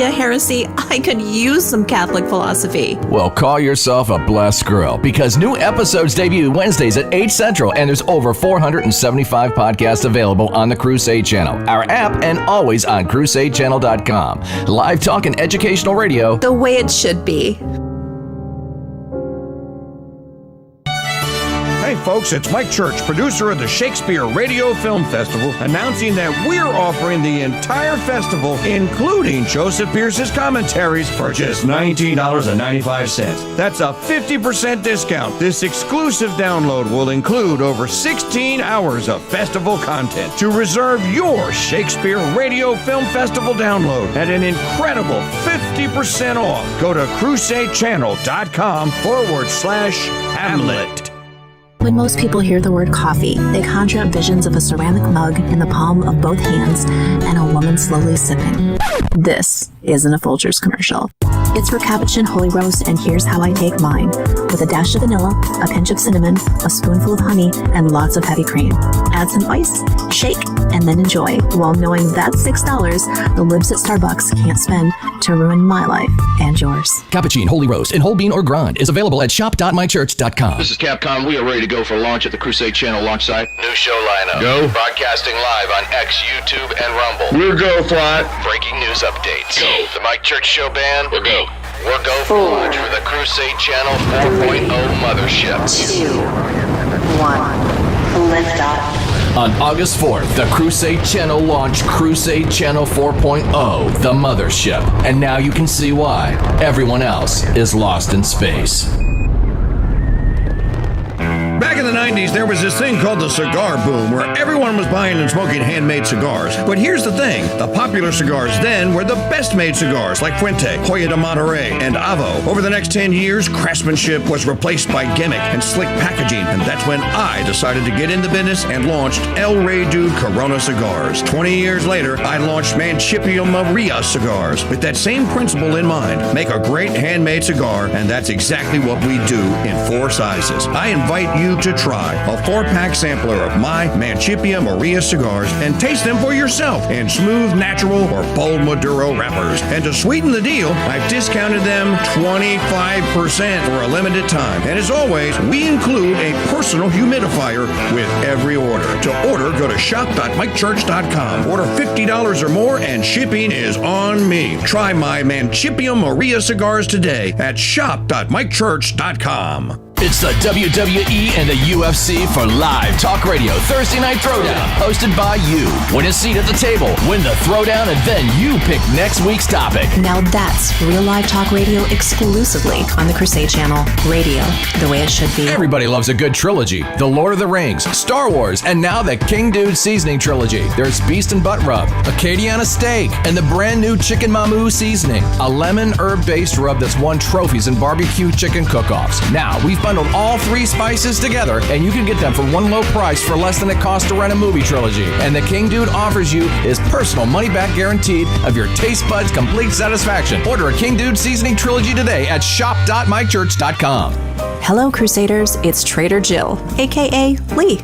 heresy, I could use some Catholic philosophy. Well, call yourself a blessed girl, because new episodes debut Wednesdays at 8 Central, and there's over 475 podcasts available on the Crusade Channel, our app, and always on crusadechannel.com. Live talk and educational radio. The way it should be. Hey folks, it's Mike Church, producer of the Shakespeare Radio Film Festival, announcing that we're offering the entire festival, including Joseph Pierce's commentaries, for just $19.95. That's a 50% discount. This exclusive download will include over 16 hours of festival content. To reserve your Shakespeare Radio Film Festival download at an incredible 50% off, go to crusadechannel.com/Hamlet. When most people hear the word coffee, they conjure up visions of a ceramic mug in the palm of both hands and a woman slowly sipping. This isn't a Folgers commercial. It's for Capuchin Holy Roast, and here's how I take mine. With a dash of vanilla, a pinch of cinnamon, a spoonful of honey, and lots of heavy cream. Add some ice, shake, and then enjoy, while knowing that's $6 the libs at Starbucks can't spend to ruin my life and yours. Cappuccino Holy Roast in whole bean or grind is available at shop.mychurch.com. This is Capcom. We are ready to go for launch at the Crusade Channel launch site. New show lineup. Go. Broadcasting live on X, YouTube, and Rumble. We're go, Flat. Breaking news updates. Go. The Mike Church Show Band. We're go. We're go for launch for the Crusade Channel 4.0 mothership. 2, 1, lift off. On August 4th, the Crusade Channel launched Crusade Channel 4.0, the mothership. And now you can see why everyone else is lost in space. Back in the 90s, there was this thing called the cigar boom, where everyone was buying and smoking handmade cigars. But here's the thing. The popular cigars then were the best-made cigars, like Fuente, Joya de Monterrey, and Avo. Over the next 10 years, craftsmanship was replaced by gimmick and slick packaging, and that's when I decided to get in the business and launched El Rey Dude Corona cigars. 20 years later, I launched Mancipio Maria cigars, with that same principle in mind. Make a great handmade cigar, and that's exactly what we do in 4 sizes. I invite you to try a 4-pack sampler of my Mancipia Maria cigars and taste them for yourself in smooth, natural, or bold Maduro wrappers. And to sweeten the deal, I've discounted them 25% for a limited time. And as always, we include a personal humidifier with every order. To order, go to shop.mikechurch.com. Order $50 or more, and shipping is on me. Try my Mancipia Maria cigars today at shop.mikechurch.com. It's the WWE and the UFC for live talk radio Thursday Night Throwdown, hosted by you. Win a seat at the table, win the throwdown, and then you pick next week's topic. Now that's real live talk radio exclusively on the Crusade Channel. Radio, the way it should be. Everybody loves a good trilogy. The Lord of the Rings, Star Wars, and now the KingDude Seasoning Trilogy. There's Beast and Butt Rub, Acadiana Steak, and the brand new Chicken Mamu Seasoning, a lemon herb-based rub that's won trophies in barbecue chicken cook-offs. Now, we've bundled all 3 spices together, and you can get them for one low price for less than it costs to rent a movie trilogy. And the KingDude offers you his personal money-back guaranteed of your taste buds' complete satisfaction. Order a KingDude Seasoning Trilogy today at shop.mychurch.com. Hello, Crusaders. It's Trader Jill, a.k.a. Lee.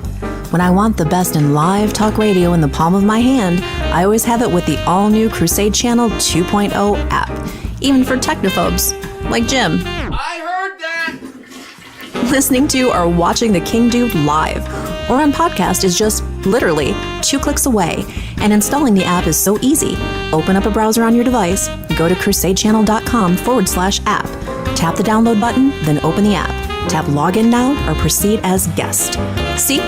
When I want the best in live talk radio in the palm of my hand, I always have it with the all-new Crusade Channel 2.0 app, even for technophobes like Jim. Listening to or watching the KingDude live or on podcast is just literally 2 clicks away, and installing the app is so easy. Open up a browser on your device, go to crusadechannel.com/app, tap the download button, then open the app. Tap login now or proceed as guest. See,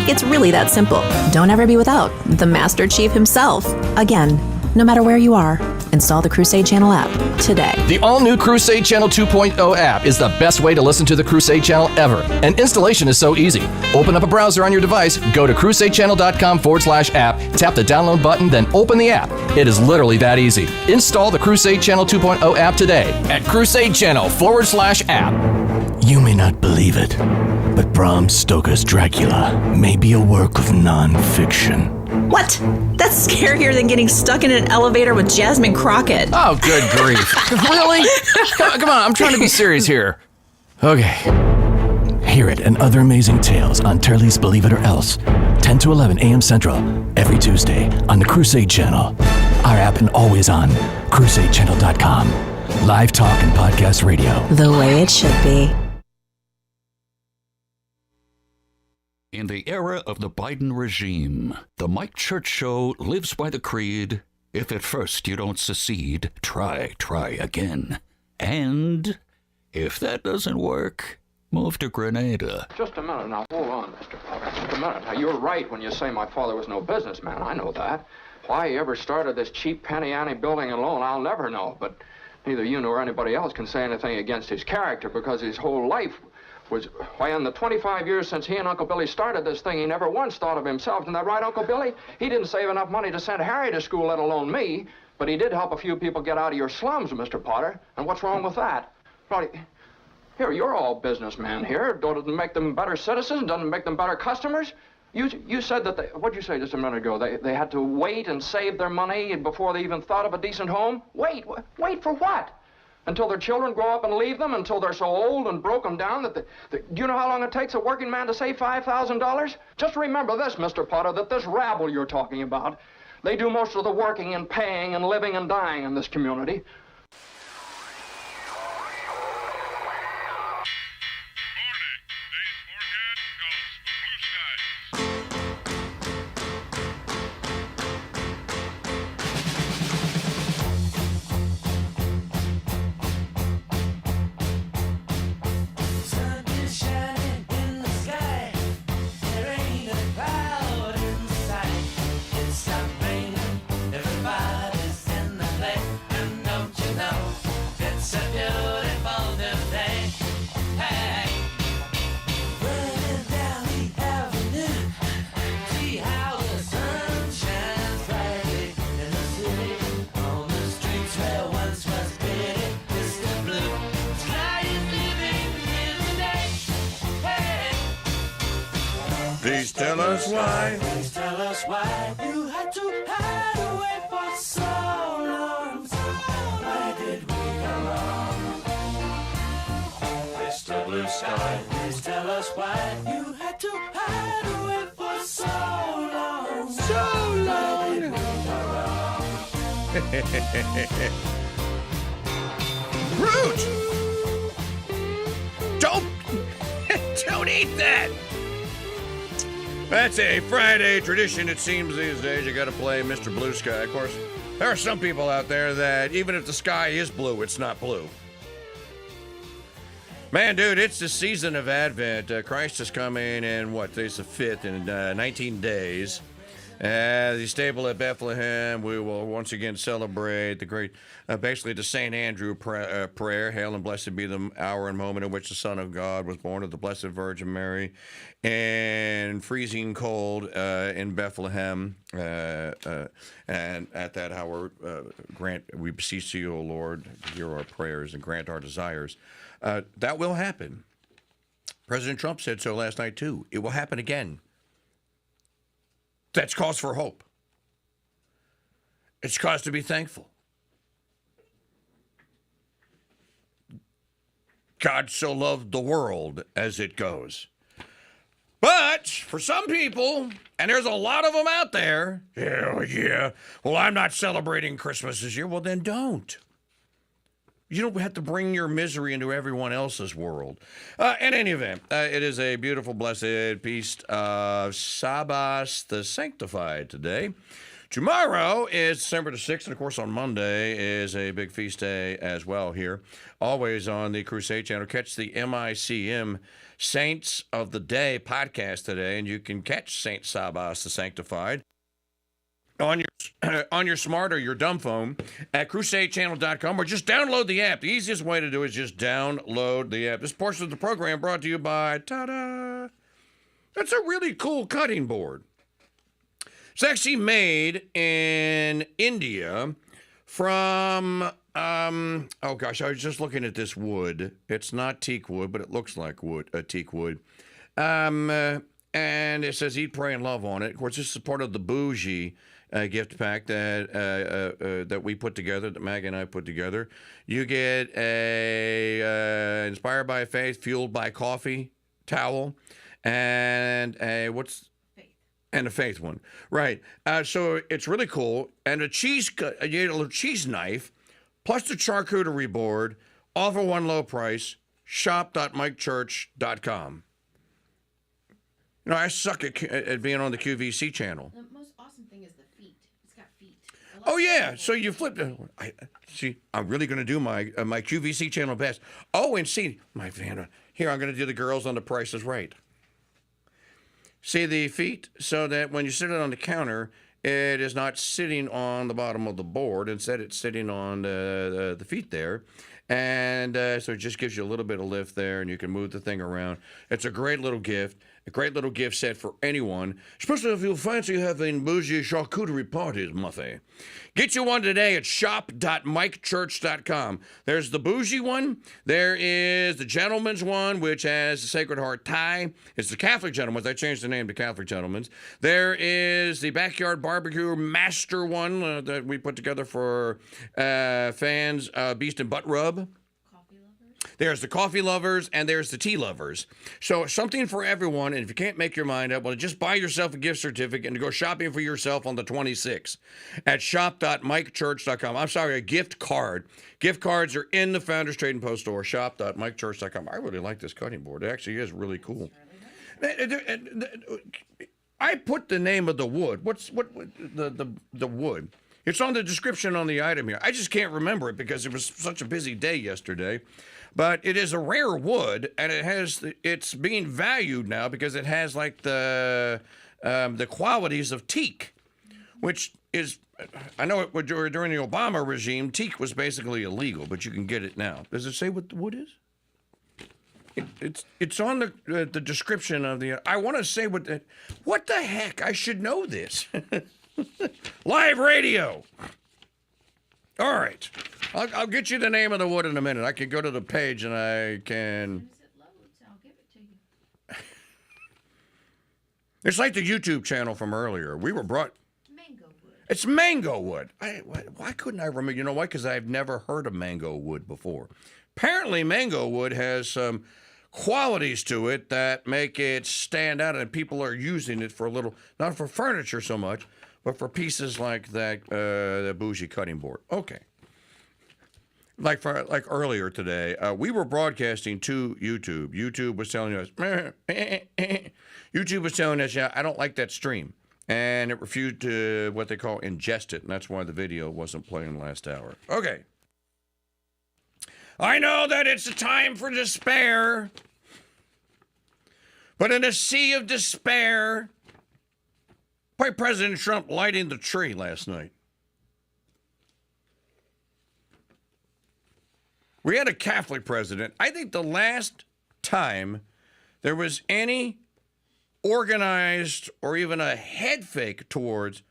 it's really that simple. Don't ever be without the Master Chief himself. Again, no matter where you are, install the Crusade Channel app today. The all-new Crusade Channel 2.0 app is the best way to listen to the Crusade Channel ever. And installation is so easy. Open up a browser on your device, go to crusadechannel.com/app, tap the download button, then open the app. It is literally that easy. Install the Crusade Channel 2.0 app today at crusadechannel.com/app. You may not believe it, but Bram Stoker's Dracula may be a work of non-fiction. What? That's scarier than getting stuck in an elevator with Jasmine Crockett. Oh, good grief. Really? Come on, I'm trying to be serious here. Okay. Hear it and other amazing tales on Turley's Believe It or Else, 10 to 11 a.m. Central, every Tuesday on the Crusade Channel. our app, and always on CrusadeChannel.com. Live talk and podcast radio. The way it should be. In the era of the Biden regime, the Mike Church Show lives by the creed, if at first you don't succeed, try again. And if that doesn't work, move to Grenada. Just a minute now. Hold on, Mr. Potter. Just a minute. Now, you're right when you say my father was no businessman. I know that. Why he ever started this cheap penny-ante building alone, I'll never know. But neither you nor anybody else can say anything against his character because his whole life was... Why, in the 25 years since he and Uncle Billy started this thing, he never once thought of himself. Isn't that right, Uncle Billy? He didn't save enough money to send Harry to school, let alone me. But he did help a few people get out of your slums, Mr. Potter. And what's wrong with that? Probably... Here, you're all businessmen here. Doesn't it make them better citizens? Doesn't it make them better customers? You said that what'd you say just a minute ago? They had to wait and save their money before they even thought of a decent home? Wait for what? Until their children grow up and leave them? Until they're so old and broken down that do you know how long it takes a working man to save $5,000? Just remember this, Mr. Potter, that this rabble you're talking about, they do most of the working and paying and living and dying in this community. Please tell us why. Please tell us why you had to hide away for so long. Why did we go wrong? Mr. Blue Sky, please tell us why you had to hide away for so long. So long. Why did we go Root! wrong? Don't eat that! That's a Friday tradition, it seems, these days. You got to play Mr. Blue Sky. Of course, there are some people out there that even if the sky is blue, it's not blue. Man, dude, it's the season of Advent. Christ is coming in, today's the 5th, in 19 days. As he's stable at Bethlehem, we will once again celebrate the great, basically the St. Andrew prayer. Hail and blessed be the hour and moment in which the Son of God was born of the Blessed Virgin Mary. And freezing cold in Bethlehem. And at that hour, we beseech you, O Lord, hear our prayers and grant our desires. That will happen. President Trump said so last night, too. It will happen again. That's cause for hope. It's cause to be thankful. God so loved the world as it goes. But for some people, and there's a lot of them out there, well, I'm not celebrating Christmas this year. Well, then don't. You don't have to bring your misery into everyone else's world. In any event, it is a beautiful, blessed feast of Sabbath the Sanctified today. Tomorrow is December the 6th, and of course on Monday is a big feast day as well here. Always on the Crusade Channel. Catch the MICM Saints of the Day podcast today, and you can catch Saint Sabbath the Sanctified on your smart or your dumb phone at CrusadeChannel.com, or just download the app. The easiest way to do it is just download the app. This portion of the program brought to you by, ta-da, that's a really cool cutting board. It's actually made in India from, oh gosh, I was just looking at this wood. It's not teak wood, but it looks like teak wood. And it says Eat, Pray, and Love on it. Of course, this is part of the bougie gift pack that we put together, that Maggie and I put together. You get a Inspired by Faith, Fueled by Coffee towel, and a And a faith one. Right. So it's really cool. And a cheese knife, plus the charcuterie board, all for one low price, shop.mikechurch.com. You know, I suck at being on the QVC channel. The most awesome thing is the feet. It's got feet. Oh, yeah. So you flip it. See, I'm really going to do my QVC channel best. Oh, and see, my fan. Here, I'm going to do the girls on The Price is Right. See the feet, so that when you sit it on the counter, it is not sitting on the bottom of the board. Instead, it's sitting on the feet there. And so it just gives you a little bit of lift there, and you can move the thing around. It's a great little gift set for anyone, especially if you fancy having bougie charcuterie parties, Muffy. Get you one today at shop.mikechurch.com. There's the bougie one. There is the gentleman's one, which has the Sacred Heart tie. It's the Catholic Gentleman's. I changed the name to Catholic Gentleman's. There is the Backyard Barbecue Master one that we put together for fans, Beast and Butt Rub. There's the coffee lovers, and there's the tea lovers. So something for everyone, and if you can't make your mind up, well, just buy yourself a gift certificate and go shopping for yourself on the 26th at shop.mikechurch.com. I'm sorry, a gift card. Gift cards are in the Founders Trade and Post store, shop.mikechurch.com. I really like this cutting board. It actually is really cool. I put the name of the wood. What the wood? It's on the description on the item here. I just can't remember it because it was such a busy day yesterday. But it is a rare wood, and it's being valued now because it has like the qualities of teak, which is, I know it during the Obama regime, teak was basically illegal, but you can get it now. Does it say what the wood is? It's on the description of the. I want to say what the heck? I should know this. Live radio. All right. I'll get you the name of the wood in a minute. I can go to the page and I can. As soon as it loads, I'll give it to you. It's like the YouTube channel from earlier. We were brought. Mango wood. It's mango wood. Why couldn't I remember? You know why? Because I've never heard of mango wood before. Apparently, mango wood has some qualities to it that make it stand out, and people are using it for a little, not for furniture so much, but for pieces like that, the bougie cutting board. Okay. Like earlier today, we were broadcasting to YouTube. YouTube was telling us, yeah, I don't like that stream. And it refused to, what they call, ingest it. And that's why the video wasn't playing last hour. Okay. I know that it's a time for despair. But in a sea of despair, by President Trump lighting the tree last night. We had a Catholic president. I think the last time there was any organized or even a head fake towards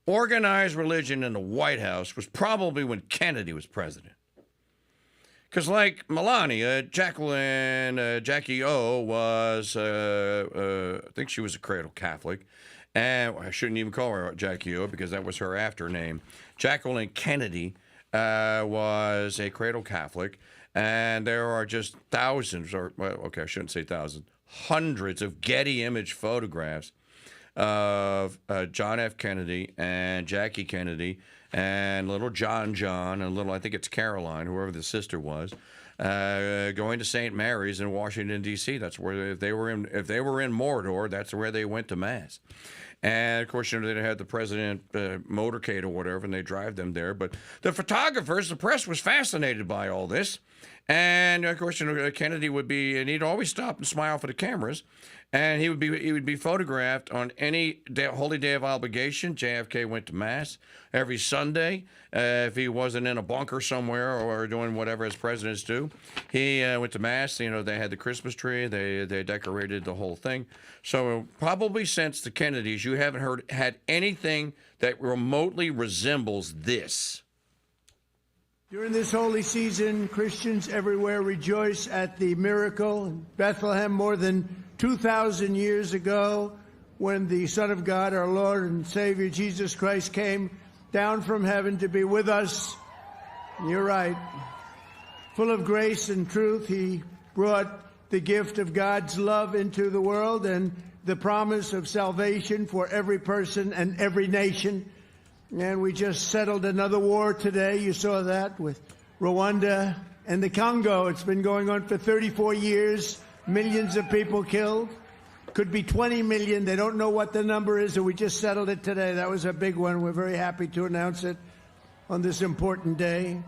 organized religion in the White House was probably when Kennedy was president. Because like Melania, Jackie O was, I think she was a cradle Catholic. And I shouldn't even call her Jackie O because that was her after name. Jacqueline Kennedy was a cradle Catholic, and there are just thousands, or well, okay, I shouldn't say thousands, hundreds of Getty image photographs of John F. Kennedy and Jackie Kennedy and little John and little, I think it's Caroline, whoever the sister was, going to St. Mary's in Washington, D.C. That's where if they were in Mordor, that's where they went to Mass. And, of course, you know, they had the president motorcade or whatever, and they drive them there. But the photographers, the press was fascinated by all this. And, of course, you know, Kennedy would be, and he'd always stop and smile for the cameras. And he would be photographed on any holy day of obligation. JFK went to Mass every Sunday. If he wasn't in a bunker somewhere or doing whatever his presidents do, he went to Mass. You know, they had the Christmas tree. They decorated the whole thing. So probably since the Kennedys, you haven't had anything that remotely resembles this. During this holy season, Christians everywhere rejoice at the miracle in Bethlehem more than 2,000 years ago when the Son of God, our Lord and Savior Jesus Christ, came down from heaven to be with us. You're right. Full of grace and truth, he brought the gift of God's love into the world, and the promise of salvation for every person and every nation. And we just settled another war today. You saw that with Rwanda and the Congo. It's been going on for 34 years. Millions of people killed. Could be 20 million. They don't know what the number is, and we just settled it today. That was a big one. We're very happy to announce it on this important day.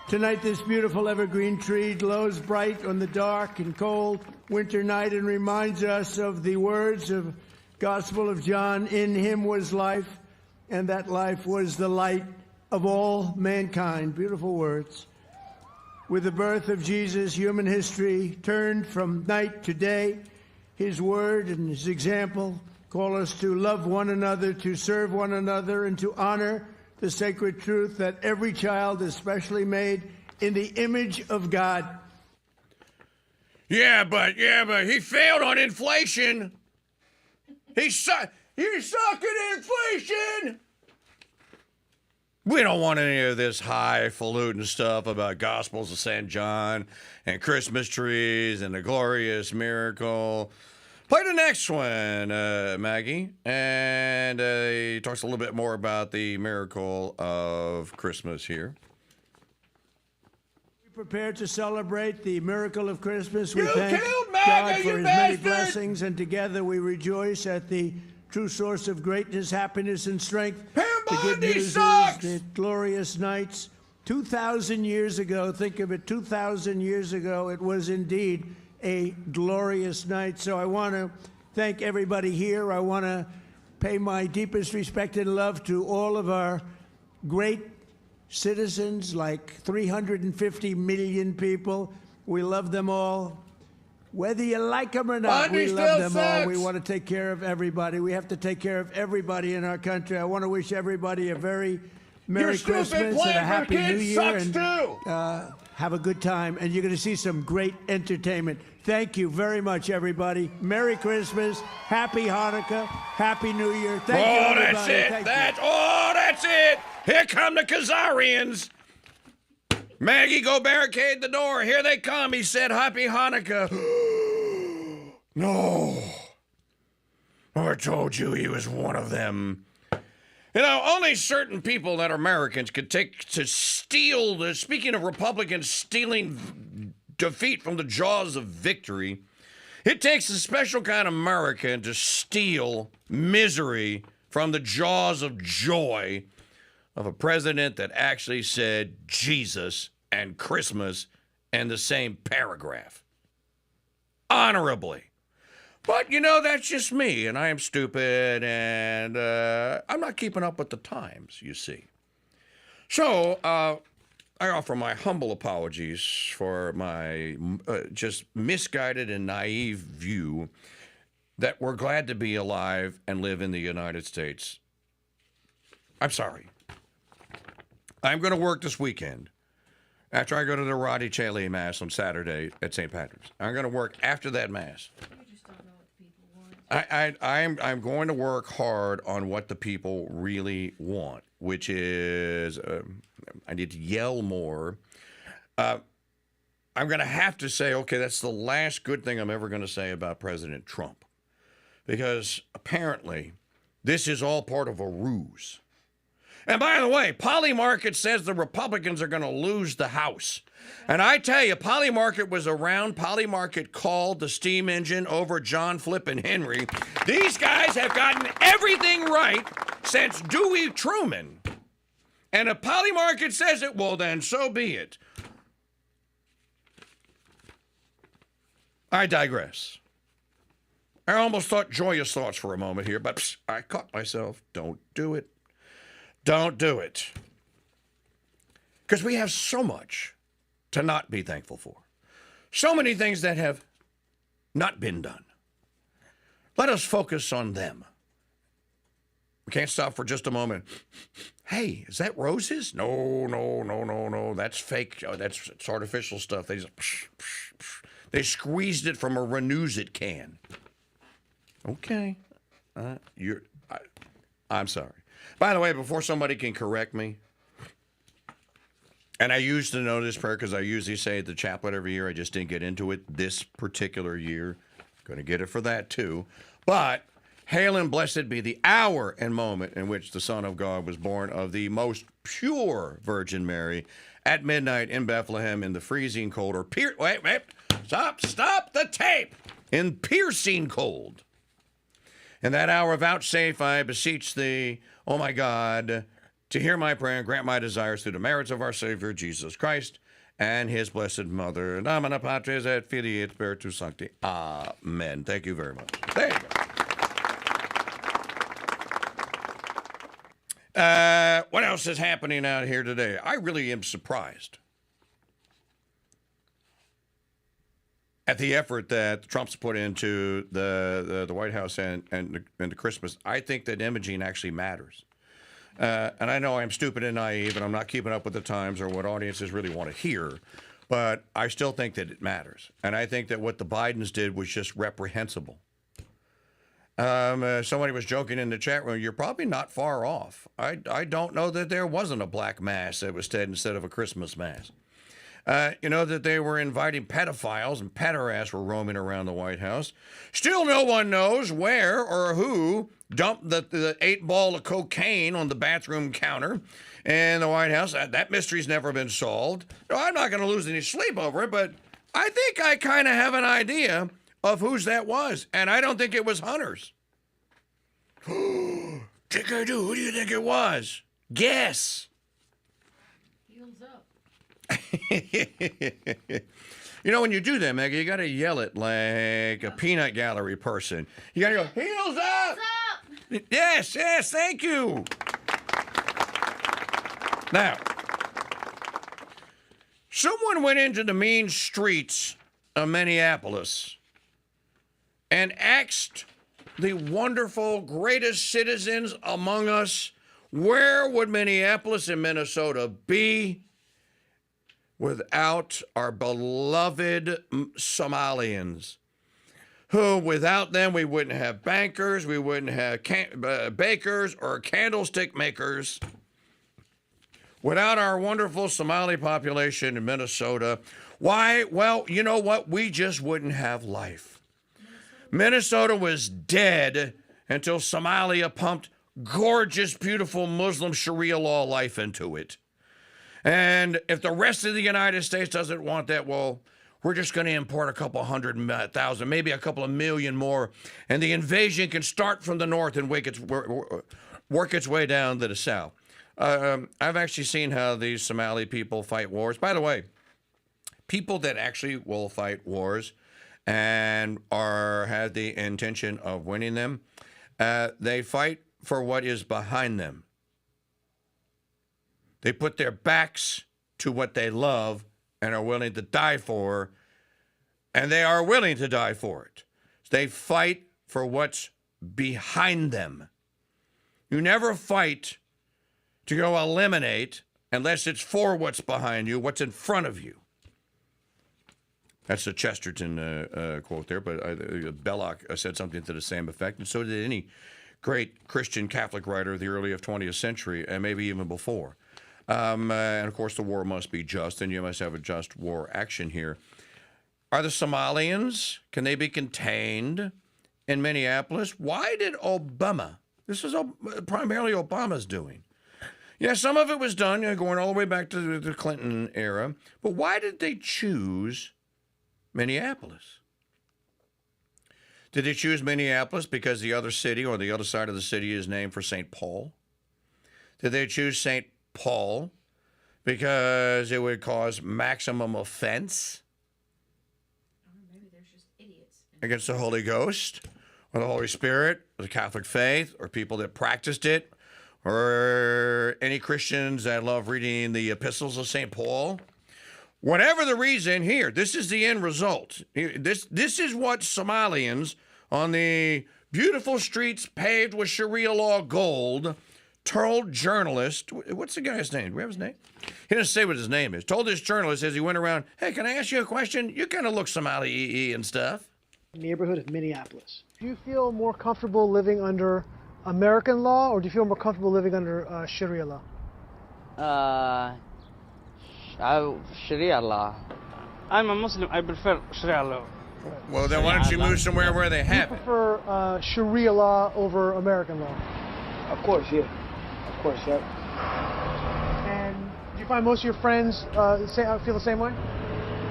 Tonight, this beautiful evergreen tree glows bright on the dark and cold winter night and reminds us of the words of Gospel of John, "In him was life, and that life was the light of all mankind." Beautiful words. With the birth of Jesus, human history turned from night to day. His word and his example call us to love one another, to serve one another, and to honor the sacred truth that every child is specially made in the image of God. Yeah, but he failed on inflation. You suck at inflation. We don't want any of this highfalutin stuff about Gospels of St. John and Christmas trees and the glorious miracle. Play the next one, Maggie, and he talks a little bit more about the miracle of Christmas here. We prepare to celebrate the miracle of Christmas. We You thank killed God MAGA, for you his many bastard! blessings, and together we rejoice at the true source of greatness, happiness, and strength. The good news is that glorious nights 2,000 years ago, think of it, 2,000 years ago, it was indeed a glorious night. So I want to thank everybody here. I want to pay my deepest respect and love to all of our great citizens, like 350 million people. We love them all. Whether you like them or not, we love them all. We want to take care of everybody. We have to take care of everybody in our country. I want to wish everybody a very Merry Christmas and a Happy New Year. And have a good time. And you're going to see some great entertainment. Thank you very much, everybody. Merry Christmas. Happy Hanukkah. Happy New Year. Thank you, everybody. That's it. Here come the Khazarians. Maggie, go barricade the door. Here they come. He said, Happy Hanukkah. No. I told you he was one of them. You know, only certain people that are Americans could take to steal the, speaking of Republicans stealing defeat from the jaws of victory, it takes a special kind of American to steal misery from the jaws of joy of a president that actually said Jesus and Christmas in the same paragraph. Honorably. But, you know, that's just me, and I am stupid, and I'm not keeping up with the times, you see. So, I offer my humble apologies for my just misguided and naive view that we're glad to be alive and live in the United States. I'm sorry. I'm going to work this weekend. After I go to the Roddy Chaley Mass on Saturday at St. Patrick's. I'm going to work after that Mass. I'm going to work hard on what the people really want, which is I need to yell more. I'm going to have to say, okay, that's the last good thing I'm ever going to say about President Trump. Because apparently this is all part of a ruse. And by the way, Polymarket says the Republicans are going to lose the House. And I tell you, Polymarket was around. Polymarket called the steam engine over John Flippin' Henry. These guys have gotten everything right since Dewey Truman. And if Polymarket says it, well, then so be it. I digress. I almost thought joyous thoughts for a moment here, but I caught myself. Don't do it. Don't do it. Because we have so much to not be thankful for. So many things that have not been done. Let us focus on them. We can't stop for just a moment. Hey, is that roses? No. That's fake. Oh, it's artificial stuff. They squeezed it from a Renews-It can. Okay. I'm sorry. By the way, before somebody can correct me, and I used to know this prayer because I usually say at the chaplet every year. I just didn't get into it this particular year. Going to get it for that too. But hail and blessed be the hour and moment in which the Son of God was born of the most pure Virgin Mary at midnight in Bethlehem in the freezing cold, or wait, stop the tape! In piercing cold. In that hour vouchsafe, I beseech thee, O my God, to hear my prayer and grant my desires through the merits of our Savior Jesus Christ and his blessed mother. Domina Patris et Filii et Spiritus Sancti. Amen. Thank you very much. There you go. What else is happening out here today? I really am surprised at the effort that Trump's put into the White House and the Christmas. I think that imaging actually matters. And I know I'm stupid and naive, and I'm not keeping up with the times or what audiences really want to hear, but I still think that it matters. And I think that what the Bidens did was just reprehensible. Somebody was joking in the chat room, you're probably not far off. I don't know that there wasn't a black mass that was said instead of a Christmas mass. You know that they were inviting pedophiles and pederasts were roaming around the White House. Still no one knows where or who dumped the 8-ball of cocaine on the bathroom counter in the White House. That mystery's never been solved. No, I'm not going to lose any sleep over it, but I think I kind of have an idea of whose that was, and I don't think it was Hunter's. KingDude, who do you think it was? Guess. Heels up. You know, when you do that, Maggie, you got to yell it like a peanut gallery person. You got to go, heels up! Heels up! Yes, thank you. Now, someone went into the mean streets of Minneapolis and asked the wonderful, greatest citizens among us, where would Minneapolis and Minnesota be without our beloved Somalians, who without them we wouldn't have bankers, we wouldn't have bakers or candlestick makers. Without our wonderful Somali population in Minnesota, why? Well, you know what? We just wouldn't have life. Minnesota was dead until Somalia pumped gorgeous, beautiful Muslim Sharia law life into it. And if the rest of the United States doesn't want that, well, we're just going to import a couple 100,000, maybe a couple of million more, and the invasion can start from the north and work its way down to the south. I've actually seen how these Somali people fight wars. By the way, people that actually will fight wars and have the intention of winning them, they fight for what is behind them. They put their backs to what they love and are willing to die for, and they are willing to die for it. They fight for what's behind them. You never fight to go eliminate unless it's for what's behind you, what's in front of you. That's a Chesterton quote there, but Belloc said something to the same effect, and so did any great Christian Catholic writer of the early 20th century, and maybe even before. And, of course, the war must be just, and you must have a just war action here. Are the Somalians, can they be contained in Minneapolis? Why did Obama, this is primarily Obama's doing. Yeah, some of it was done, going all the way back to the Clinton era, but why did they choose Minneapolis? Did they choose Minneapolis because the other city or the other side of the city is named for St. Paul? Did they choose St. Paul because it would cause maximum offense Maybe they're just idiots against the Holy Ghost or the Holy Spirit or the Catholic faith or people that practiced it or any Christians that love reading the epistles of St. Paul? Whatever the reason here, this is the end result. This is what Somalians on the beautiful streets paved with Sharia law gold told journalist, what's the guy's name? Do we have his name? He didn't say what his name is. Told this journalist as he went around, hey, can I ask you a question? You kind of look Somali and stuff. Neighborhood of Minneapolis. Do you feel more comfortable living under American law, or do you feel more comfortable living under Sharia law? Sharia law. I'm a Muslim. I prefer Sharia law. Well, then why don't you move somewhere where they Do you have it? prefer Sharia law over American law? Of course, yeah. Of course, yeah. And do you find most of your friends feel the same way?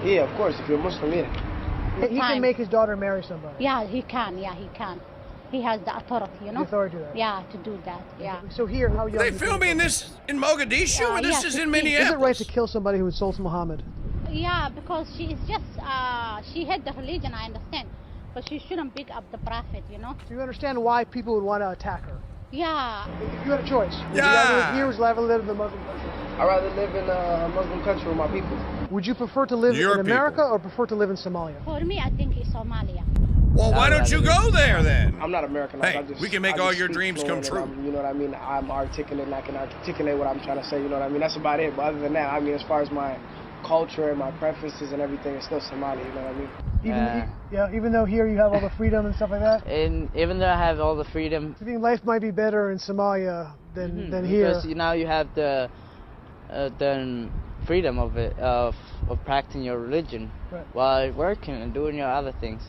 Yeah, of course. If you're Muslim, yeah. He can make his daughter marry somebody. Yeah, he can. Yeah, he can. He has the authority, you know? The authority to that. Yeah, to do that. Yeah. So here, how young? Are they filming this in Mogadishu or this is in Minneapolis? Is it right to kill somebody who insults Muhammad? Yeah, because she is just, she hid the religion, I understand. But she shouldn't pick up the prophet, you know? Do you understand why people would want to attack her? Yeah. If you had a choice, would you rather live here or would you rather live in the Muslim country? I'd rather live in a Muslim country with my people. Would you prefer to live Your in America or prefer to live in Somalia? For me, I think it's Somalia. Well, why don't you go there then? I'm not American. Hey, we can make all your dreams come true. You know what I mean? I'm articulate and I can articulate what I'm trying to say. You know what I mean? That's about it. But other than that, I mean, as far as my culture and my preferences and everything, it's still Somali. You know what I mean? Even though here you have all the freedom and stuff like that? And even though I have all the freedom... I think life might be better in Somalia than here. Because now you have the freedom of it, of practicing your religion while working and doing your other things.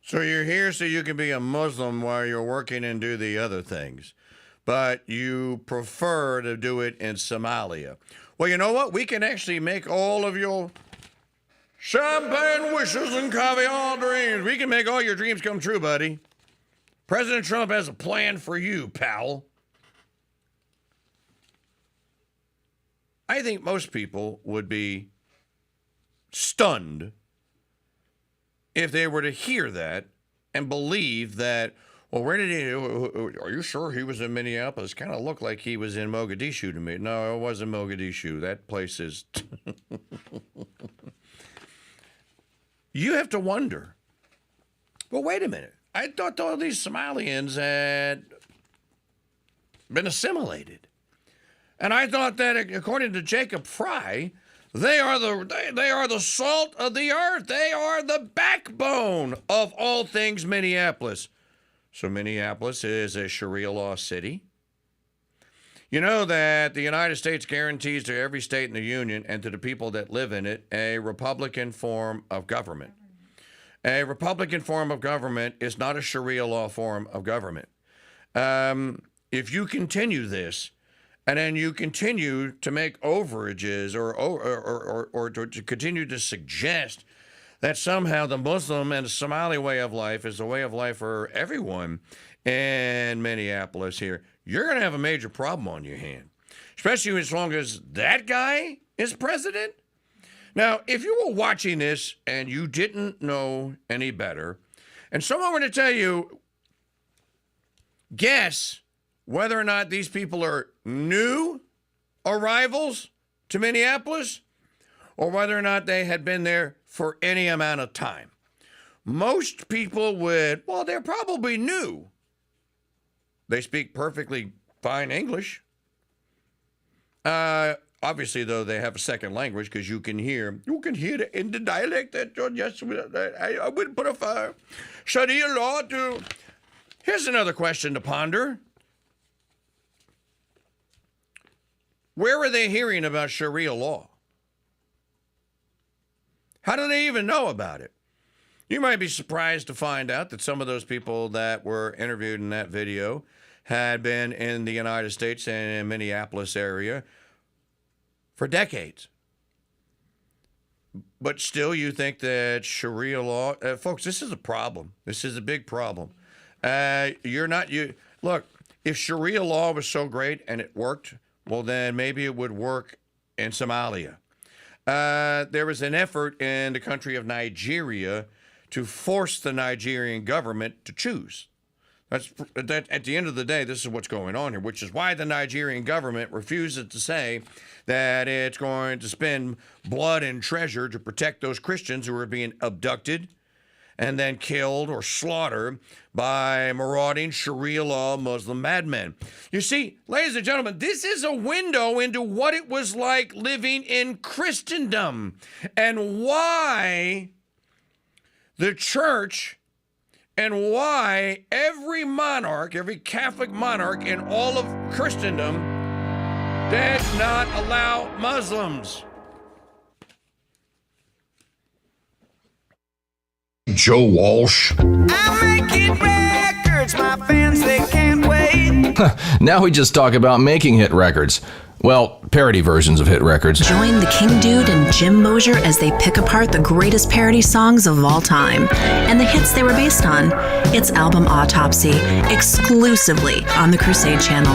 So you're here so you can be a Muslim while you're working and do the other things. But you prefer to do it in Somalia. Well, you know what? We can actually make all of your champagne wishes and caviar dreams. We can make all your dreams come true, buddy. President Trump has a plan for you, pal. I think most people would be stunned if they were to hear that and believe that, well, where did he, are you sure he was in Minneapolis? Kind of looked like he was in Mogadishu to me. No, it wasn't Mogadishu. That place is... You have to wonder, well, wait a minute. I thought all these Somalians had been assimilated. And I thought that, according to Jacob Fry, they are the salt of the earth. They are the backbone of all things Minneapolis. So Minneapolis is a Sharia law city. You know that the United States guarantees to every state in the union and to the people that live in it a Republican form of government. A Republican form of government is not a Sharia law form of government. If you continue this, and then you continue to make overages or to continue to suggest that somehow the Muslim and Somali way of life is a way of life for everyone in Minneapolis here, you're going to have a major problem on your hand, especially as long as that guy is president. Now, if you were watching this and you didn't know any better, and someone were to tell you, guess whether or not these people are new arrivals to Minneapolis or whether or not they had been there for any amount of time. Most people would, well, they're probably new. They speak perfectly fine English. Obviously, though, they have a second language because you can hear it in the dialect that you're just, I would put a Sharia law to. Here's another question to ponder. Where are they hearing about Sharia law? How do they even know about it? You might be surprised to find out that some of those people that were interviewed in that video had been in the United States and in Minneapolis area for decades. But still you think that Sharia law, folks, this is a problem. This is a big problem. Look, if Sharia law was so great and it worked, well, then maybe it would work in Somalia. There was an effort in the country of Nigeria to force the Nigerian government to choose. That at the end of the day, this is what's going on here, which is why the Nigerian government refuses to say that it's going to spend blood and treasure to protect those Christians who are being abducted and then killed or slaughtered by marauding Sharia law Muslim madmen. You see, ladies and gentlemen, this is a window into what it was like living in Christendom and why the church and why every monarch, every Catholic monarch in all of Christendom did not allow Muslims. Joe Walsh. I'm making records, my fans, they can't wait. Now we just talk about making hit records. Well, parody versions of hit records. Join the KingDude and Jim Mosier as they pick apart the greatest parody songs of all time and the hits they were based on. It's Album Autopsy, exclusively on the Crusade Channel.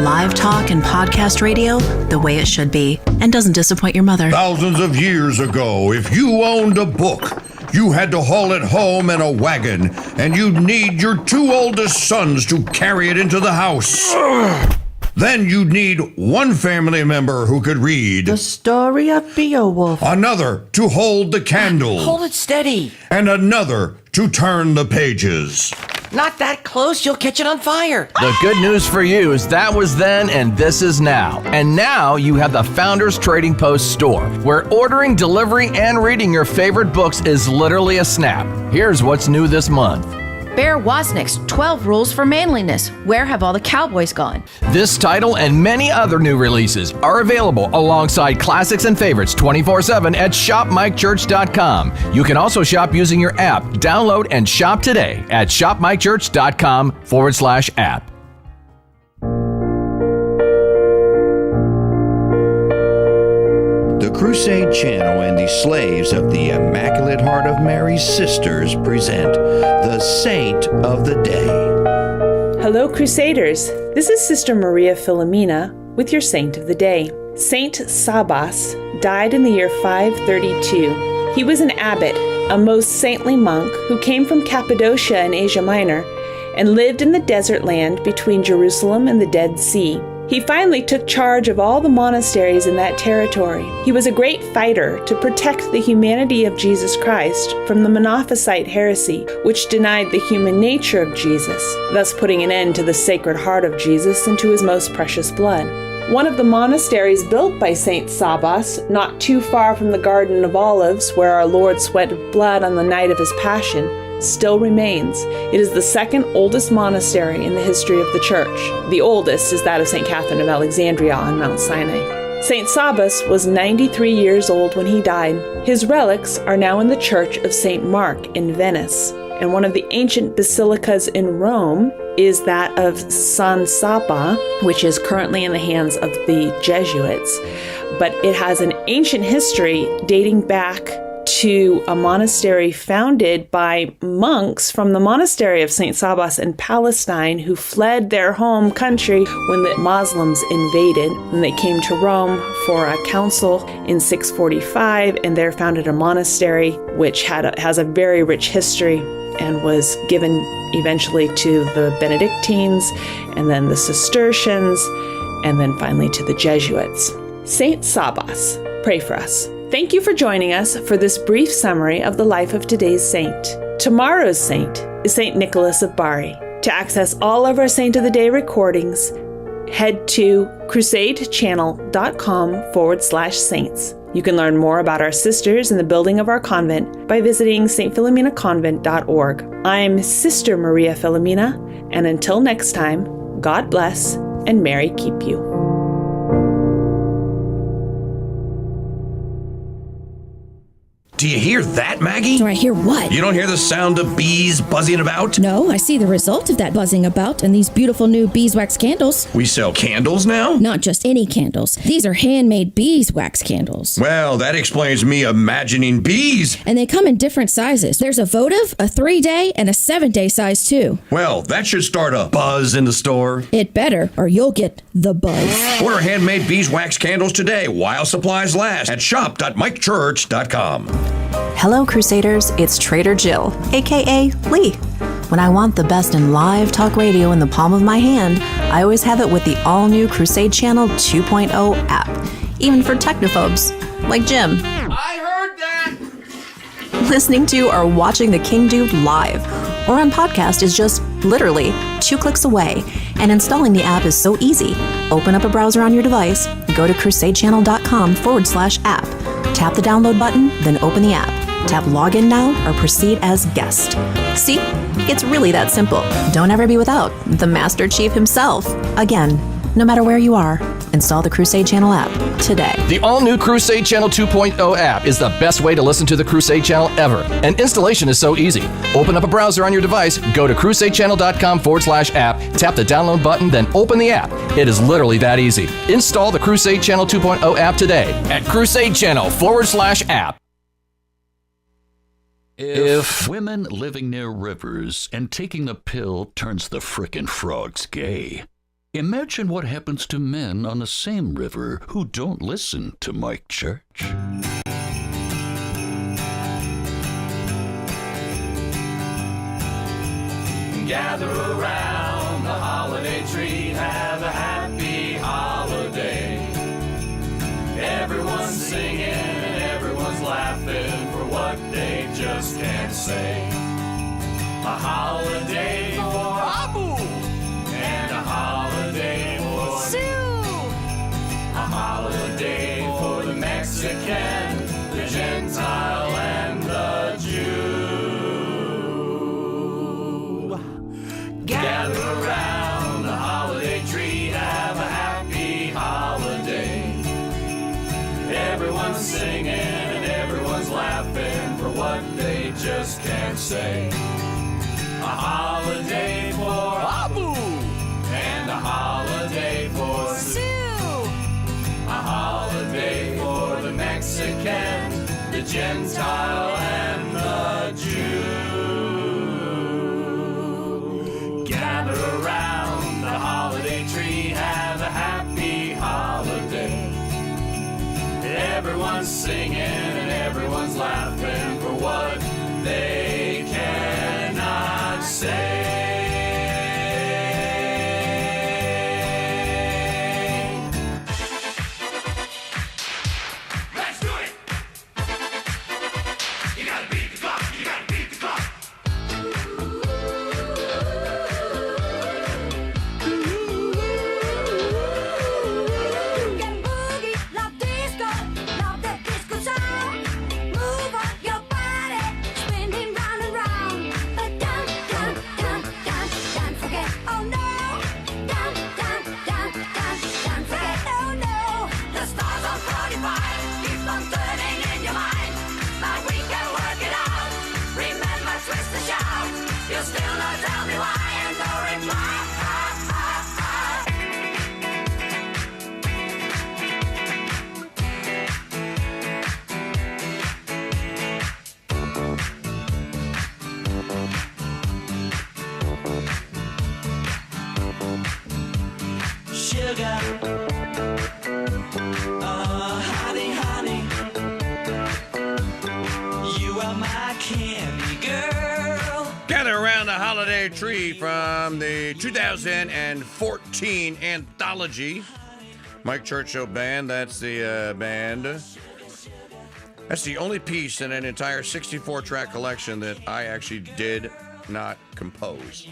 Live talk and podcast radio the way it should be, and doesn't disappoint your mother. Thousands of years ago, if you owned a book, you had to haul it home in a wagon, and you'd need your two oldest sons to carry it into the house. Then you'd need one family member who could read. The story of Beowulf. Another to hold the candle. Hold it steady. And another to turn the pages. Not that close, you'll catch it on fire. The good news for you is that was then and this is now. And now you have the Founders Trading Post store, where ordering, delivering, and reading your favorite books is literally a snap. Here's what's new this month. Bear Wozniak's 12 Rules for Manliness. Where have all the cowboys gone? This title and many other new releases are available alongside classics and favorites 24/7 at shopmikechurch.com. You can also shop using your app. Download and shop today at shopmikechurch.com/app. The Crusade Channel and the slaves of the Immaculate Heart of Mary's Sisters present the Saint of the Day. Hello, Crusaders. This is Sister Maria Filomena with your Saint of the Day. Saint Sabas died in the year 532. He was an abbot, a most saintly monk who came from Cappadocia in Asia Minor and lived in the desert land between Jerusalem and the Dead Sea. He finally took charge of all the monasteries in that territory. He was a great fighter to protect the humanity of Jesus Christ from the Monophysite heresy, which denied the human nature of Jesus, thus putting an end to the Sacred Heart of Jesus and to his most precious blood. One of the monasteries built by Saint Sabas, not too far from the Garden of Olives, where our Lord sweated blood on the night of his Passion, still remains. It is the second oldest monastery in the history of the Church. The oldest is that of St. Catherine of Alexandria on Mount Sinai. St. Sabas was 93 years old when he died. His relics are now in the Church of St. Mark in Venice, and one of the ancient basilicas in Rome is that of San Saba, which is currently in the hands of the Jesuits. But it has an ancient history dating back to a monastery founded by monks from the monastery of St. Sabas in Palestine who fled their home country when the Muslims invaded. And they came to Rome for a council in 645 and there founded a monastery which has a very rich history and was given eventually to the Benedictines and then the Cistercians and then finally to the Jesuits. St. Sabas, pray for us. Thank you for joining us for this brief summary of the life of today's saint. Tomorrow's saint is St. Nicholas of Bari. To access all of our Saint of the Day recordings, head to crusadechannel.com/saints. You can learn more about our sisters and the building of our convent by visiting stphilomenaconvent.org. I'm Sister Maria Filomena, and until next time, God bless and Mary keep you. Do you hear that, Maggie? Do I hear what? You don't hear the sound of bees buzzing about? No, I see the result of that buzzing about and these beautiful new beeswax candles. We sell candles now? Not just any candles. These are handmade beeswax candles. Well, that explains me imagining bees. And they come in different sizes. There's a votive, a 3-day, and a 7-day size too. Well, that should start a buzz in the store. It better, or you'll get the buzz. Order handmade beeswax candles today while supplies last at shop.mikechurch.com. Hello, Crusaders. It's Trader Jill, aka Lee. When I want the best in live talk radio in the palm of my hand, I always have it with the all-new Crusade Channel 2.0 app, even for technophobes like Jim. I heard that! Listening to or watching the KingDude live or on podcast is just literally 2 clicks away, and installing the app is so easy. Open up a browser on your device, go to crusadechannel.com/app. Tap the download button, then open the app. Tap login now or proceed as guest. See? It's really that simple. Don't ever be without the Master Chief himself. Again, no matter where you are, Install the Crusade Channel app today. The all-new Crusade Channel 2.0 app is the best way to listen to the Crusade Channel ever. And installation is so easy. Open up a browser on your device, go to crusadechannel.com/app, tap the download button, then open the app. It is literally that easy. Install the Crusade Channel 2.0 app today at crusadechannel.com/app. If women living near rivers and taking the pill turns the frickin' frogs gay, imagine what happens to men on the same river who don't listen to Mike Church. Gather around the holiday tree, have a happy holiday. Everyone's singing and everyone's laughing for what they just can't say. A holiday for Abu and a holiday for Sue. A holiday for the Mexican, the Gentile, and the Jew. Gather around the holiday tree, have a happy holiday. Everyone's singing and everyone's laughing for what they just can't say. A holiday for Abu and a holiday for Sue. A holiday for the Mexican, the Gentile, and the Jew. Gather around the holiday tree, have a happy holiday. Everyone's singing and everyone's laughing for what they cannot say. Let's do it! You gotta beat the clock, you gotta beat the clock. You'll still not tell me why and no reply. Sugar, honey, honey, you are my candy girl. Gather around the holiday tree from the 2014 anthology. Mike Church Show Band, that's the band. That's the only piece in an entire 64-track collection that I actually did not compose.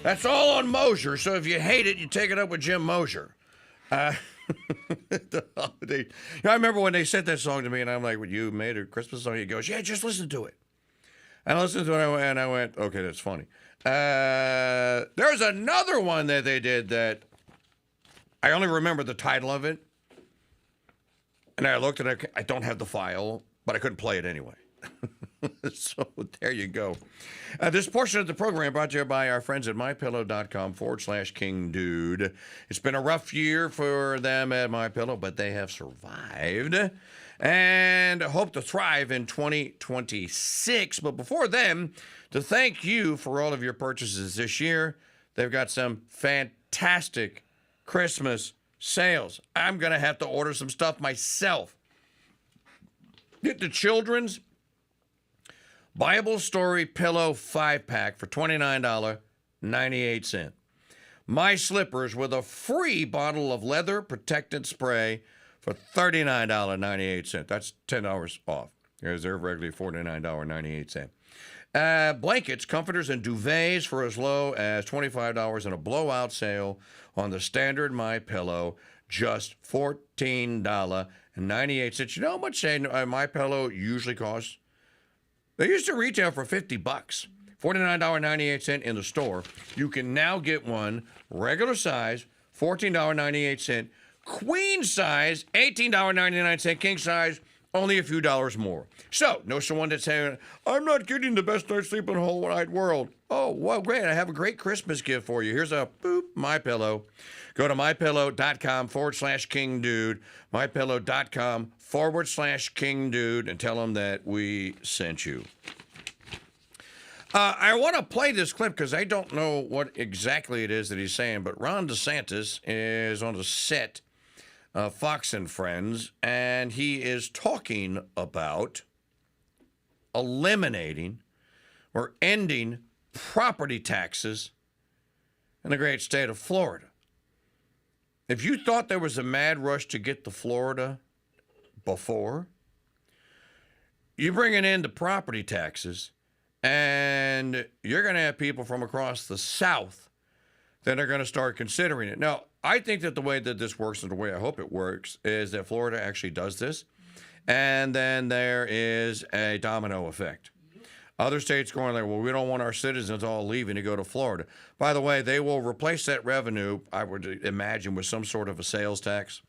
That's all on Mosier, so if you hate it, you take it up with Jim Mosier. The holiday. I remember when they sent that song to me, and I'm like, well, you made a Christmas song? He goes, yeah, just listen to it. And I listened to it, and I went, okay, that's funny. There's another one that they did that I only remember the title of it. And I looked, and I don't have the file, but I couldn't play it anyway. So there you go. This portion of the program brought to you by our friends at mypillow.com/KingDude. It's been a rough year for them at MyPillow, but they have survived and hope to thrive in 2026. But before then, to thank you for all of your purchases this year, they've got some fantastic Christmas sales. I'm going to have to order some stuff myself. Get the children's Bible Story Pillow 5-pack for $29.98. My Slippers with a free bottle of leather protectant spray for $39.98. That's $10 off. Because they're regularly $49.98. Blankets, comforters, and duvets for as low as $25 in a blowout sale on the standard MyPillow, just $14.98. You know how much MyPillow usually costs? They used to retail for $50, $49.98 in the store. You can now get one regular size $14.98. Queen size, $18.99. King size, only a few dollars more. So, know someone that's saying, I'm not getting the best night's sleep in the whole wide world. Oh, well, great. I have a great Christmas gift for you. Here's a boop, MyPillow. Go to mypillow.com/KingDude, mypillow.com/KingDude, and tell them that we sent you. I want to play this clip because I don't know what exactly it is that he's saying, but Ron DeSantis is on the set of Fox and Friends, and he is talking about eliminating or ending property taxes in the great state of Florida. If you thought there was a mad rush to get to Florida before, you bring it into property taxes, and you're going to have people from across the South that are going to start considering it. Now, I think that the way that this works and the way I hope it works is that Florida actually does this, and then there is a domino effect. Other states going like, well, we don't want our citizens all leaving to go to Florida. By the way, they will replace that revenue, I would imagine, with some sort of a sales tax.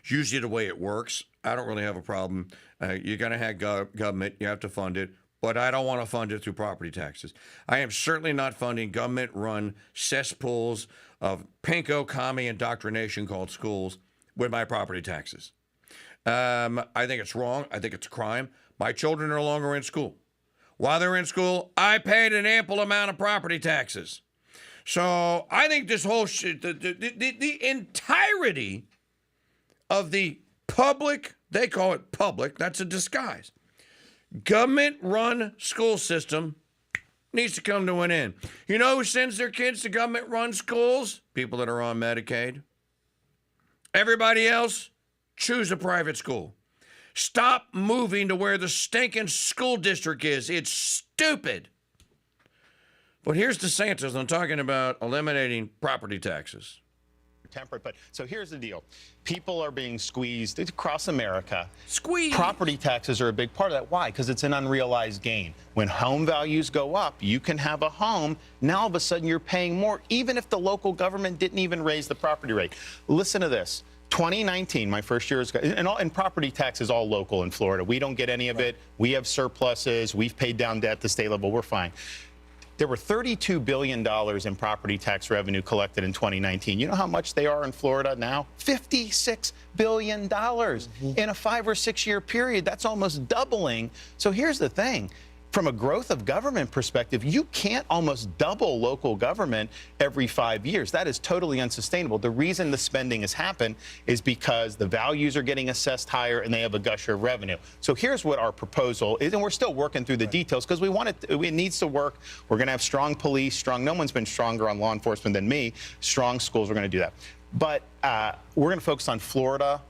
It's usually the way it works. I don't really have a problem. You're going to have government. You have to fund it. But I don't want to fund it through property taxes. I am certainly not funding government-run cesspools of pinko commie indoctrination called schools with my property taxes. I think it's wrong. I think it's a crime. My children are no longer in school. While they're in school, I paid an ample amount of property taxes. So I think this whole shit, the entirety of the public, they call it public, that's a disguise, government-run school system needs to come to an end. You know who sends their kids to government-run schools? People that are on Medicaid. Everybody else, choose a private school. Stop moving to where the stinking school district is. It's stupid. But here's DeSantis. I'm talking about eliminating property taxes. Temperate, but so here's the deal. People are being squeezed across America. Squeezed. Property taxes are a big part of that. Why? Because it's an unrealized gain. When home values go up, you can have a home. Now all of a sudden you're paying more, even if the local government didn't even raise the property rate. Listen to this. 2019, my first year, and property tax is all local in Florida. We don't get any of it. We have surpluses. We've paid down debt at the state level. We're fine. There were $32 billion in property tax revenue collected in 2019. You know how much they are in Florida now? $56 billion in a 5 or 6 year period. That's almost doubling. So here's the thing. From a growth of government perspective, you can't almost double local government every 5 years. That is totally unsustainable. The reason the spending has happened is because the values are getting assessed higher and they have a gusher of revenue. So here's what our proposal is, and we're still working through the details because we want it needs to work. We're going to have strong police, strong, no one's been stronger on law enforcement than me, strong schools, we're going to do that. But we're going to focus on Florida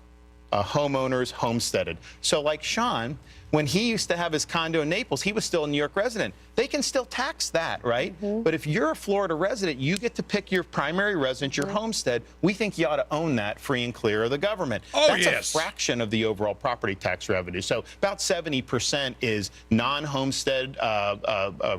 homeowners homesteaded. So like Sean, when he used to have his condo in Naples, he was still a New York resident. They can still tax that, right? But if you're a Florida resident, you get to pick your primary residence, your homestead. We think you ought to own that free and clear of the government. That's a fraction of the overall property tax revenue. So about 70% is non-homestead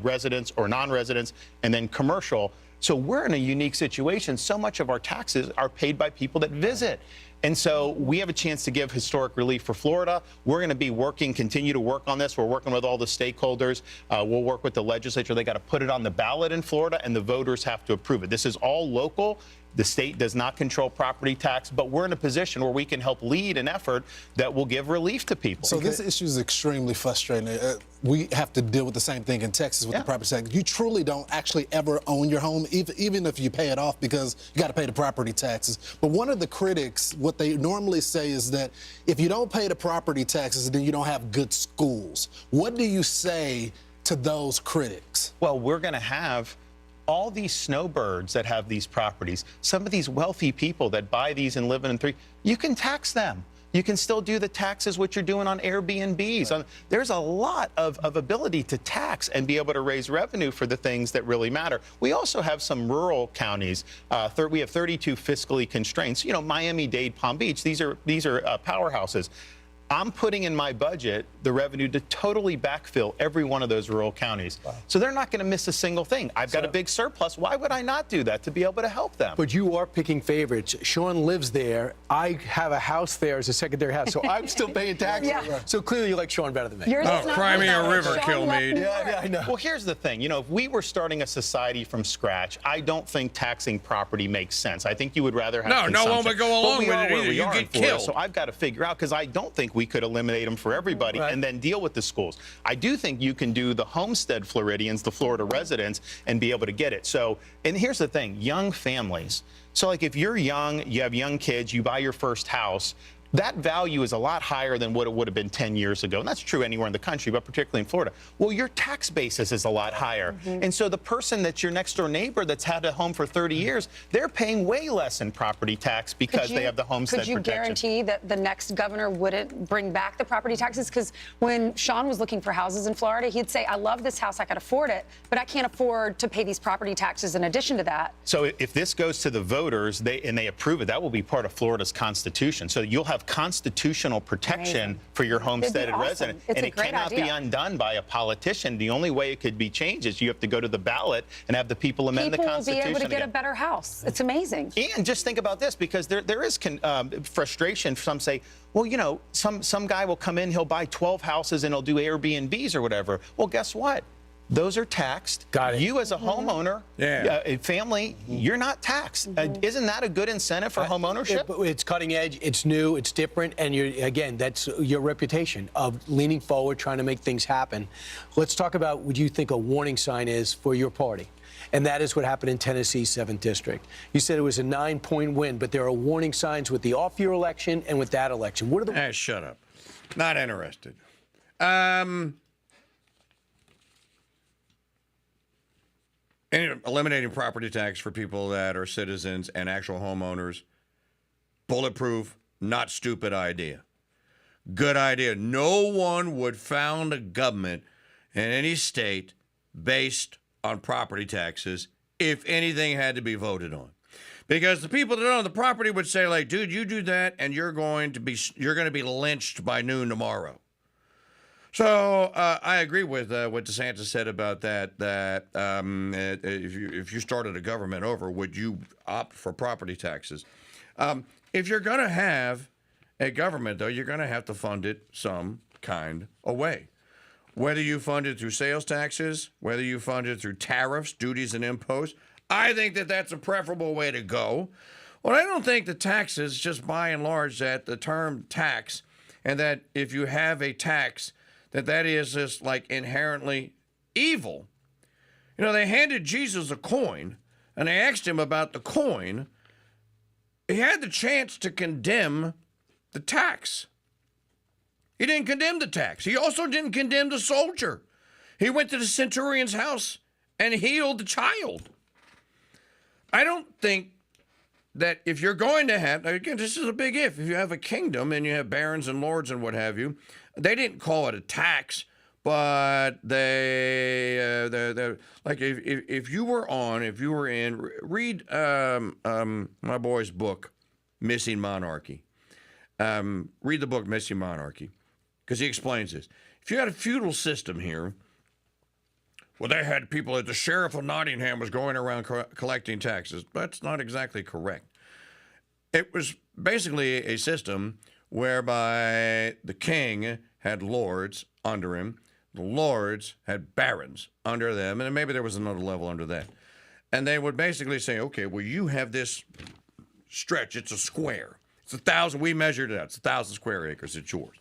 residents or non-residents, and then commercial. So we're in a unique situation. So much of our taxes are paid by people that visit. And so we have a chance to give historic relief for Florida. We're going to be continue to work on this. We're working with all the stakeholders. We'll work with the legislature. They got to put it on the ballot in Florida, and the voters have to approve it. This is all local. The state does not control property tax, but we're in a position where we can help lead an effort that will give relief to people. So this issue is extremely frustrating. We have to deal with the same thing in Texas with the property tax. You truly don't actually ever own your home, even if you pay it off, because you got to pay the property taxes. But one of the critics, what they normally say is that if you don't pay the property taxes, then you don't have good schools. What do you say to those critics? Well, we're going to have all these snowbirds that have these properties, some of these wealthy people that buy these and live in them, you can tax them. You can still do the taxes, what you're doing on Airbnbs. Right. There's a lot of ability to tax and be able to raise revenue for the things that really matter. We also have some rural counties. We have 32 fiscally constrained. So, you know, Miami-Dade, Palm Beach, these are powerhouses. I'm putting in my budget the revenue to totally backfill every one of those rural counties. Wow. So they're not going to miss a single thing. I've got a big surplus. Why would I not do that to be able to help them? But you are picking favorites. Sean lives there. I have a house there as a secondary house, so I'm still paying taxes. Yeah. So clearly you like Sean better than me. Cry me a river, kill me. Yeah, I know. Well, here's the thing. You know, if we were starting a society from scratch, I don't think taxing property makes sense. I think you would rather have consumption. No one would go along with it either. You get killed. So I've got to figure out, because I don't think we could eliminate them for everybody and then deal with the schools. I do think you can do the homestead Floridians, the Florida residents, and be able to get it. So, and here's the thing, young families. So like if you're young, you have young kids, you buy your first house, that value is a lot higher than what it would have been 10 years ago. And that's true anywhere in the country, but particularly in Florida. Well, your tax basis is a lot higher. And so the person that's your next door neighbor that's had a home for 30 years, they're paying way less in property tax because they have the homestead protection. Could you guarantee that the next governor wouldn't bring back the property taxes? Because when Sean was looking for houses in Florida, he'd say, I love this house, I could afford it, but I can't afford to pay these property taxes in addition to that. So if this goes to the voters and they approve it, that will be part of Florida's constitution. So you'll have constitutional protection for your homesteaded resident. And it cannot be undone by a politician. The only way it could be changed is you have to go to the ballot and have the people amend the Constitution. People will be able to get again. a better house. It's amazing. And just think about this, because there is frustration. Some say, well, you know, some guy will come in, he'll buy 12 houses and he'll do Airbnbs or whatever. Well, guess what? Those are taxed. Got it. You as a homeowner, a family, you're not taxed. Isn't that a good incentive for home ownership? It's cutting edge, it's new, it's different, and again, that's your reputation of leaning forward, trying to make things happen. Let's talk about what you think a warning sign is for your party. And that is what happened in Tennessee's 7th District. You said it was a 9-point win, but there are warning signs with the off-year election and with that election. What are the... Shut up. Not interested. Eliminating property tax for people that are citizens and actual homeowners. Bulletproof, not stupid idea. Good idea. No one would found a government in any state based on property taxes if anything had to be voted on. Because the people that own the property would say, like, dude, you do that and you're going to be lynched by noon tomorrow. So I agree with what DeSantis said about that. If you started a government over, would you opt for property taxes? If you're going to have a government, though, you're going to have to fund it some kind of way. Whether you fund it through sales taxes, whether you fund it through tariffs, duties, and imposts, I think that that's a preferable way to go. Well, I don't think the taxes, just by and large, that the term tax, and that if you have a tax, that is just like inherently evil. You know, they handed Jesus a coin, and they asked him about the coin. He had the chance to condemn the tax. He didn't condemn the tax. He also didn't condemn the soldier. He went to the centurion's house and healed the child. I don't think that if you're going to have, again, this is a big if you have a kingdom and you have barons and lords and what have you, they didn't call it a tax, but they like if you were in, read my boy's book, Missing Monarchy. Read the book Missing Monarchy, because he explains this. If you had a feudal system here, well, they had people that the sheriff of Nottingham was going around collecting taxes. That's not exactly correct. It was basically a system whereby the king had lords under him, the lords had barons under them, and maybe there was another level under that. And they would basically say, okay, well, you have this stretch, it's a square. It's 1,000, we measured it out, it's 1,000 square acres, it's yours.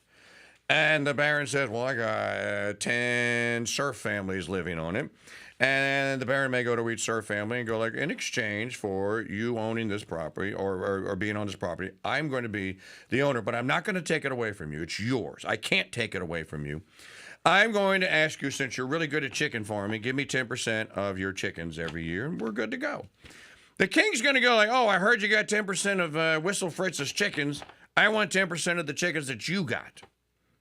And the baron said, well, I got 10 serf families living on it. And the baron may go to each serf family and go like, in exchange for you owning this property or being on this property, I'm going to be the owner, but I'm not going to take it away from you. It's yours. I can't take it away from you. I'm going to ask you, since you're really good at chicken farming, give me 10% of your chickens every year, and we're good to go. The king's going to go like, oh, I heard you got 10% of Whistle Fritz's chickens. I want 10% of the chickens that you got.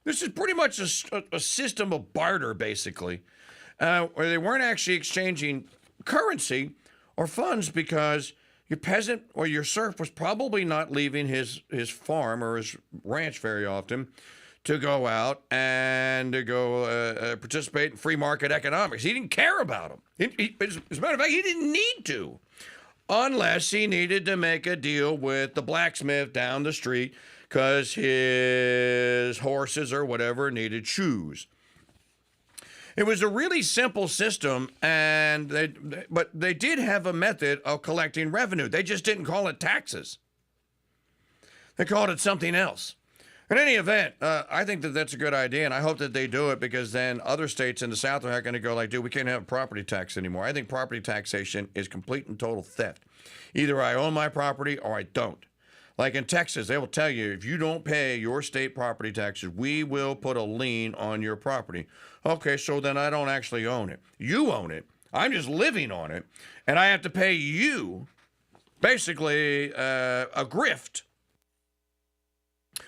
This is pretty much a system of barter, basically, where they weren't actually exchanging currency or funds, because your peasant or your serf was probably not leaving his farm or his ranch very often to go out and to go participate in free market economics. He didn't care about them. As a matter of fact, he didn't need to, unless he needed to make a deal with the blacksmith down the street because his horses or whatever needed shoes. It was a really simple system, but they did have a method of collecting revenue. They just didn't call it taxes. They called it something else. In any event, I think that that's a good idea, and I hope that they do it, because then other states in the South are not going to go like, dude, we can't have a property tax anymore. I think property taxation is complete and total theft. Either I own my property or I don't. Like in Texas, they will tell you, if you don't pay your state property taxes, we will put a lien on your property. Okay, so then I don't actually own it. You own it. I'm just living on it, and I have to pay you basically a grift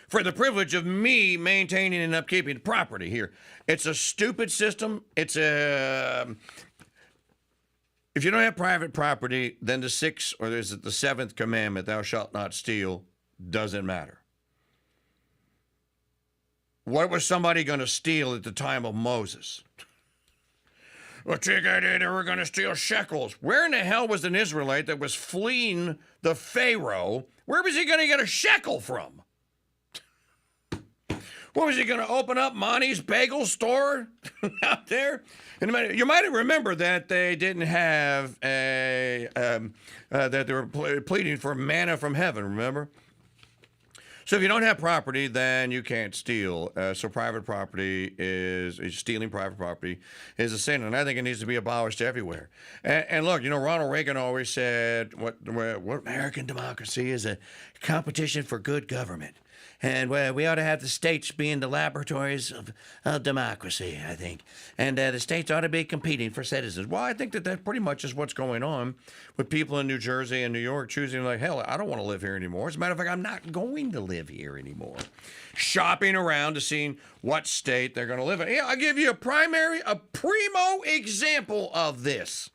for the privilege of me maintaining and upkeeping the property here. It's a stupid system. It's a... If you don't have private property, then the sixth, or there's the seventh commandment, thou shalt not steal, doesn't matter. What was somebody going to steal at the time of Moses? Well, check out it, they were going to steal shekels. Where in the hell was an Israelite that was fleeing the Pharaoh? Where was he going to get a shekel from? What was he going to open up Monty's bagel store out there? And you might remember that they didn't have that they were pleading for manna from heaven, remember? So if you don't have property, then you can't steal. So private property is stealing private property is a sin, and I think it needs to be abolished everywhere. And look, Ronald Reagan always said what American democracy is a competition for good government. And we ought to have the states being the laboratories of democracy, I think. And the states ought to be competing for citizens. Well, I think that pretty much is what's going on with people in New Jersey and New York choosing, like, hell, I don't want to live here anymore. As a matter of fact, I'm not going to live here anymore. Shopping around to see what state they're going to live in. Yeah, I'll give you a primo example of this.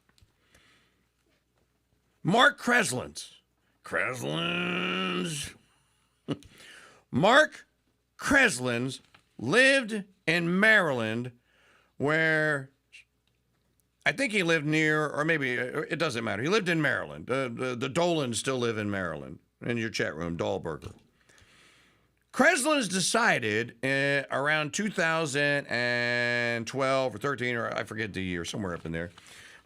Mark Kreslins. Mark Kreslins lived in Maryland, where I think he lived near, or maybe it doesn't matter. He lived in Maryland. The Dolans still live in Maryland. In your chat room, Dahlberger. Kreslins decided around 2012 or 13, or I forget the year, somewhere up in there.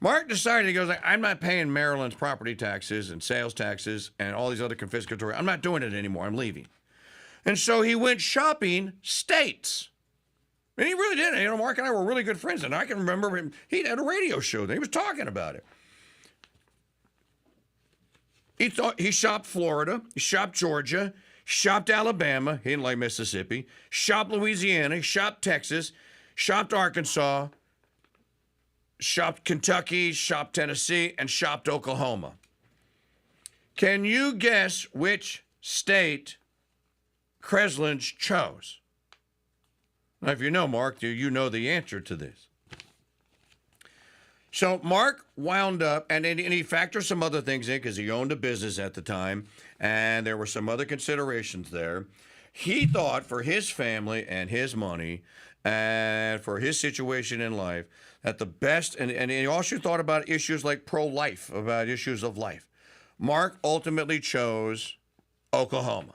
Mark decided, he goes, I'm not paying Maryland's property taxes and sales taxes and all these other confiscatory. I'm not doing it anymore. I'm leaving. And so he went shopping states. And he really did. Mark and I were really good friends. And I can remember him. He had a radio show that he was talking about it. He shopped Florida. He shopped Georgia. He shopped Alabama. He didn't like Mississippi. Shopped Louisiana. He shopped Texas. Shopped Arkansas. Shopped Kentucky. Shopped Tennessee. And shopped Oklahoma. Can you guess which state Kreslins chose? Now, if you know Mark, you know the answer to this. So Mark wound up, and he factored some other things in because he owned a business at the time, and there were some other considerations there. He thought for his family and his money and for his situation in life that the best, and he also thought about issues like pro-life, about issues of life. Mark ultimately chose Oklahoma.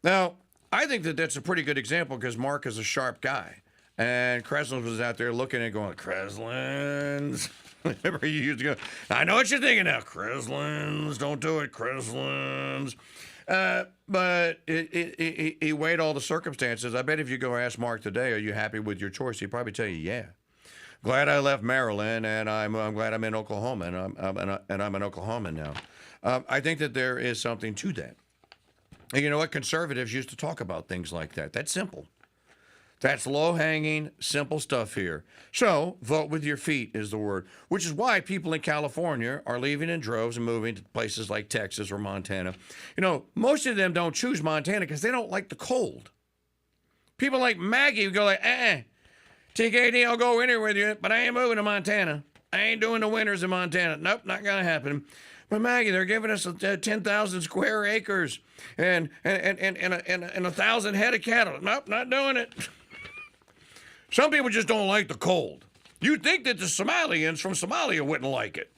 Now, I think that that's a pretty good example because Mark is a sharp guy. And Kreslins was out there looking and going, Kreslins. Remember, you used to go, I know what you're thinking now. Kreslins, don't do it, Kreslins. But he weighed all the circumstances. I bet if you go ask Mark today, are you happy with your choice? He'd probably tell you, yeah. Glad I left Maryland, and I'm glad I'm in Oklahoma, and I'm an Oklahoman now. I think that there is something to that. And you know what? Conservatives used to talk about things like that. That's simple. That's low-hanging, simple stuff here. So, vote with your feet is the word, which is why people in California are leaving in droves and moving to places like Texas or Montana. Most of them don't choose Montana because they don't like the cold. People like Maggie go like, TKD, I'll go anywhere with you, but I ain't moving to Montana. I ain't doing the winters in Montana. Nope, not going to happen. But Maggie, they're giving us 10,000 square acres and 1,000 head of cattle. Nope, not doing it. Some people just don't like the cold. You'd think that the Somalians from Somalia wouldn't like it.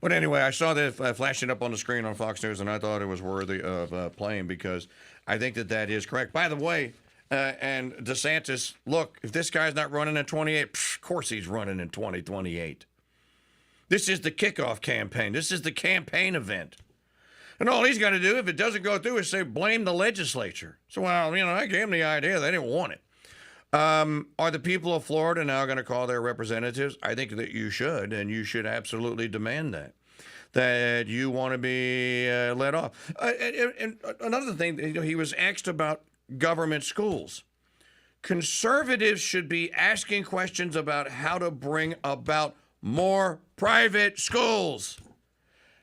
But anyway, I saw that flashing up on the screen on Fox News, and I thought it was worthy of playing because I think that is correct. By the way, and DeSantis, look, if this guy's not running in 28, of course he's running in 2028. This is the kickoff campaign. This is the campaign event. And all he's got to do, if it doesn't go through, is say, blame the legislature. So, well, I gave him the idea. They didn't want it. Are the people of Florida now going to call their representatives? I think that you should, and you should absolutely demand that you want to be let off. And another thing, he was asked about government schools. Conservatives should be asking questions about how to bring about more private schools,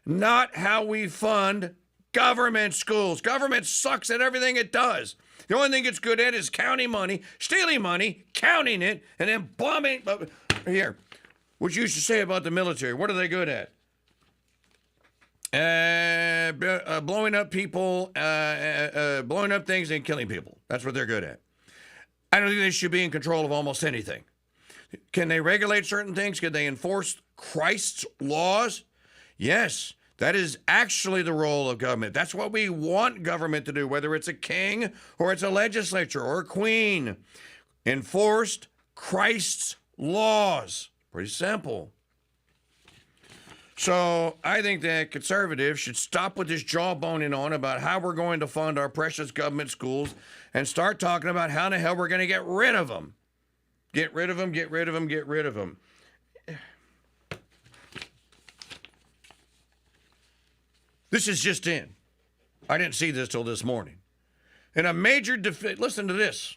not how we fund government schools. Government sucks at everything it does. The only thing it's good at is counting money, stealing money, counting it, and then bombing. Here, what you used to say about the military, what are they good at? Blowing up people, blowing up things and killing people. That's what they're good at. I don't think they should be in control of almost anything. Can they regulate certain things? Can they enforce Christ's laws? Yes, that is actually the role of government. That's what we want government to do, whether it's a king or it's a legislature or a queen. Enforced Christ's laws. Pretty simple. So I think that conservatives should stop with this jawboning on about how we're going to fund our precious government schools and start talking about how the hell we're going to get rid of them. Get rid of them, get rid of them, get rid of them. This is just in. I didn't see this till this morning. In a major defeat, listen to this.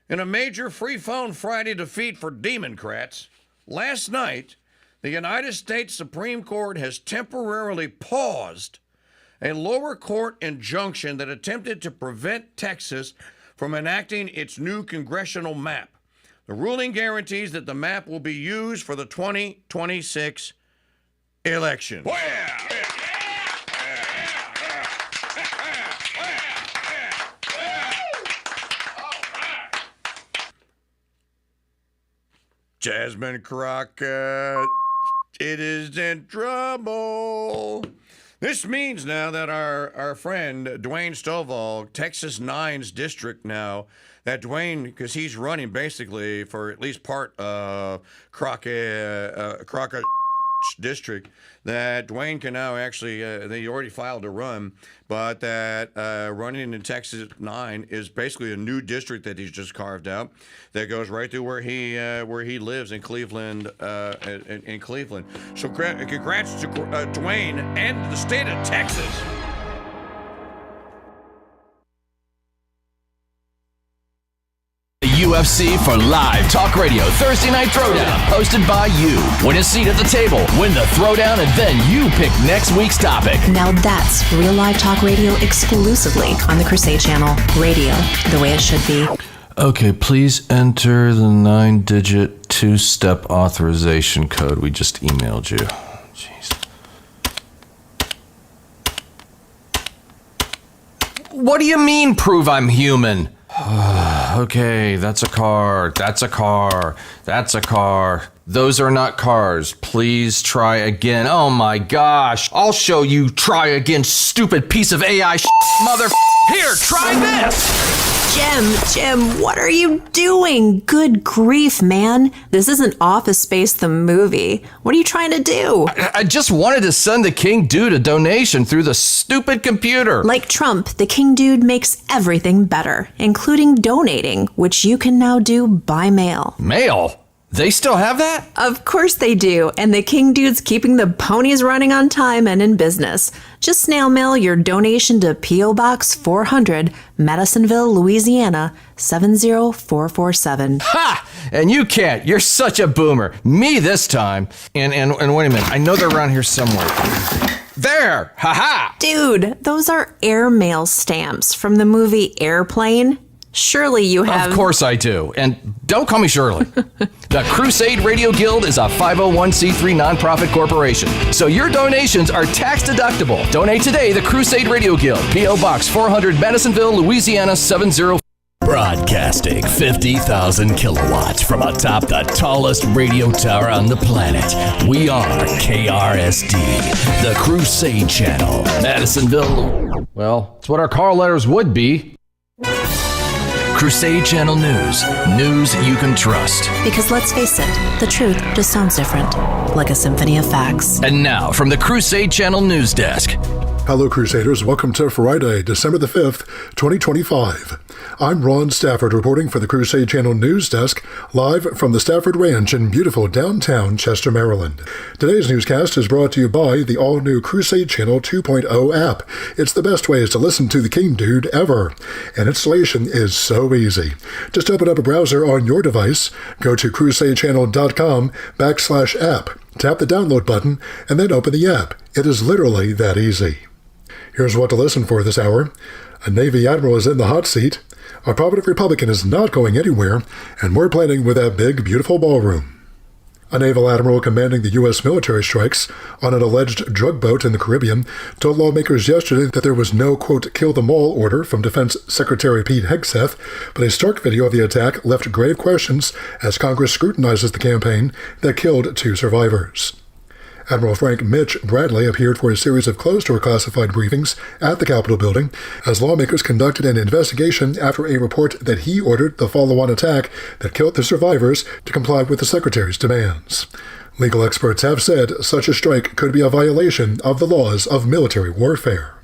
In a major Free Phone Friday defeat for Democrats, last night, the United States Supreme Court has temporarily paused a lower court injunction that attempted to prevent Texas from enacting its new congressional map. The ruling guarantees that the map will be used for the 2026 election. Jasmine Crockett, it is in trouble. This means now that our friend Dwayne Stovall, Texas 9's district now, that Dwayne, because he's running basically for at least part of Crockett district, that Dwayne can now actually, they already filed a run, but that running in Texas 9 is basically a new district that he's just carved out that goes right through where he lives in Cleveland, in Cleveland. So congrats to Dwayne and the state of Texas. UFC for live talk radio Thursday Night Throwdown, hosted by you. Win a seat at the table, win the throwdown, and then you pick next week's topic. Now that's real live talk radio exclusively on the Crusade Channel. Radio, the way it should be. Okay, please enter the 9-digit two-step authorization code we just emailed you. Jeez. What do you mean, prove I'm human? Okay, that's a car. That's a car. That's a car. Those are not cars. Please try again. Oh my gosh. I'll show you. Try again, stupid piece of AI mother. Here, try this. Jim, what are you doing? Good grief, man. This isn't Office Space the movie. What are you trying to do? I just wanted to send the KingDude a donation through the stupid computer. Like Trump, the KingDude makes everything better, including donating, which you can now do by mail. Mail? They still have that? Of course they do, and the KingDude's keeping the ponies running on time and in business. Just snail mail your donation to P.O. Box 400, Madisonville, Louisiana, 70447. Ha! And you can't. You're such a boomer. Me this time. And wait a minute. I know they're around here somewhere. There! Ha-ha! Dude, those are airmail stamps from the movie Airplane. Surely you have. Of course I do. And don't call me Shirley. The Crusade Radio Guild is a 501c3 nonprofit corporation, so your donations are tax deductible. Donate today. The Crusade Radio Guild, P.O. Box 400, Madisonville, Louisiana 70. Broadcasting 50,000 kilowatts from atop the tallest radio tower on the planet. We are KRSD, the Crusade Channel, Madisonville. Well, it's what our call letters would be. Crusade Channel News. News you can trust. Because let's face it, the truth just sounds different, like a symphony of facts. And now, from the Crusade Channel News Desk. Hello, Crusaders. Welcome to Friday, December the 5th, 2025. I'm Ron Stafford reporting for the Crusade Channel News Desk, live from the Stafford Ranch in beautiful downtown Chester, Maryland. Today's newscast is brought to you by the all-new Crusade Channel 2.0 app. It's the best ways to listen to the KingDude ever, and installation is so easy. Just open up a browser on your device, go to crusadechannel.com/app, tap the download button, and then open the app. It is literally that easy. Here's what to listen for this hour. A Navy Admiral is in the hot seat. A prominent Republican is not going anywhere, and we're planning with that big, beautiful ballroom. A naval admiral commanding the U.S. military strikes on an alleged drug boat in the Caribbean told lawmakers yesterday that there was no, quote, kill them all order from Defense Secretary Pete Hegseth, but a stark video of the attack left grave questions as Congress scrutinizes the campaign that killed 2 survivors. Admiral Frank Mitch Bradley appeared for a series of closed-door classified briefings at the Capitol building as lawmakers conducted an investigation after a report that he ordered the follow-on attack that killed the survivors to comply with the Secretary's demands. Legal experts have said such a strike could be a violation of the laws of military warfare.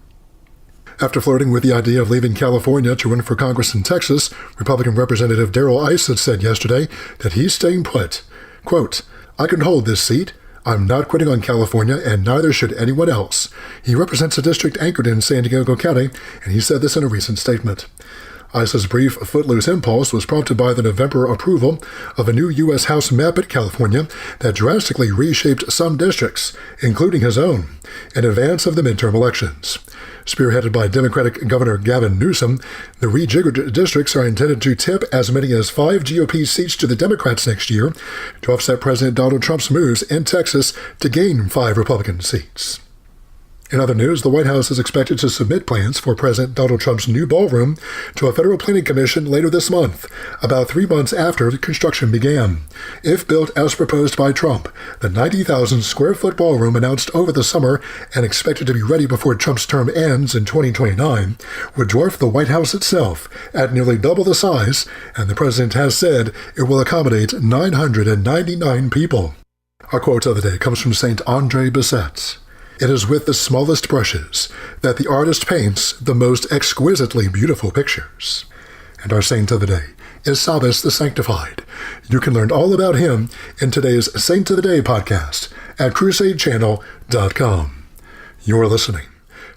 After flirting with the idea of leaving California to run for Congress in Texas, Republican Representative Darrell Issa said yesterday that he's staying put. Quote, "I can hold this seat. I'm not quitting on California, and neither should anyone else." He represents a district anchored in San Diego County, and he said this in a recent statement. Issa's brief footloose impulse was prompted by the November approval of a new U.S. House map at California that drastically reshaped some districts, including his own, in advance of the midterm elections. Spearheaded by Democratic Governor Gavin Newsom, the rejiggered districts are intended to tip as many as 5 GOP seats to the Democrats next year to offset President Donald Trump's moves in Texas to gain 5 Republican seats. In other news, the White House is expected to submit plans for President Donald Trump's new ballroom to a federal planning commission later this month, about 3 months after construction began. If built as proposed by Trump, the 90,000-square-foot ballroom announced over the summer and expected to be ready before Trump's term ends in 2029 would dwarf the White House itself at nearly double the size, and the president has said it will accommodate 999 people. Our quote of the day comes from St. Andre Bessette. "It is with the smallest brushes that the artist paints the most exquisitely beautiful pictures." And our saint of the day is Sabas the Sanctified. You can learn all about him in today's Saint of the Day podcast at crusadechannel.com. You're listening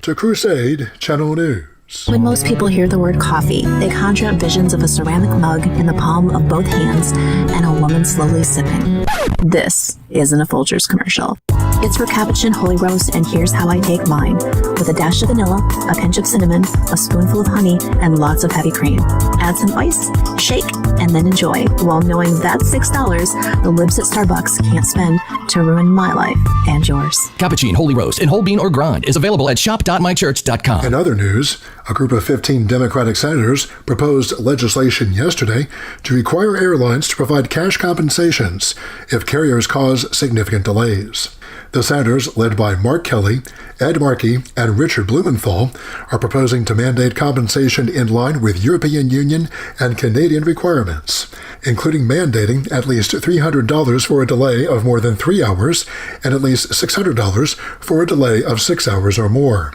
to Crusade Channel News. When most people hear the word coffee, they conjure up visions of a ceramic mug in the palm of both hands and a woman slowly sipping. This isn't a Folgers commercial. It's for Capuchin Holy Roast, and here's how I take mine. With a dash of vanilla, a pinch of cinnamon, a spoonful of honey, and lots of heavy cream. Add some ice, shake, and then enjoy, while knowing that's $6 the libs at Starbucks can't spend to ruin my life and yours. Cappuccino Holy Roast in whole bean or grind is available at shop.mychurch.com. In other news, a group of 15 Democratic senators proposed legislation yesterday to require airlines to provide cash compensations if carriers cause significant delays. The senators, led by Mark Kelly, Ed Markey, and Richard Blumenthal, are proposing to mandate compensation in line with European Union and Canadian requirements, including mandating at least $300 for a delay of more than 3 hours and at least $600 for a delay of 6 hours or more.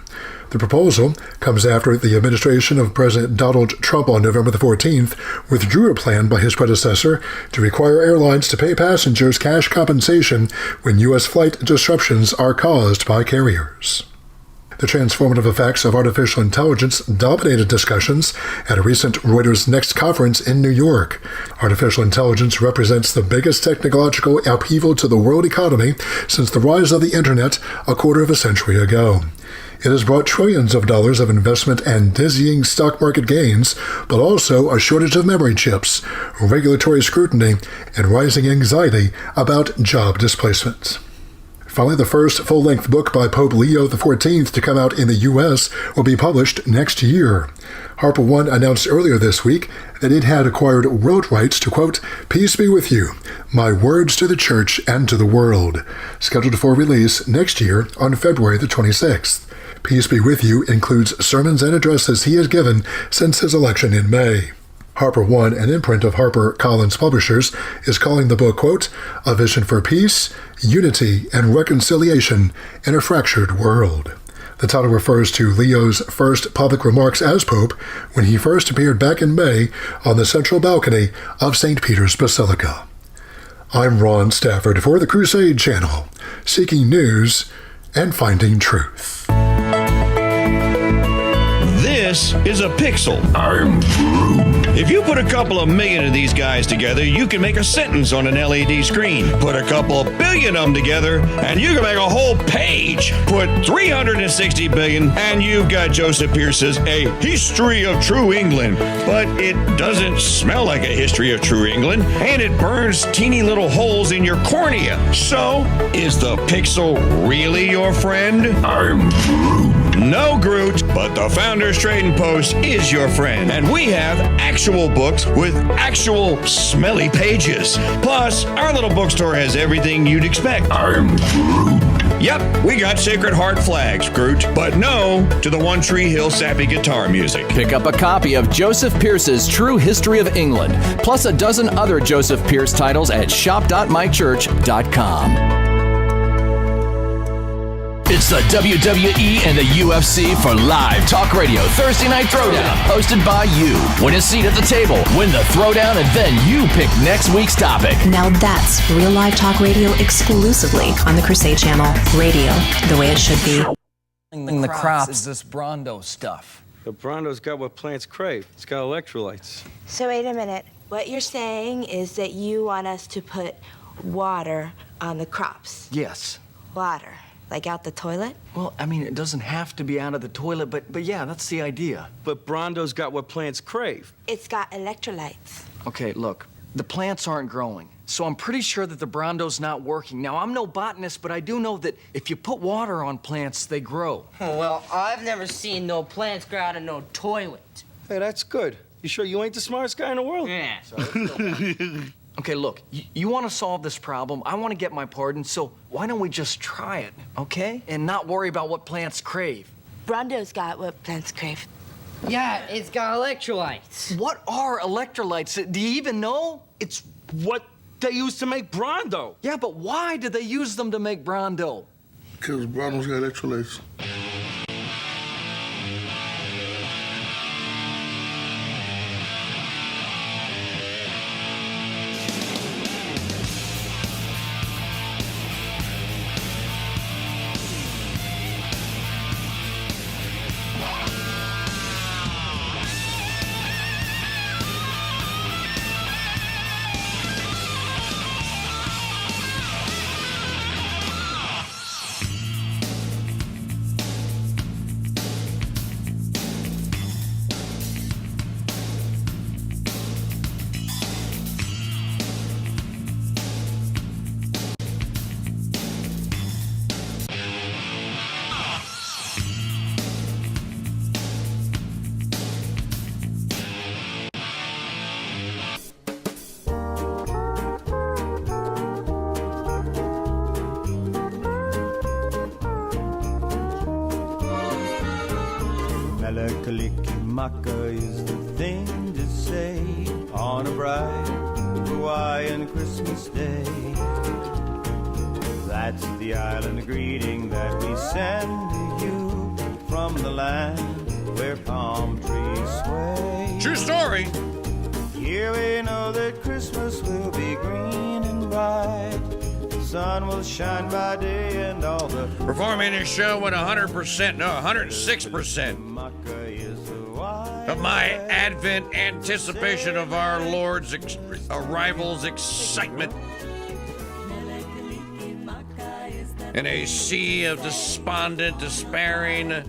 The proposal comes after the administration of President Donald Trump on November the 14th withdrew a plan by his predecessor to require airlines to pay passengers cash compensation when U.S. flight disruptions are caused by carriers. The transformative effects of artificial intelligence dominated discussions at a recent Reuters Next conference in New York. Artificial intelligence represents the biggest technological upheaval to the world economy since the rise of the Internet a quarter of a century ago. It has brought trillions of dollars of investment and dizzying stock market gains, but also a shortage of memory chips, regulatory scrutiny, and rising anxiety about job displacement. Finally, the first full-length book by Pope Leo XIV to come out in the U.S. will be published next year. Harper One announced earlier this week that it had acquired world rights to, quote, "Peace be with you, my words to the church and to the world," scheduled for release next year on February the 26th. Peace be with you includes sermons and addresses he has given since his election in May. Harper One, an imprint of HarperCollins Publishers, is calling the book, quote, "A vision for peace, unity, and reconciliation in a fractured world." The title refers to Leo's first public remarks as Pope when he first appeared back in May on the central balcony of St. Peter's Basilica. I'm Ron Stafford for the Crusade Channel, seeking news and finding truth. This is a pixel. I'm Groot. If you put a couple of million of these guys together, you can make a sentence on an LED screen. Put a couple of billion of them together, and you can make a whole page. Put 360 billion, and you've got Joseph Pierce's A History of True England. But it doesn't smell like a history of true England, and it burns teeny little holes in your cornea. So, is the pixel really your friend? I'm Groot. No, Groot, but the Founders Trading Post is your friend. And we have actual books with actual smelly pages. Plus, our little bookstore has everything you'd expect. I'm Groot. Yep, we got Sacred Heart flags, Groot, but no to the One Tree Hill sappy guitar music. Pick up a copy of Joseph Pierce's True History of England, plus a dozen other Joseph Pierce titles at shop.mychurch.com. It's the WWE and the UFC for live talk radio Thursday Night Throwdown, hosted by you. Win a seat at the table, win the throwdown, and then you pick next week's topic. Now that's real live talk radio exclusively on the Crusade Channel. Radio, the way it should be. The crops is this Brondo stuff. The Brondo's got what plants crave. It's got electrolytes. So wait a minute. What you're saying is that you want us to put water on the crops? Yes. Water. Like out the toilet? Well, I mean, it doesn't have to be out of the toilet, but yeah, that's the idea. But Brondo's got what plants crave. It's got electrolytes. Okay, look, the plants aren't growing, so I'm pretty sure that the Brondo's not working. Now, I'm no botanist, but I do know that if you put water on plants, they grow. Oh, well, I've never seen no plants grow out of no toilet. Hey, that's good. You sure you ain't the smartest guy in the world? Yeah. Okay, look, you want to solve this problem. I want to get my pardon, so why don't we just try it, okay? And not worry about what plants crave. Brondo's got what plants crave. Yeah, it's got electrolytes. What are electrolytes? Do you even know? It's what they use to make Brondo. Yeah, but why did they use them to make Brondo? Because Brondo's got electrolytes. Kalikimaka is the thing to say on a bright Hawaiian Christmas day. That's the island greeting that we send to you from the land where palm trees sway. True story. Here we know that Christmas will be green and bright. The sun will shine by day and all the... Performing this show with 106% of my Advent anticipation of our Lord's arrival's excitement. In a sea of despondent, despairing,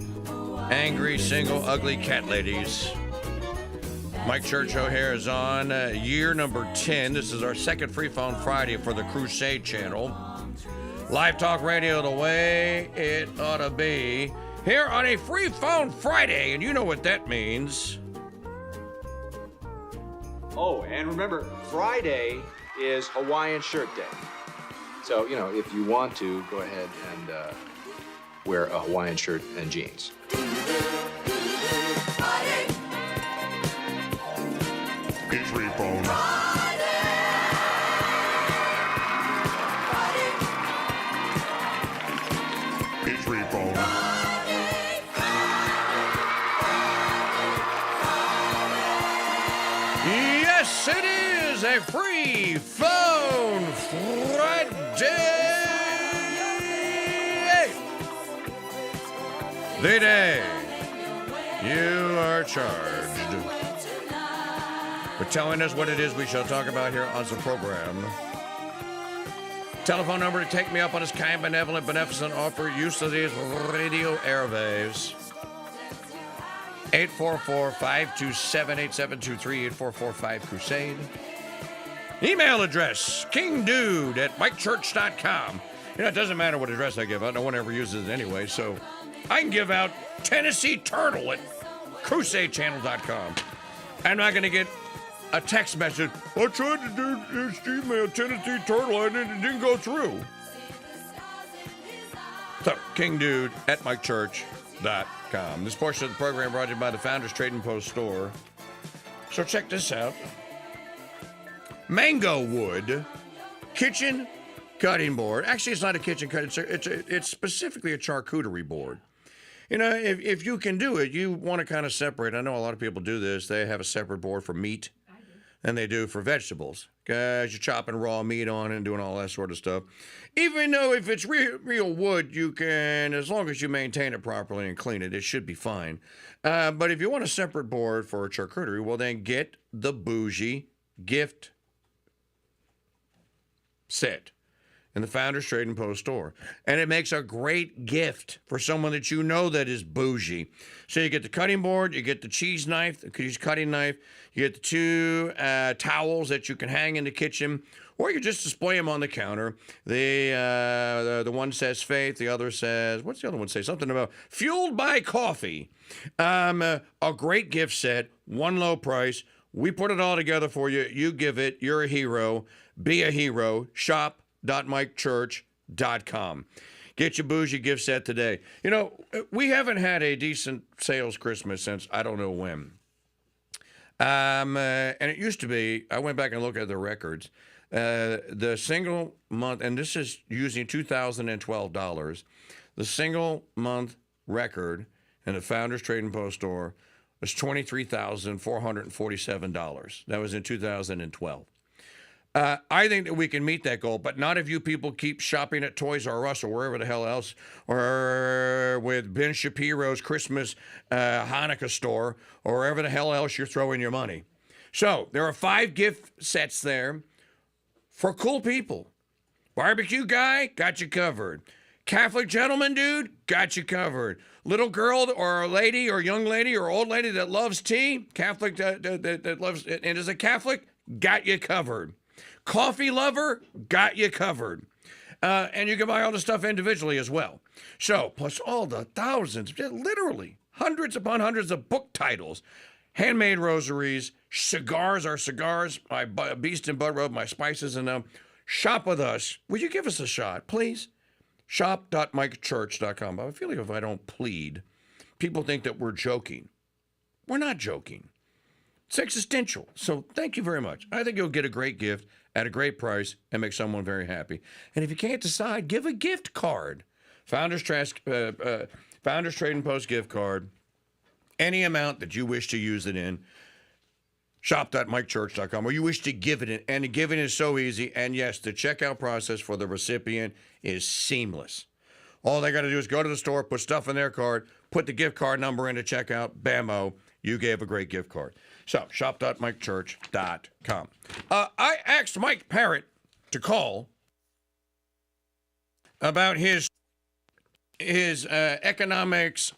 Angry, single, ugly cat ladies. Mike Church Show here is on year number 10. This is our second Free Phone Friday for the Crusade channel. Live talk radio the way it ought to be. Here on a Free Phone Friday, and you know what that means. Oh, and remember, Friday is Hawaiian Shirt Day. So, you know, if you want to, go ahead and wear a Hawaiian shirt and jeans. It's Free Phone. It's Free Phone. Yes, it is a Free Phone Friday. The day you are charged for telling us what it is we shall talk about here on the program. Telephone number to take me up on this kind, benevolent, beneficent offer. Use of these radio airwaves. 844-527-8723, 8445-CRUSADE. Email address, KingDude@MikeChurch.com. You know, it doesn't matter what address I give out. No one ever uses it anyway, so I can give out Tennessee Turtle at CrusadeChannel.com. I'm not going to get a text message. I tried to do this email, Tennessee Turtle, and it didn't go through. So, KingDude@MikeChurch.com. This portion of the program brought to you by the Founders Trading Post store. So check this out. Mango wood kitchen cutting board. Actually, it's not a kitchen cut. It's specifically a charcuterie board. You know, if you can do it, you want to kind of separate. I know a lot of people do this. They have a separate board for meat than they do for vegetables. Because you're chopping raw meat on it and doing all that sort of stuff. Even though if it's real wood, you can, as long as you maintain it properly and clean it, it should be fine. But if you want a separate board for a charcuterie, well, then get the bougie gift set in the Founders Trading Post store. And it makes a great gift for someone that you know that is bougie. So you get the cutting board, you get the cheese knife, the cutting knife, you get the two towels that you can hang in the kitchen, or you just display them on the counter. The one says faith, the other says, what's the other one say? Something about fueled by coffee. A great gift set, one low price. We put it all together for you. You give it. You're a hero. Be a hero. Shop.mikechurch.com. Get your bougie gift set today. You know, we haven't had a decent sales Christmas since I don't know when. And it used to be, I went back and looked at the records. The single month, and this is using $2012, the single month record in the Founders Trading Post store was $23,447. That was in 2012. I think that we can meet that goal, but not if you people keep shopping at Toys R Us or wherever the hell else, or with Ben Shapiro's Christmas Hanukkah store, or wherever the hell else you're throwing your money. So there are 5 gift sets there for cool people. Barbecue guy, got you covered. Catholic gentleman dude, got you covered. Little girl or lady or young lady or old lady that loves tea, Catholic that loves and is a Catholic, got you covered. Coffee lover, got you covered. And you can buy all the stuff individually as well. So, plus all the thousands, literally hundreds upon hundreds of book titles, handmade rosaries, cigars, my Beast and Bud Rub, my spices in them. Shop with us. Would you give us a shot, please? Shop.mikechurch.com. I feel like if I don't plead, people think that we're joking. We're not joking. It's existential. So thank you very much. I think you'll get a great gift at a great price and make someone very happy. And if you can't decide, give a gift card. Founders Trading Post gift card. Any amount that you wish to use it in. Shop.mikechurch.com, or you wish to give it in. And giving is so easy. And yes, the checkout process for the recipient is seamless. All they got to do is go to the store, put stuff in their card, put the gift card number into checkout, bammo, you gave a great gift card. So, shop.mikechurch.com. I asked Mike Parrott to call about his economics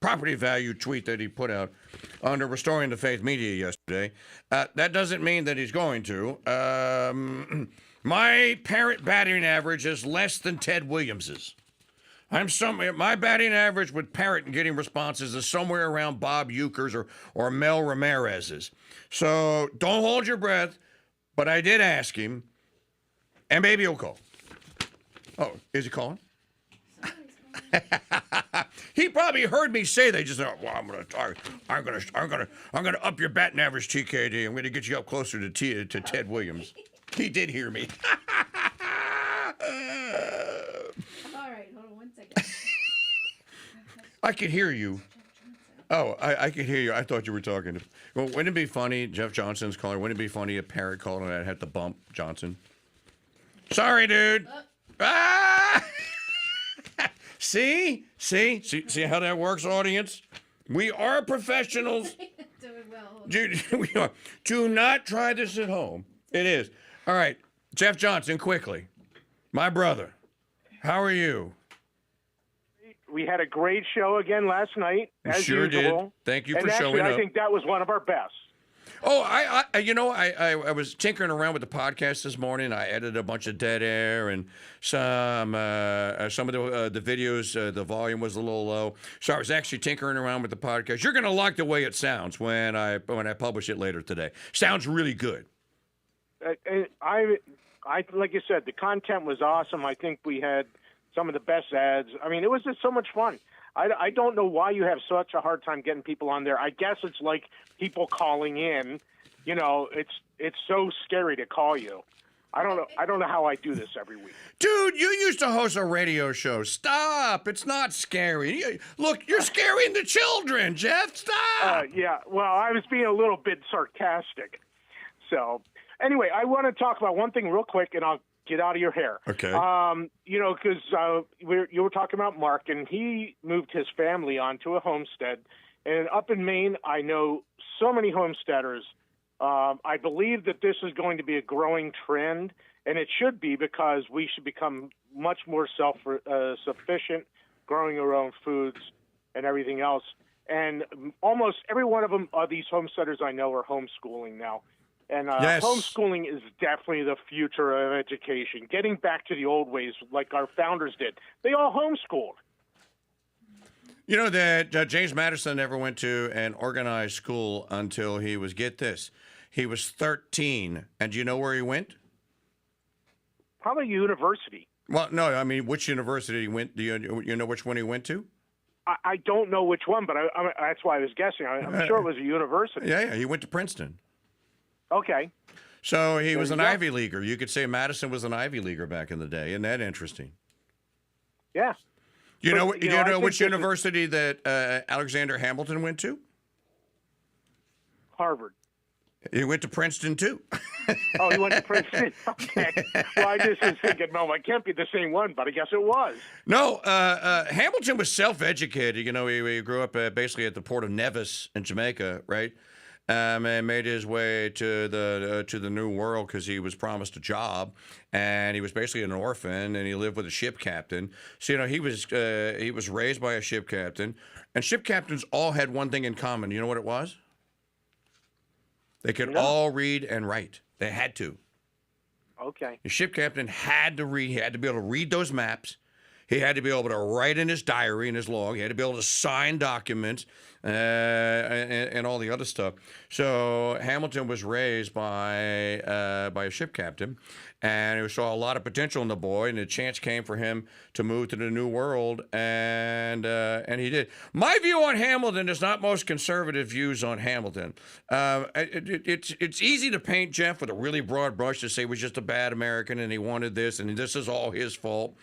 property value tweet that he put out under Restoring the Faith Media yesterday. That doesn't mean that he's going to. My parent batting average is less than Ted Williams's. My batting average with parrot and getting responses is somewhere around Bob Euchre's or Mel Ramirez's. So don't hold your breath, but I did ask him, and maybe he'll call. Oh, is he calling? He probably heard me say that. He just said, "Well, I'm gonna up your batting average, TKD. I'm gonna get you up closer to Ted Williams." He did hear me. All right, hold on 1 second. I could hear you. Oh, I could hear you. I thought you were talking. Well, wouldn't it be funny? Jeff Johnson's calling. Wouldn't it be funny if parrot called and I had to bump Johnson? Sorry, dude. Ah! See how that works, audience? We are professionals. Doing well. Dude, we are. Do not try this at home. It is. All right, Jeff Johnson, quickly. My brother, how are you? We had a great show again last night, as sure usual. Did. Thank you for and showing actually, up. I think that was one of our best. Oh, I was tinkering around with the podcast this morning. I edited a bunch of dead air and some of the videos. The volume was a little low, so I was actually tinkering around with the podcast. You're gonna like the way it sounds when I publish it later today. Sounds really good. I like you said, the content was awesome. I think we had some of the best ads. I mean, it was just so much fun. I don't know why you have such a hard time getting people on there. I guess it's like people calling in. You know, it's so scary to call you. I don't know how I do this every week. Dude, you used to host a radio show. Stop. It's not scary. Look, you're scaring the children, Jeff. Stop. Yeah, well, I was being a little bit sarcastic. So, anyway, I want to talk about one thing real quick, and I'll get out of your hair. Okay. Because you were talking about Mark, and he moved his family onto a homestead. And up in Maine, I know so many homesteaders. I believe that this is going to be a growing trend, and it should be, because we should become much more self-sufficient, growing our own foods and everything else. And almost every one of them, these homesteaders I know, are homeschooling now. And yes. Homeschooling is definitely the future of education. Getting back to the old ways like our founders did. They all homeschooled. You know that James Madison never went to an organized school until he was, get this, he was 13. And do you know where he went? Probably university. Well, no, I mean, which university he went? Do you know which one he went to? I don't know which one, but that's why I was guessing. I'm sure it was a university. Yeah, he went to Princeton. Okay. So he was an Ivy Leaguer. You could say Madison was an Ivy Leaguer back in the day. Isn't that interesting? Yeah. You know which university that Alexander Hamilton went to? Harvard. He went to Princeton, too. Oh, he went to Princeton? Okay. Well, I just was thinking, no, it can't be the same one, but I guess it was. No, Hamilton was self-educated. You know, he grew up basically at the port of Nevis in Jamaica, right? And made his way to the New World because he was promised a job, and he was basically an orphan, and he lived with a ship captain. So, you know, he was raised by a ship captain, and ship captains all had one thing in common. You know what it was? They could all read and write. They had to. Okay. The ship captain had to read. He had to be able to read those maps. He had to be able to write in his diary, in his log. He had to be able to sign documents and all the other stuff. So Hamilton was raised by a ship captain, and he saw a lot of potential in the boy, and a chance came for him to move to the New World, and he did. My view on Hamilton is not most conservative views on Hamilton. It's easy to paint Jeff with a really broad brush to say he was just a bad American and he wanted this, and this is all his fault.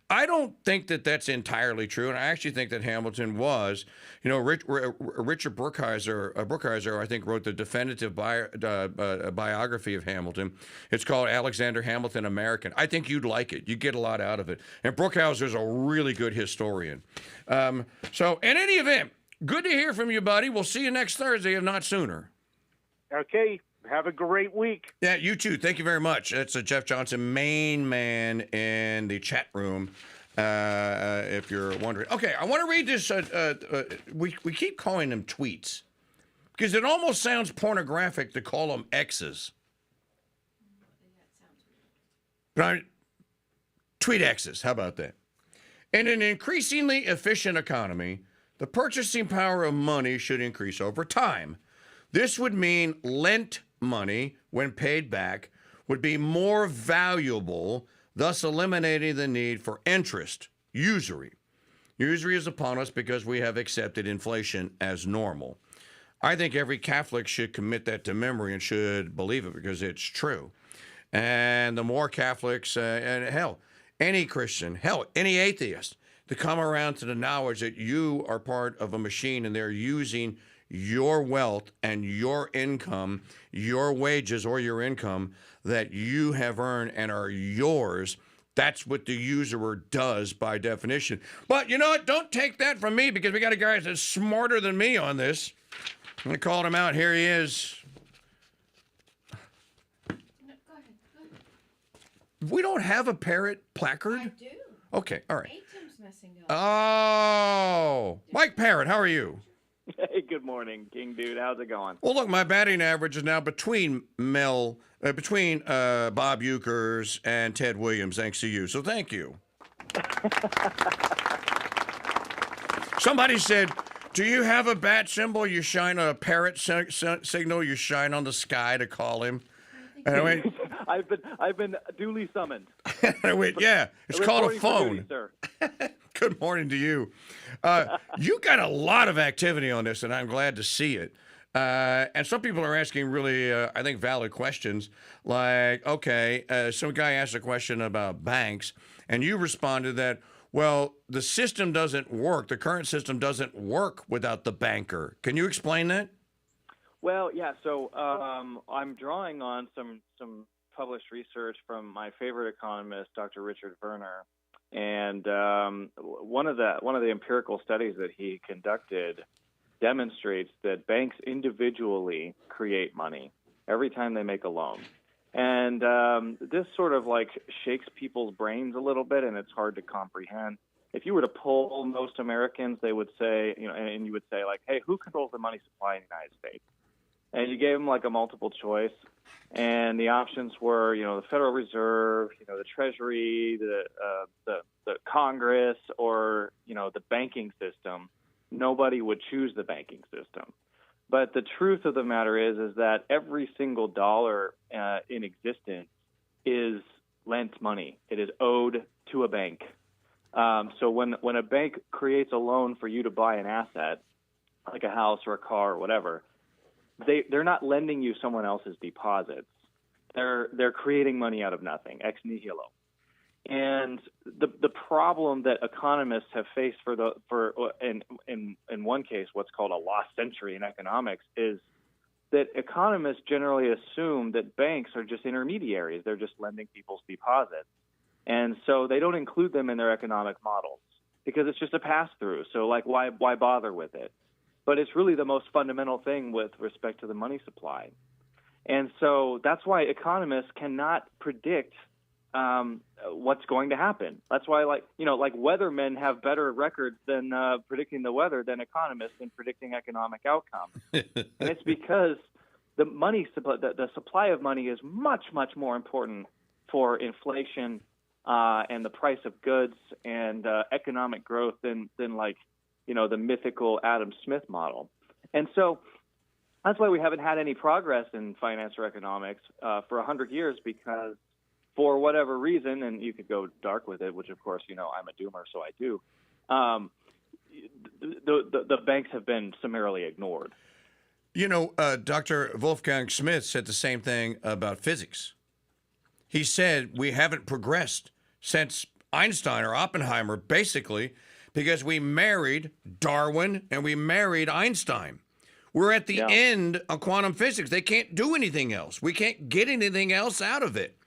I don't think that that's entirely true, and I actually think that Hamilton was, you know, Richard Brookhiser, I think, wrote the definitive biography of Hamilton. It's called Alexander Hamilton American. I think you'd like it. You get a lot out of it. And Brookhouser's a really good historian. So, in any event, good to hear from you, buddy. We'll see you next Thursday, if not sooner. Okay. Have a great week. Yeah, you too. Thank you very much. That's Jeff Johnson, main man in the chat room if you're wondering. Okay, I want to read this. We keep calling them tweets because it almost sounds pornographic to call them X's. Tweet X's, how about that? In an increasingly efficient economy, the purchasing power of money should increase over time. This would mean lent money, when paid back, would be more valuable, thus eliminating the need for interest, usury. Usury is upon us because we have accepted inflation as normal. I think every Catholic should commit that to memory and should believe it because it's true. And the more Catholics, and hell, any Christian, hell, any atheist, to come around to the knowledge that you are part of a machine and they're using your wealth and your income, your wages or your income that you have earned and are yours. That's what the usurer does by definition. But you know what? Don't take that from me because we got a guy that's smarter than me on this. I'm going to call him out. Here he is. We don't have a parrot placard? I do. Okay, all right. ATEM's messing up. Oh, Mike Parrott, how are you? Hey, good morning, King Dude. How's it going? Well, look, my batting average is now between Bob Euchers and Ted Williams, thanks to you. So thank you. Somebody said, do you have a bat symbol? You shine a parrot signal. You shine on the sky to call him. And I went, I've been duly summoned. I went, yeah, it's called a phone. Duty, sir. Good morning to you. You got a lot of activity on this, and I'm glad to see it. And some people are asking really, I think, valid questions. Like, okay, some guy asked a question about banks, and you responded that, well, the system doesn't work. The current system doesn't work without the banker. Can you explain that? Well, yeah. So I'm drawing on some published research from my favorite economist, Dr. Richard Werner, and one of the empirical studies that he conducted demonstrates that banks individually create money every time they make a loan. And this sort of like shakes people's brains a little bit, and it's hard to comprehend. If you were to poll most Americans, they would say, and you would say like, hey, who controls the money supply in the United States? And you gave them like a multiple choice, and the options were, the Federal Reserve, the Treasury, the Congress, or the banking system. Nobody would choose the banking system. But the truth of the matter is that every single dollar in existence is lent money. It is owed to a bank. So when a bank creates a loan for you to buy an asset, like a house or a car or whatever, they're not lending you someone else's deposits. They're creating money out of nothing, ex nihilo. And the problem that economists have faced in one case, what's called a lost century in economics, is that economists generally assume that banks are just intermediaries. They're just lending people's deposits. And so they don't include them in their economic models because it's just a pass-through. So like, why bother with it? But it's really the most fundamental thing with respect to the money supply. And so that's why economists cannot predict what's going to happen. That's why, like weathermen have better records than predicting the weather than economists in predicting economic outcomes. And it's because the money supply, the supply of money is much, much more important for inflation and the price of goods and economic growth than the mythical Adam Smith model. And so that's why we haven't had any progress in finance or economics for 100 years, because for whatever reason, and you could go dark with it, which of course, I'm a doomer, so I do, the banks have been summarily ignored. Dr. Wolfgang Smith said the same thing about physics. He said we haven't progressed since Einstein or Oppenheimer, basically, because we married Darwin and we married Einstein. We're at the end of quantum physics. They can't do anything else. We can't get anything else out of it.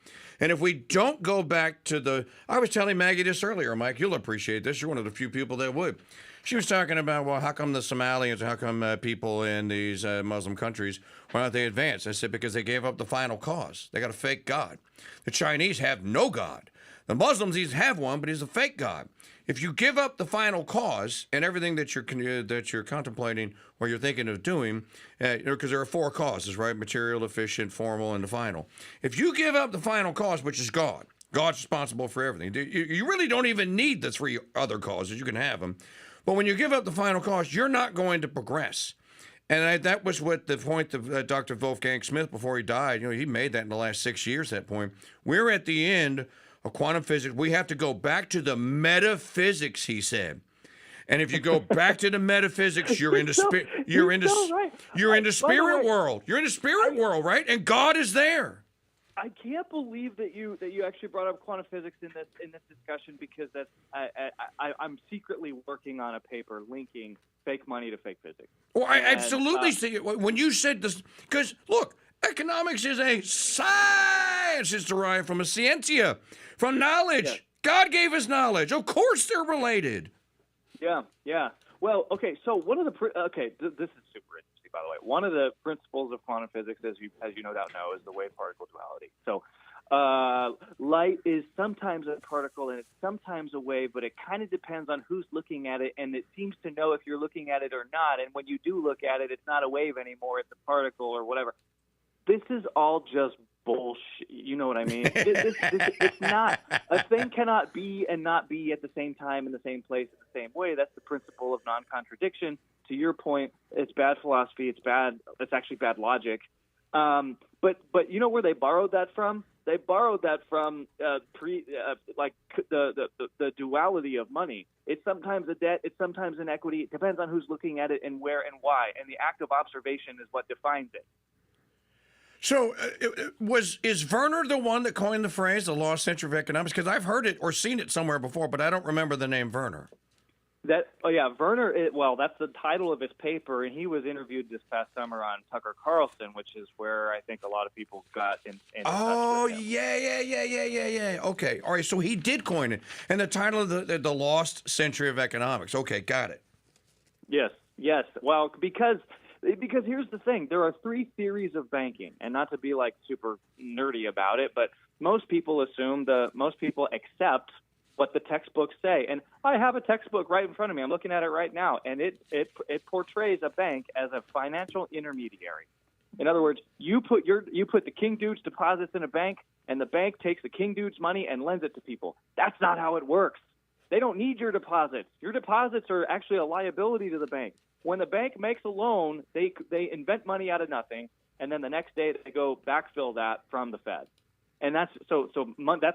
And if we don't go back to I was telling Maggie this earlier, Mike, you'll appreciate this. You're one of the few people that would. She was talking about, well, how come the Somalians, how come people in these Muslim countries, why aren't they advanced? I said, because they gave up the final cause. They got a fake God. The Chinese have no God. The Muslims even have one, but he's a fake God. If you give up the final cause and everything that you're contemplating or you're thinking of doing, because there are 4 causes, right? Material, efficient, formal, and the final. If you give up the final cause, which is God, God's responsible for everything. You really don't even need the 3 other causes. You can have them. But when you give up the final cause, you're not going to progress. And that was what the point of Dr. Wolfgang Smith before he died. He made that in the last 6 years, that point. We're at the end of quantum physics. We have to go back to the metaphysics, he said. And if you go back to the metaphysics, you're into spirit. You're into spirit world. You're in the spirit world, right? And God is there. I can't believe that you actually brought up quantum physics in this discussion, because I'm secretly working on a paper linking fake money to fake physics. Well, I absolutely see it. When you said this, because look, economics is a science. It's derived from a scientia, from knowledge. Yeah. God gave us knowledge. Of course they're related. Yeah. Well, okay, so one of the this is super interesting, by the way. One of the principles of quantum physics, as you no doubt know, is the wave-particle duality. So light is sometimes a particle and it's sometimes a wave, but it kind of depends on who's looking at it, and it seems to know if you're looking at it or not. And when you do look at it, it's not a wave anymore, it's a particle or whatever. This is all just bullshit. You know what I mean? It's not. A thing cannot be and not be at the same time in the same place in the same way. That's the principle of non-contradiction. To your point, it's bad philosophy. It's bad. It's actually bad logic. But you know where they borrowed that from? They borrowed that from the duality of money. It's sometimes a debt. It's sometimes an equity. It depends on who's looking at it and where and why. And the act of observation is what defines it. So is Werner the one that coined the phrase, the lost century of economics? Because I've heard it or seen it somewhere before, but I don't remember the name Werner. Werner, that's the title of his paper, and he was interviewed this past summer on Tucker Carlson, which is where I think a lot of people got in touch with him. Yeah. Okay, all right, so he did coin it, and the title of the lost century of economics. Okay, got it. Yes. Well, because here's the thing. There are 3 theories of banking, and not to be like super nerdy about it, but most people accept what the textbooks say. And I have a textbook right in front of me. I'm looking at it right now, and it portrays a bank as a financial intermediary. In other words, you put the KingDude's deposits in a bank, and the bank takes the KingDude's money and lends it to people. That's not how it works. They don't need your deposits. Your deposits are actually a liability to the bank. When the bank makes a loan, they invent money out of nothing, and then the next day they go backfill that from the Fed. And that's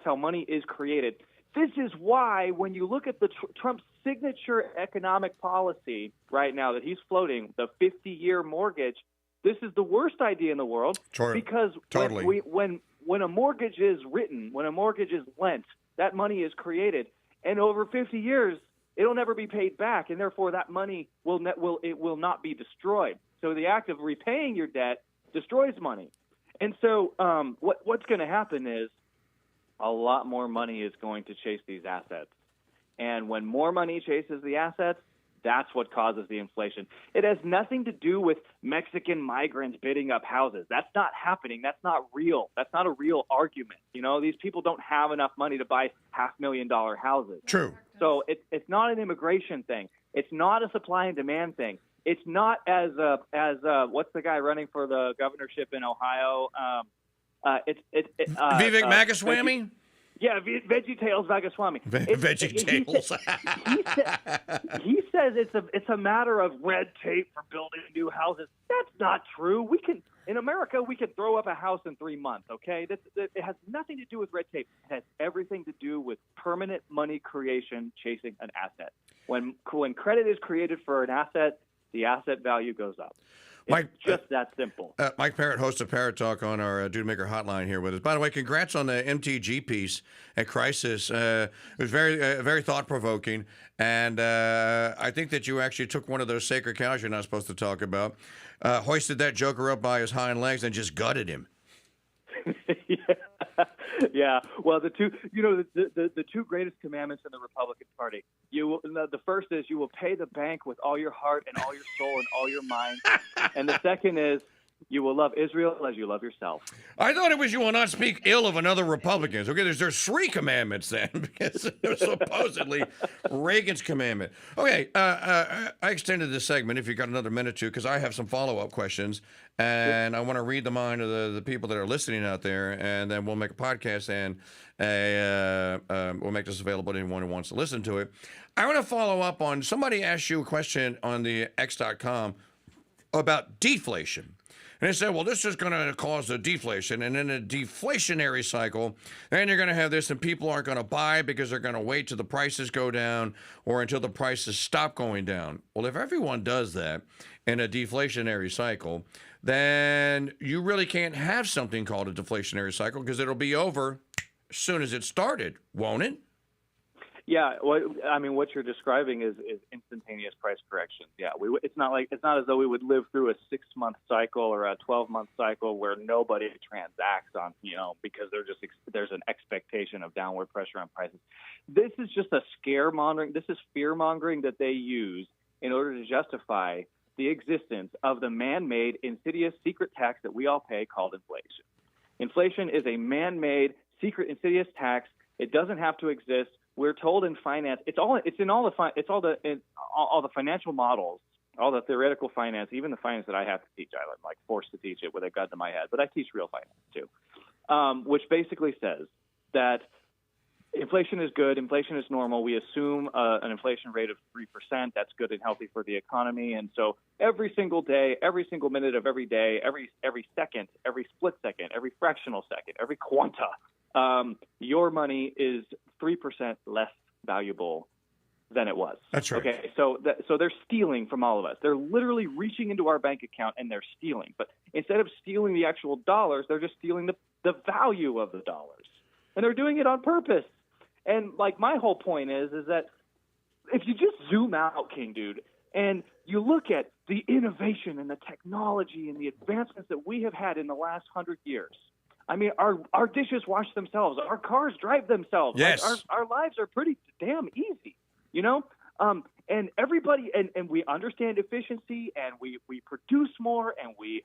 how money is created. This is why when you look at the Trump's signature economic policy right now that he's floating, the 50-year mortgage, this is the worst idea in the world. Sure. Because when a mortgage is written, when a mortgage is lent, that money is created, and over 50 years it'll never be paid back, and therefore that money will not be destroyed. So the act of repaying your debt destroys money, and so what's going to happen is a lot more money is going to chase these assets. And when more money chases the assets, that's what causes the inflation. It has nothing to do with Mexican migrants bidding up houses. That's not happening. That's not real. That's not a real argument. These people don't have enough money to buy $500,000 houses. True. So it's not an immigration thing. It's not a supply and demand thing. It's not as what's the guy running for the governorship in Ohio? Vivek Ramaswamy? Yeah, VeggieTales Ramaswamy. VeggieTales. He says it's a matter of red tape for building new houses. That's not true. In America, we can throw up a house in 3 months, okay? It has nothing to do with red tape. It has everything to do with permanent money creation chasing an asset. When credit is created for an asset, the asset value goes up. It's just that simple. Mike Parrott, host of Parrott Talk on our Dude Maker hotline here with us. By the way, congrats on the MTG piece at Crisis. It was very thought-provoking, and I think that you actually took one of those sacred cows you're not supposed to talk about, hoisted that joker up by his hind legs, and just gutted him. Yeah. Well, the two greatest commandments in the Republican Party. The first is you will pay the bank with all your heart and all your soul and all your mind, and the second is You will love Israel as you love yourself. I thought it was you will not speak ill of another Republicans. Okay, there's 3 commandments then, because it was supposedly Reagan's commandment. Okay, I extended this segment if you got another minute to, because I have some follow-up questions, and I want to read the mind of the people that are listening out there, and then we'll make a podcast, and we'll make this available to anyone who wants to listen to it. I want to follow up on, somebody asked you a question on the X.com about deflation. And they said, well, this is going to cause a deflation. And in a deflationary cycle, then you're going to have this, and people aren't going to buy because they're going to wait till the prices go down or until the prices stop going down. Well, if everyone does that in a deflationary cycle, then you really can't have something called a deflationary cycle, because it'll be over as soon as it started, won't it? Yeah, well, I mean, what you're describing is instantaneous price corrections. Yeah, it's not as though we would live through a 6-month cycle or a 12-month cycle where nobody transacts on, because there's an expectation of downward pressure on prices. This is just a scaremongering. This is fear-mongering that they use in order to justify the existence of the man-made, insidious, secret tax that we all pay called inflation. Inflation is a man-made, secret, insidious tax. It doesn't have to exist. We're told in finance, it's all the financial models, all the theoretical finance, even the finance that I have to teach. I'm like forced to teach it with a gun to my head, but I teach real finance too, which basically says that inflation is good, inflation is normal. We assume an inflation rate of 3%. That's good and healthy for the economy. And so every single day, every single minute of every day, every second, every split second, every fractional second, every quanta, your money is 3% less valuable than it was. That's right. Okay, so they're stealing from all of us. They're literally reaching into our bank account and they're stealing. But instead of stealing the actual dollars, they're just stealing the value of the dollars. And they're doing it on purpose. And like my whole point is that if you just zoom out, KingDude, and you look at the innovation and the technology and the advancements that we have had in the last 100 years, I mean, our dishes wash themselves. Our cars drive themselves. Yes. Like our lives are pretty damn easy, and everybody, and we understand efficiency, and we produce more, and we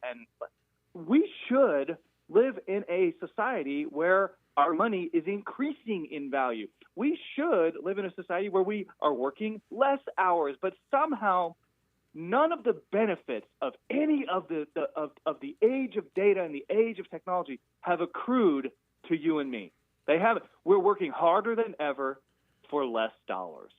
should live in a society where our money is increasing in value. We should live in a society where we are working less hours, but somehow none of the benefits of any of the age of data and the age of technology have accrued to you and me. They haven't. We're working harder than ever for less dollars.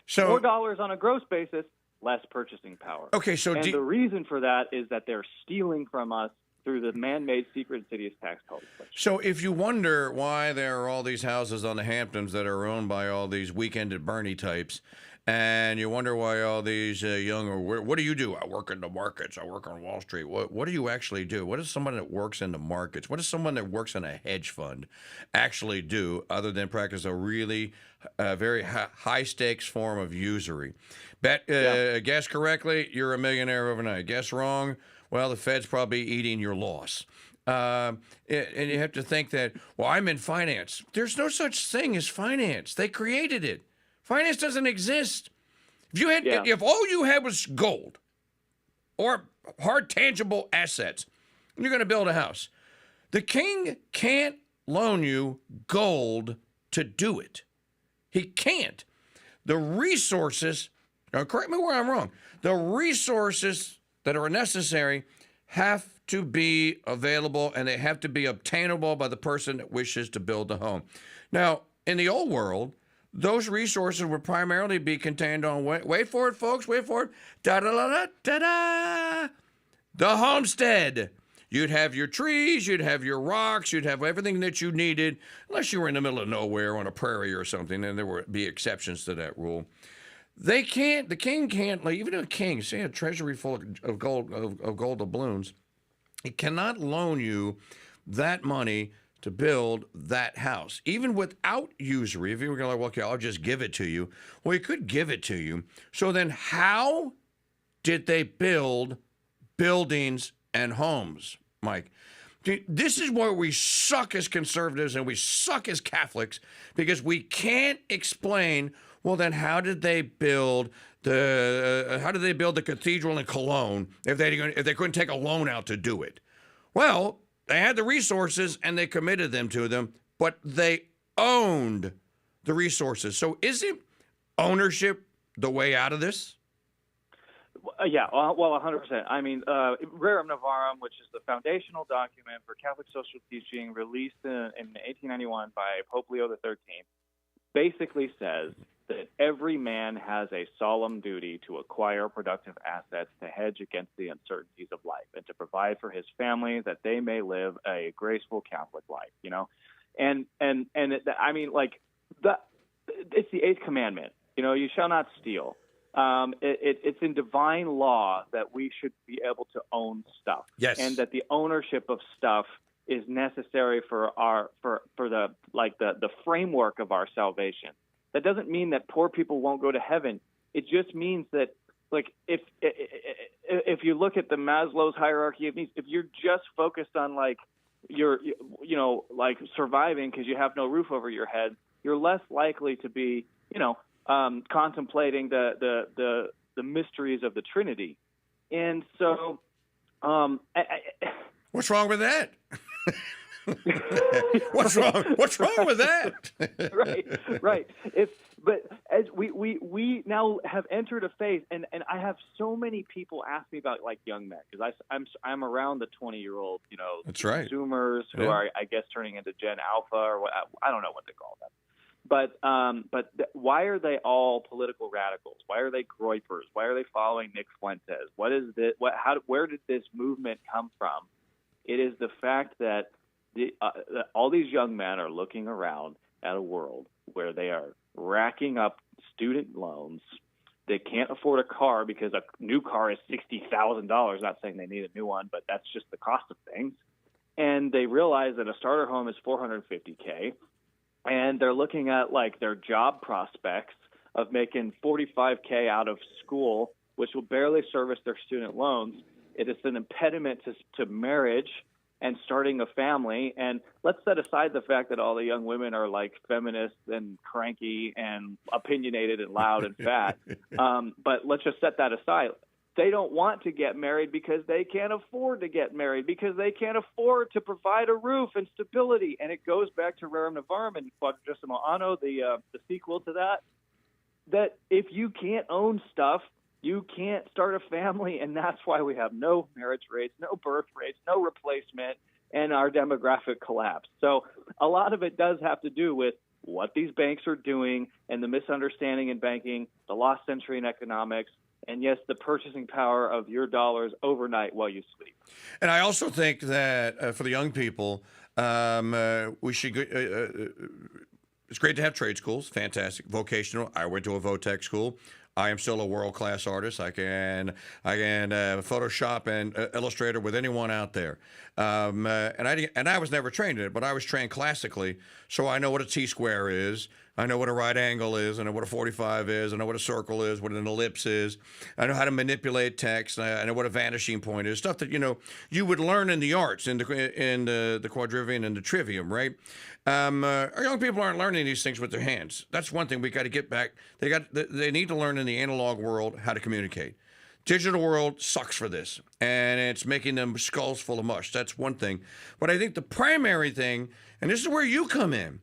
So more dollars on a gross basis, less purchasing power. Okay, so and the reason for that is that they're stealing from us through the man-made secret insidious tax called inflation. So if you wonder why there are all these houses on the Hamptons that are owned by all these weekend at Bernie types, and you wonder why all these what do you do? I work in the markets. I work on Wall Street. What do you actually do? What does someone that works in the markets, what does someone that works in a hedge fund actually do other than practice a really very high-stakes form of usury? Guess correctly, you're a millionaire overnight. Guess wrong, well, the Fed's probably eating your loss. And you have to think that, well, I'm in finance. There's no such thing as finance. They created it. Finance doesn't exist. If all you had was gold or hard tangible assets, and you're going to build a house, the king can't loan you gold to do it. He can't. The resources, now correct me where I'm wrong, the resources that are necessary have to be available, and they have to be obtainable by the person that wishes to build the home. Now, in the old world, those resources would primarily be contained on, wait for it, folks, wait for it, da-da-da-da-da-da, the homestead. You'd have your trees, you'd have your rocks, you'd have everything that you needed, unless you were in the middle of nowhere on a prairie or something, and there would be exceptions to that rule. The king can't, like, even a king, say a treasury full of gold doubloons, he cannot loan you that money to build that house, even without usury. If you were going to like, well, okay, I'll just give it to you. Well, he could give it to you. So then how did they build buildings and homes, Mike? This is where we suck as conservatives and we suck as Catholics, because we can't explain, well, then how did they build how did they build the cathedral in Cologne if they couldn't take a loan out to do it? Well, they had the resources and they committed them to them, but they owned the resources. So isn't ownership the way out of this? Yeah, well, 100%. I mean, Rerum Novarum, which is the foundational document for Catholic social teaching released in 1891 by Pope Leo XIII, basically says that every man has a solemn duty to acquire productive assets to hedge against the uncertainties of life and to provide for his family that they may live a graceful Catholic life, you know? And I mean, like, it's the eighth commandment, you know, you shall not steal. It's in divine law that we should be able to own stuff. Yes. And that the ownership of stuff is necessary for the framework of our salvation. That doesn't mean that poor people won't go to heaven. It just means that, like, if you look at the Maslow's hierarchy of needs, if you're just focused on like like surviving because you have no roof over your head, you're less likely to be, contemplating the mysteries of the Trinity. And so, what's wrong with that? What's wrong with that? right. But as we now have entered a phase, and I have so many people ask me about like young men, because I'm around the 20-year-old, That's right. consumers who are, I guess, turning into Gen Alpha or what, I don't know what they call them. But why are they all political radicals? Why are they groypers? Why are they following Nick Fuentes? What is this? Where did this movement come from? It is the fact that all these young men are looking around at a world where they are racking up student loans. They can't afford a car because a new car is $60,000. Not saying they need a new one, but that's just the cost of things. And they realize that a starter home is $450K. And they're looking at like their job prospects of making $45K out of school, which will barely service their student loans. It is an impediment to marriage and starting a family. And let's set aside the fact that all the young women are like feminists and cranky and opinionated and loud and fat. But let's just set that aside. They don't want to get married because they can't afford to get married, because they can't afford to provide a roof and stability. And it goes back to Rerum Novarum and Quadragesimo Anno, the sequel to that if you can't own stuff, you can't start a family. And that's why we have no marriage rates, no birth rates, no replacement, and our demographic collapse. So a lot of it does have to do with what these banks are doing and the misunderstanding in banking, the lost century in economics, and yes, the purchasing power of your dollars overnight while you sleep. And I also think that for the young people, we should. It's great to have trade schools, fantastic, vocational. I went to a VOTEC school. I am still a world-class artist. I can Photoshop and Illustrator with anyone out there. And I was never trained in it, but I was trained classically, so I know what a T-square is. I know what a right angle is. I know what a 45 is. I know what a circle is, what an ellipse is. I know how to manipulate text. I know what a vanishing point is. Stuff that you would learn in the arts, in the quadrivium and the trivium, right? Our young people aren't learning these things with their hands. That's one thing we got to get back. They need to learn in the analog world how to communicate. Digital world sucks for this, and it's making them skulls full of mush. That's one thing. But I think the primary thing, and this is where you come in,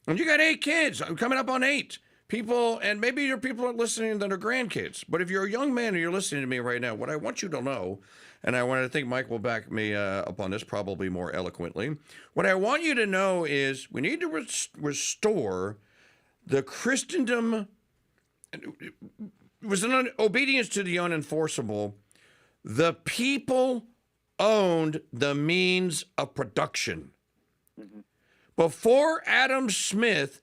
and you got 8 kids. I'm coming up on 8 people, and maybe your people are listening that are grandkids. But if you're a young man and you're listening to me right now, what I want you to know, and I think Mike will back me up on this probably more eloquently, what I want you to know is we need to restore the Christendom. It was an obedience to the unenforceable. The people owned the means of production. Mm-hmm. Before Adam Smith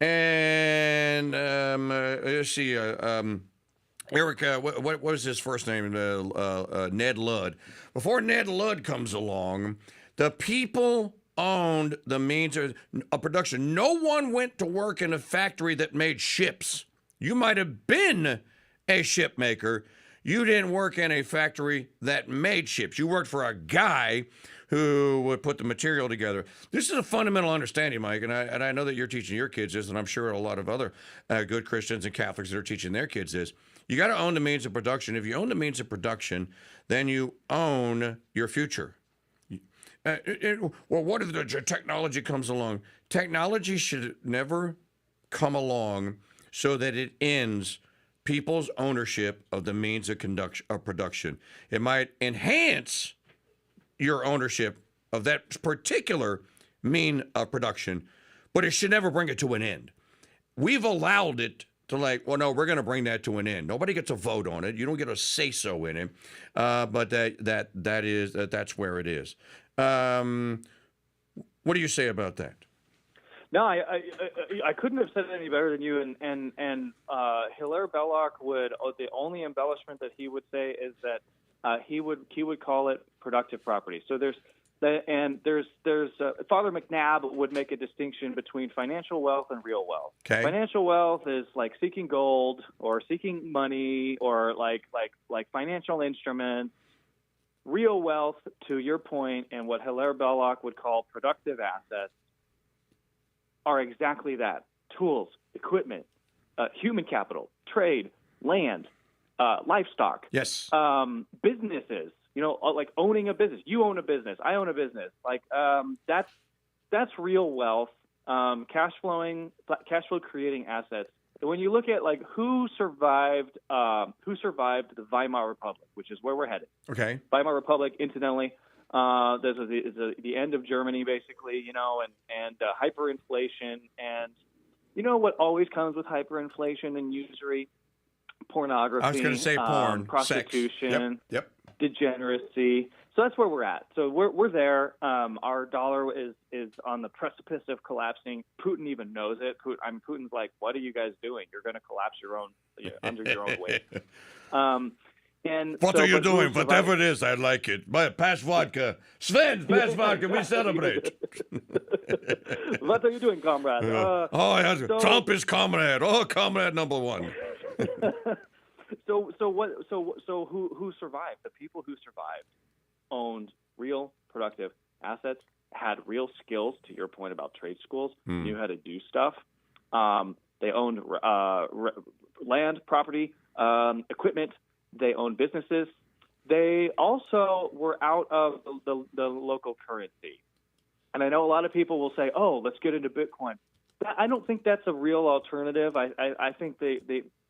and let's see, Eric, what was his first name? Ned Ludd. Before Ned Ludd comes along, the people owned the means of production. No one went to work in a factory that made ships. You might have been a ship maker. You didn't work in a factory that made ships. You worked for a guy who would put the material together. This is a fundamental understanding, Mike, and I know that you're teaching your kids this, and I'm sure a lot of other good Christians and Catholics that are teaching their kids this. You got to own the means of production. If you own the means of production, then you own your future. Well, what if the technology comes along? Technology should never come along so that it ends people's ownership of the means of production. It might enhance your ownership of that particular mean of production, but it should never bring it to an end. We've allowed it to well, no, we're going to bring that to an end. Nobody gets a vote on it. You don't get a say-so in it, but that's where it is. What do you say about that? No, I couldn't have said it any better than you. And Hilaire Belloc would the only embellishment that he would say is that he would call it productive property. So there's Father McNabb would make a distinction between financial wealth and real wealth. Okay. Financial wealth is like seeking gold or seeking money or like financial instruments. Real wealth, to your point, and what Hilaire Belloc would call productive assets, are exactly that: tools, equipment, human capital, trade, land, livestock. Yes. Businesses. Like owning a business. You own a business. I own a business. Like that's real wealth. Cash flow creating assets. When you look at who survived the Weimar Republic, which is where we're headed. Okay. Weimar Republic, incidentally, this is the end of Germany, basically, and hyperinflation. And you know what always comes with hyperinflation and usury? Pornography. I was going to say porn, prostitution, sex. Yep. Degeneracy. So that's where we're at. So we're there. Our dollar is on the precipice of collapsing. Putin even knows it. Putin's like, "What are you guys doing? You're going to collapse under your own weight." What are you doing? Whatever it is, I like it. Pass vodka. Sven, pass vodka. We celebrate. What are you doing, comrade? Trump is comrade. Oh, comrade number one. So who survived? The people who survived owned real productive assets, had real skills, to your point about trade schools, knew how to do stuff. They owned land, property, equipment. They owned businesses. They also were out of the local currency. And I know a lot of people will say, "Oh, let's get into Bitcoin." I don't think that's a real alternative. I think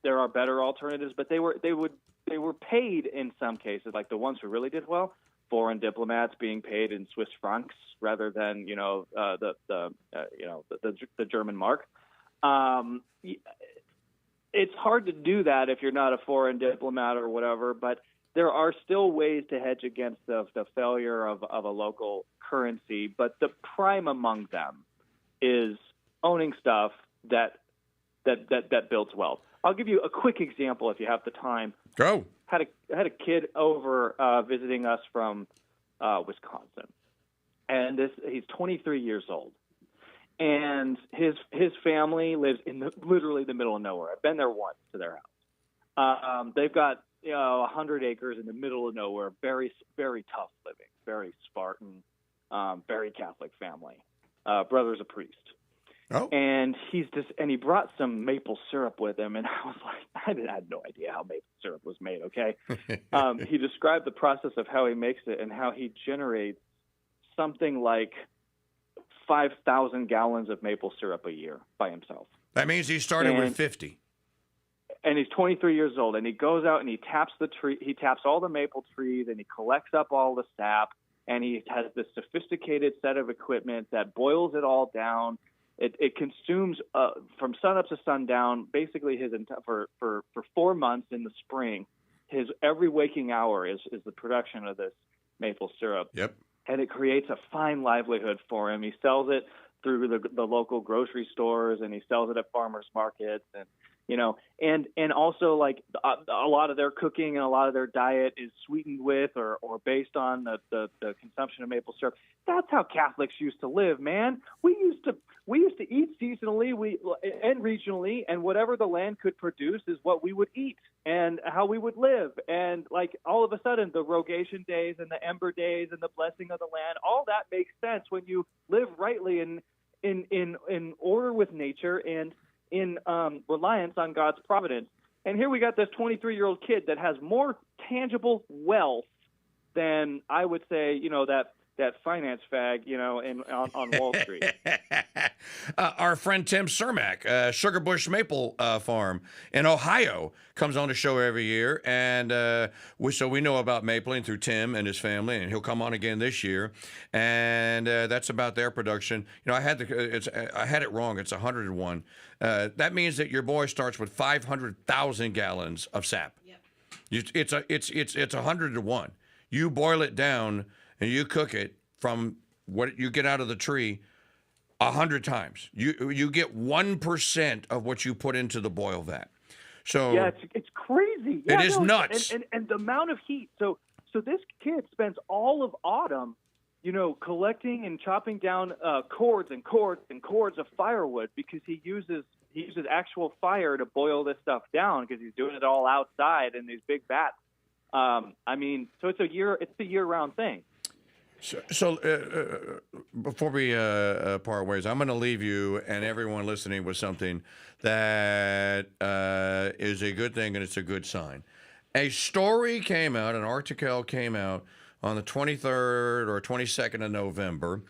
there are better alternatives, but they were paid in some cases, like the ones who really did well. Foreign diplomats being paid in Swiss francs rather than the German mark. It's hard to do that if you're not a foreign diplomat or whatever, but there are still ways to hedge against the failure of a local currency. But the prime among them is owning stuff that builds wealth. I'll give you a quick example if you have the time. Go. Had a kid over visiting us from Wisconsin, and he's 23 years old, and his family lives in literally the middle of nowhere. I've been there once to their house. They've got 100 acres in the middle of nowhere. Very very tough living, very Spartan, very Catholic family. Brother's a priest. Oh. And he brought some maple syrup with him, and I was like, I had no idea how maple syrup was made. Okay, he described the process of how he makes it and how he generates something like 5,000 gallons of maple syrup a year by himself. That means he started with 50. And he's 23 years old, and he goes out and he taps the tree. He taps all the maple trees, and he collects up all the sap, and he has this sophisticated set of equipment that boils it all down. It consumes from sunup to sundown, basically for 4 months in the spring. His every waking hour is the production of this maple syrup. Yep. And it creates a fine livelihood for him. He sells it through the local grocery stores, and he sells it at farmers markets, and also like a lot of their cooking and a lot of their diet is sweetened with or based on the consumption of maple syrup. That's how Catholics used to live, man. We used to eat seasonally and regionally, and whatever the land could produce is what we would eat and how we would live. And like all of a sudden, the rogation days and the ember days and the blessing of the land, all that makes sense when you live rightly in order with nature and in reliance on God's providence. And here we got this 23-year-old kid that has more tangible wealth than, I would say, that finance fag, on Wall Street. Our friend Tim Cermak, Sugar Bush Maple Farm in Ohio, comes on the show every year, and so we know about mapling through Tim and his family, and he'll come on again this year, and that's about their production. I had it wrong. It's 101. That means that your boy starts with 500,000 gallons of sap. Yep. It's 100 to 1. You boil it down and you cook it from what you get out of the tree 100 times. You get 1% of what you put into the boil vat. So yeah, it's crazy. Yeah, it is nuts. And the amount of heat. So this kid spends all of autumn, collecting and chopping down cords and cords and cords of firewood because he uses actual fire to boil this stuff down because he's doing it all outside in these big vats. So it's a year-round thing. So before we part ways, I'm going to leave you and everyone listening with something that is a good thing and it's a good sign. A story came out, an article came out on the 23rd or 22nd of November.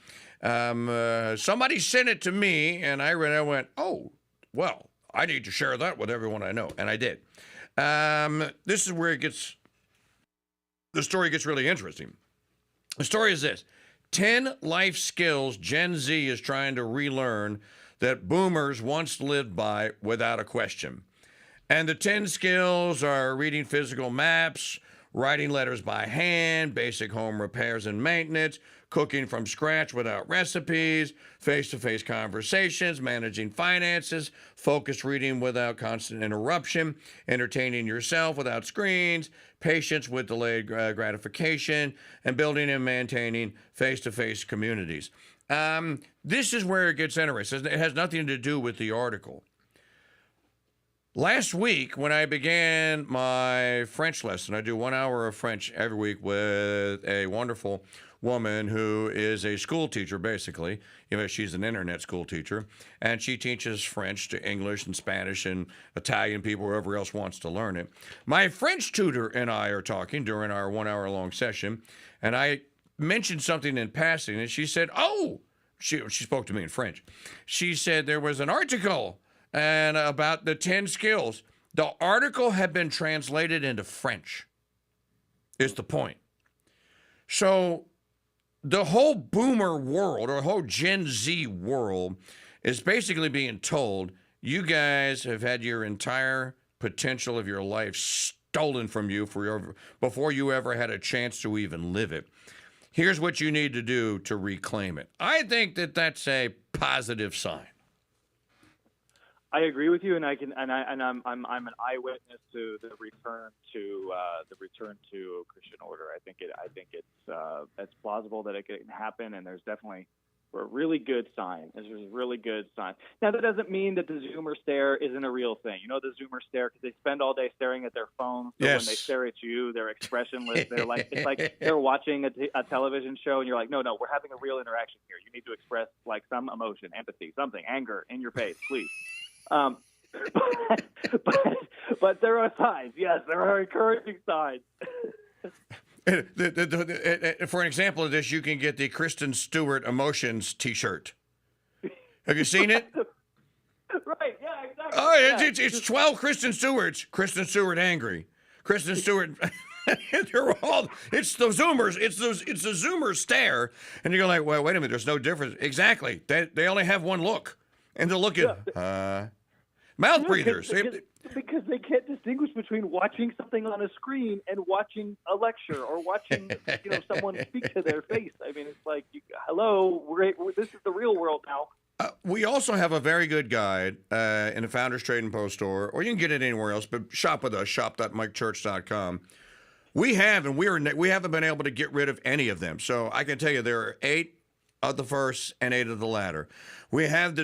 Somebody sent it to me, and I read it and went, oh, well, I need to share that with everyone I know, and I did. This is where the story gets really interesting. The story is this: 10 life skills Gen Z is trying to relearn that boomers once lived by without a question. And the 10 skills are reading physical maps, writing letters by hand, basic home repairs and maintenance, cooking from scratch without recipes, face-to-face conversations, managing finances, focused reading without constant interruption, entertaining yourself without screens, patience with delayed gratification, and building and maintaining face-to-face communities. This is where it gets interesting. It has nothing to do with the article. Last week, when I began my French lesson, I do 1 hour of French every week with a wonderful woman who is a school teacher, basically. She's an internet school teacher, and she teaches French to English and Spanish and Italian people, whoever else wants to learn it. My French tutor and I are talking during our 1 hour long session, and I mentioned something in passing, and she said, oh, she spoke to me in French. She said there was an article and about the 10 skills. The article had been translated into French, is the point. So the whole boomer world, or the whole Gen Z world, is basically being told, you guys have had your entire potential of your life stolen from you before you ever had a chance to even live it. Here's what you need to do to reclaim it. I think that that's a positive sign. I agree with you, and I'm an eyewitness to the return to Christian order. I think it's plausible that it can happen, and there's definitely a really good sign. There's a really good sign. Now that doesn't mean that the Zoomer stare isn't a real thing. The Zoomer stare, because they spend all day staring at their phones. So yes. When they stare at you, they're expressionless. They're like it's like they're watching a television show, and you're like, no, we're having a real interaction here. You need to express like some emotion, empathy, something, anger in your face, please. But there are signs. Yes, there are encouraging signs. For an example of this, you can get the Kristen Stewart Emotions T-shirt. Have you seen it? Right. Yeah. Exactly. Oh, it's 12 Kristen Stewarts. Kristen Stewart angry. Kristen Stewart. It's the Zoomers. It's the Zoomer stare, and you go like, well, wait a minute. There's no difference. Exactly. They only have one look. And they're looking, mouth breathers. Because they can't distinguish between watching something on a screen and watching a lecture or watching, someone speak to their face. I mean, it's like, hello, this is the real world now. We also have a very good guide in the Founders Trade and Post store, or you can get it anywhere else, but shop with us, shop.mikechurch.com. We haven't been able to get rid of any of them. So I can tell you there are 8 of the first and 8 of the latter. We have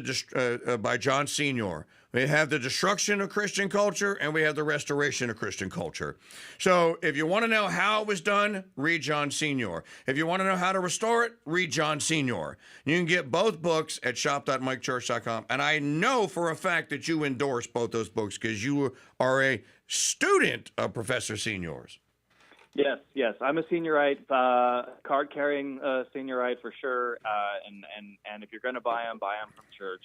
by John Senior. We have the destruction of Christian culture, and we have the restoration of Christian culture. So if you want to know how it was done, read John Senior. If you want to know how to restore it, read John Senior. You can get both books at shop.mikechurch.com. And I know for a fact that you endorse both those books because you are a student of Professor Senior's. Yes. I'm a seniorite, card-carrying seniorite for sure. And if you're going to buy them from church.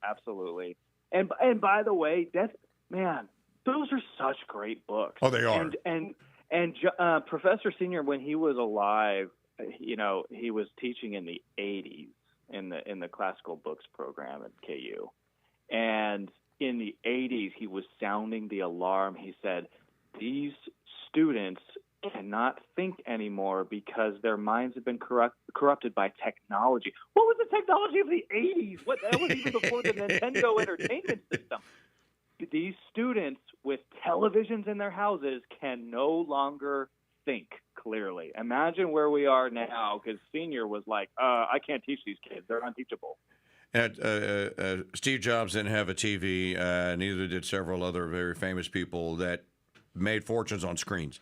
Absolutely. And by the way, those are such great books. Oh, they are. And Professor Senior, when he was alive, he was teaching in the 80s in the classical books program at KU, and in the 80s he was sounding the alarm. He said, "These students cannot think anymore because their minds have been corrupted by technology." What was the technology of the 80s? That was even before the Nintendo Entertainment System. These students with televisions in their houses can no longer think clearly. Imagine where we are now, because Senior was like, I can't teach these kids. They're unteachable. Steve Jobs didn't have a TV. Neither did several other very famous people that made fortunes on screens.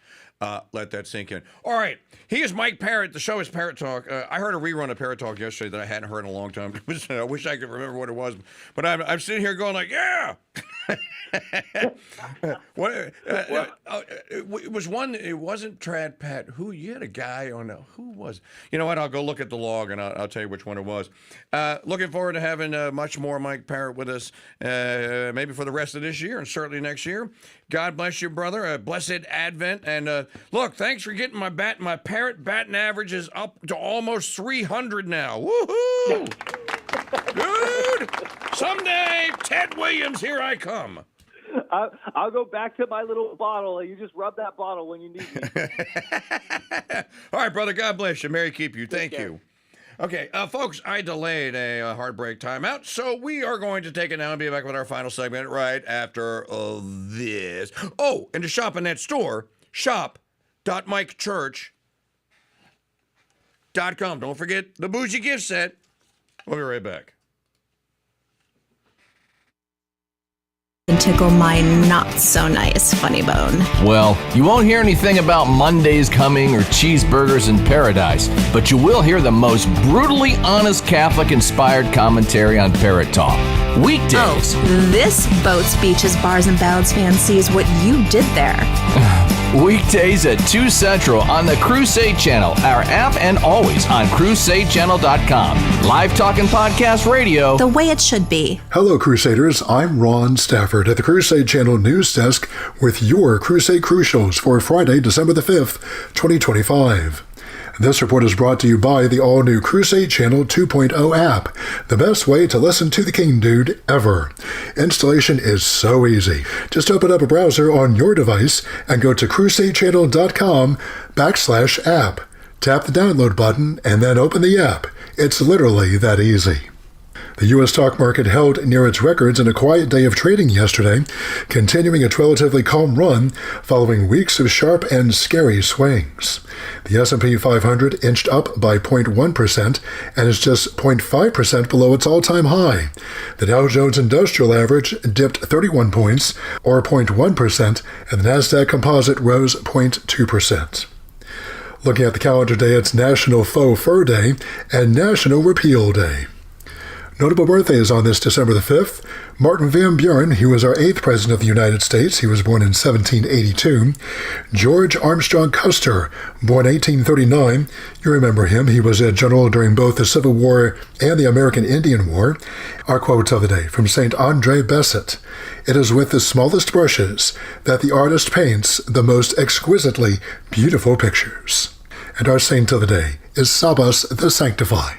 Let that sink in. All right. He is Mike Parrott. The show is Parrott Talk. I heard a rerun of Parrott Talk yesterday that I hadn't heard in a long time. I wish I could remember what it was. But I'm sitting here going like, yeah. It was one. It wasn't Trad Pat. You had a guy on. Who was? You know what? I'll go look at the log and I'll tell you which one it was. Looking forward to having much more Mike Parrott with us, maybe for the rest of this year and certainly next year. God bless you, brother. Blessed Advent. And look, thanks for getting my Parrott batting average is up to almost 300 now. Woohoo! Dude, someday, Ted Williams, here I come. I'll go back to my little bottle. You just rub that bottle when you need me. All right, brother. God bless you. Merry keep you. Thank you. Okay, folks, I delayed a heartbreak timeout, so we are going to take it now and be back with our final segment right after this. Oh, and to shop in that store, shop.mikechurch.com. Don't forget the bougie gift set. We'll be right back. And tickle my not so nice funny bone. Well, you won't hear anything about Mondays coming or cheeseburgers in paradise, but you will hear the most brutally honest Catholic-inspired commentary on Parrott Talk. Weekdays. Oh, this boats, beaches, bars, and ballads fan sees what you did there. Weekdays at 2 Central on the Crusade Channel, our app, and always on CrusadeChannel.com. Live talk and podcast radio. The way it should be. Hello, Crusaders. I'm Ron Stafford at the Crusade Channel News Desk with your Crusade Crucials for Friday, December the 5th, 2025. This report is brought to you by the all-new Crusade Channel 2.0 app, the best way to listen to the KingDude ever. Installation is so easy. Just open up a browser on your device and go to crusadechannel.com/app. Tap the download button and then open the app. It's literally that easy. The U.S. stock market held near its records in a quiet day of trading yesterday, continuing its relatively calm run following weeks of sharp and scary swings. The S&P 500 inched up by 0.1% and is just 0.5% below its all-time high. The Dow Jones Industrial Average dipped 31 points, or 0.1%, and the Nasdaq Composite rose 0.2%. Looking at the calendar day, it's National Faux Fur Day and National Repeal Day. Notable birthdays on this December the 5th. Martin Van Buren, he was our 8th President of the United States. He was born in 1782. George Armstrong Custer, born 1839. You remember him. He was a general during both the Civil War and the American Indian War. Our quote of the day from St. Andre Besset. It is with the smallest brushes that the artist paints the most exquisitely beautiful pictures. And our saint of the day is Sabas the Sanctified.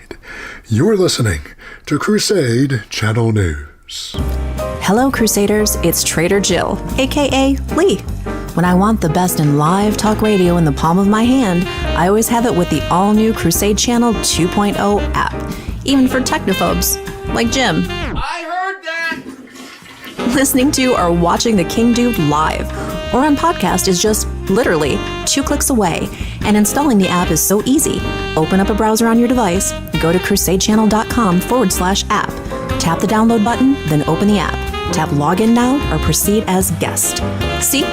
You are listening to Crusade Channel News. Hello, Crusaders. It's Trader Jill, a.k.a. Lee. When I want the best in live talk radio in the palm of my hand, I always have it with the all-new Crusade Channel 2.0 app, even for technophobes like Jim. I heard that! Listening to or watching the KingDude live or on podcast is just literally 2 clicks away. And installing the app is so easy. Open up a browser on your device, go to crusadechannel.com/app, tap the download button, then open the app. Tap Login Now or proceed as guest. See?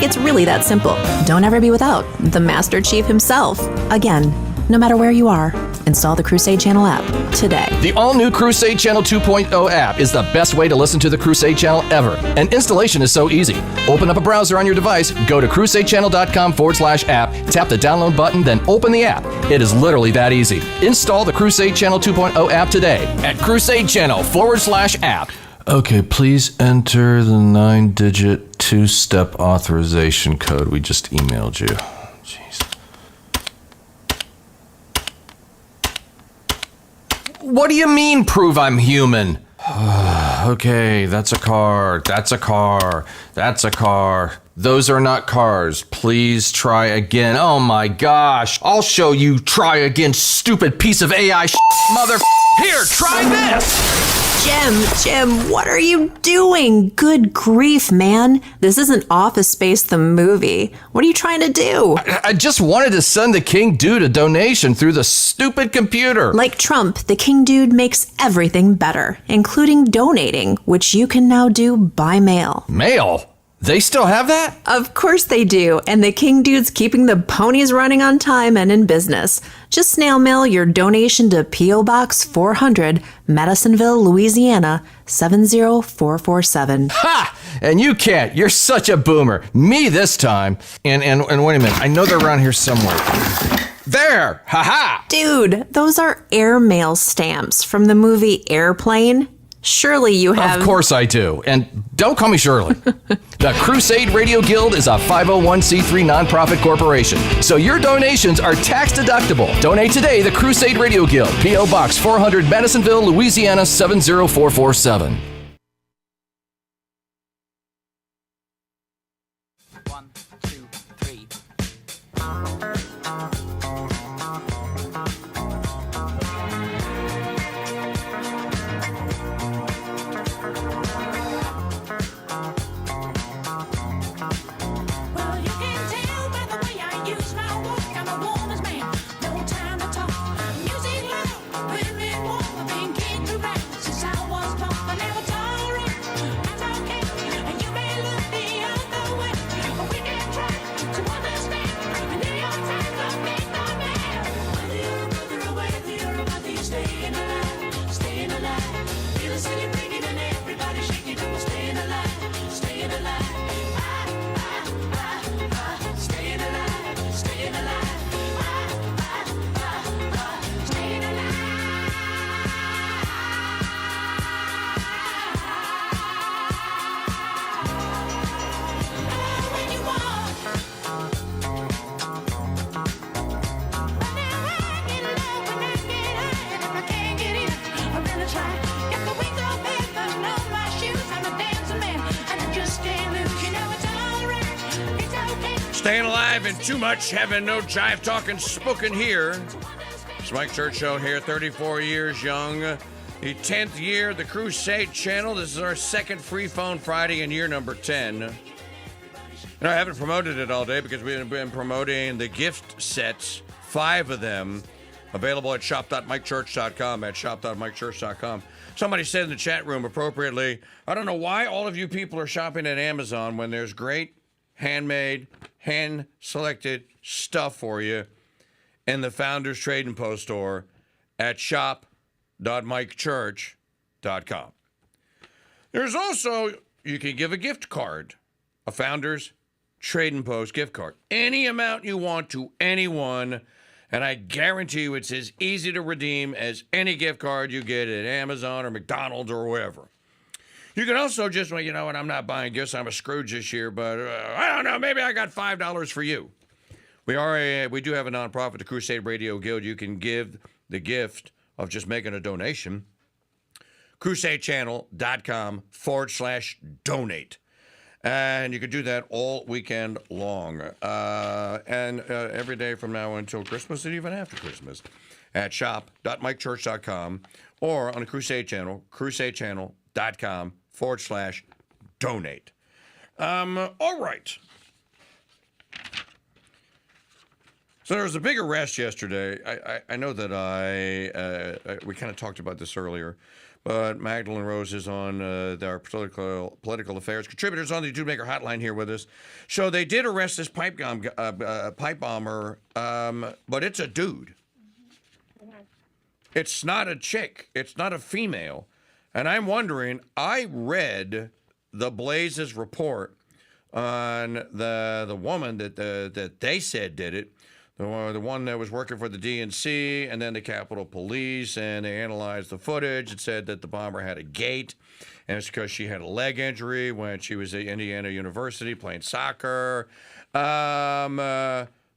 It's really that simple. Don't ever be without the Master Chief himself. Again, no matter where you are, install the Crusade Channel app today. The all-new Crusade Channel 2.0 app is the best way to listen to the Crusade Channel ever. And installation is so easy. Open up a browser on your device, go to crusadechannel.com/app, tap the download button, then open the app. It is literally that easy. Install the Crusade Channel 2.0 app today at crusadechannel.com/app. Okay, please enter the 9-digit two-step authorization code we just emailed you. Jeez. What do you mean, prove I'm human? Okay, that's a car. That's a car. That's a car. Those are not cars. Please try again. Oh my gosh. I'll show you. Try again, stupid piece of AI mother. Here, try this. Jim, what are you doing? Good grief, man. This isn't Office Space the movie. What are you trying to do? I just wanted to send the KingDude a donation through the stupid computer. Like Trump, the KingDude makes everything better, including donating, which you can now do by mail. Mail? They still have that? Of course they do, and the KingDude's keeping the ponies running on time and in business. Just snail mail your donation to P.O. Box 400, Madisonville, Louisiana, 70447. Ha! And you can't. You're such a boomer. Me this time. And wait a minute. I know they're around here somewhere. There! Ha-ha! Dude, those are airmail stamps from the movie Airplane. Surely you have... Of course I do. And don't call me Shirley. The Crusade Radio Guild is a 501c3 nonprofit corporation, so your donations are tax deductible. Donate today, the Crusade Radio Guild, P.O. Box 400, Madisonville, Louisiana, 70447. Staying alive and too much, having no jive talking spoken here. It's Mike Church Show here, 34 years young. The 10th year of the Crusade Channel. This is our second Free Phone Friday in year number 10. And I haven't promoted it all day because we've been promoting the gift sets, 5 of them, available at shop.mikechurch.com, at shop.mikechurch.com. Somebody said in the chat room appropriately, I don't know why all of you people are shopping at Amazon when there's great handmade, hand-selected stuff for you in the Founders Trade and Post store at shop.mikechurch.com. There's also, you can give a gift card, a Founders Trade and Post gift card. Any amount you want to anyone, and I guarantee you it's as easy to redeem as any gift card you get at Amazon or McDonald's or wherever. You can also just, well, you know what, I'm not buying gifts. I'm a Scrooge this year, but I don't know, maybe I got $5 for you. We do have a nonprofit, the Crusade Radio Guild. You can give the gift of just making a donation. crusadechannel.com/donate. And you can do that all weekend long. And every day from now until Christmas and even after Christmas at shop.mikechurch.com or on the Crusade Channel, crusadechannel.com/donate. All right. So there was a big arrest yesterday. I know that we kind of talked about this earlier, but Magdalene Rose is on our political affairs contributors on the Dude Maker hotline here with us. So they did arrest this pipe bomber, but it's a dude. It's not a chick. It's not a female. And I'm wondering, I read the Blaze's report on the woman that they said did it, the one that was working for the DNC and then the Capitol Police, and they analyzed the footage. It said that the bomber had a gait, and it's because she had a leg injury when she was at Indiana University playing soccer.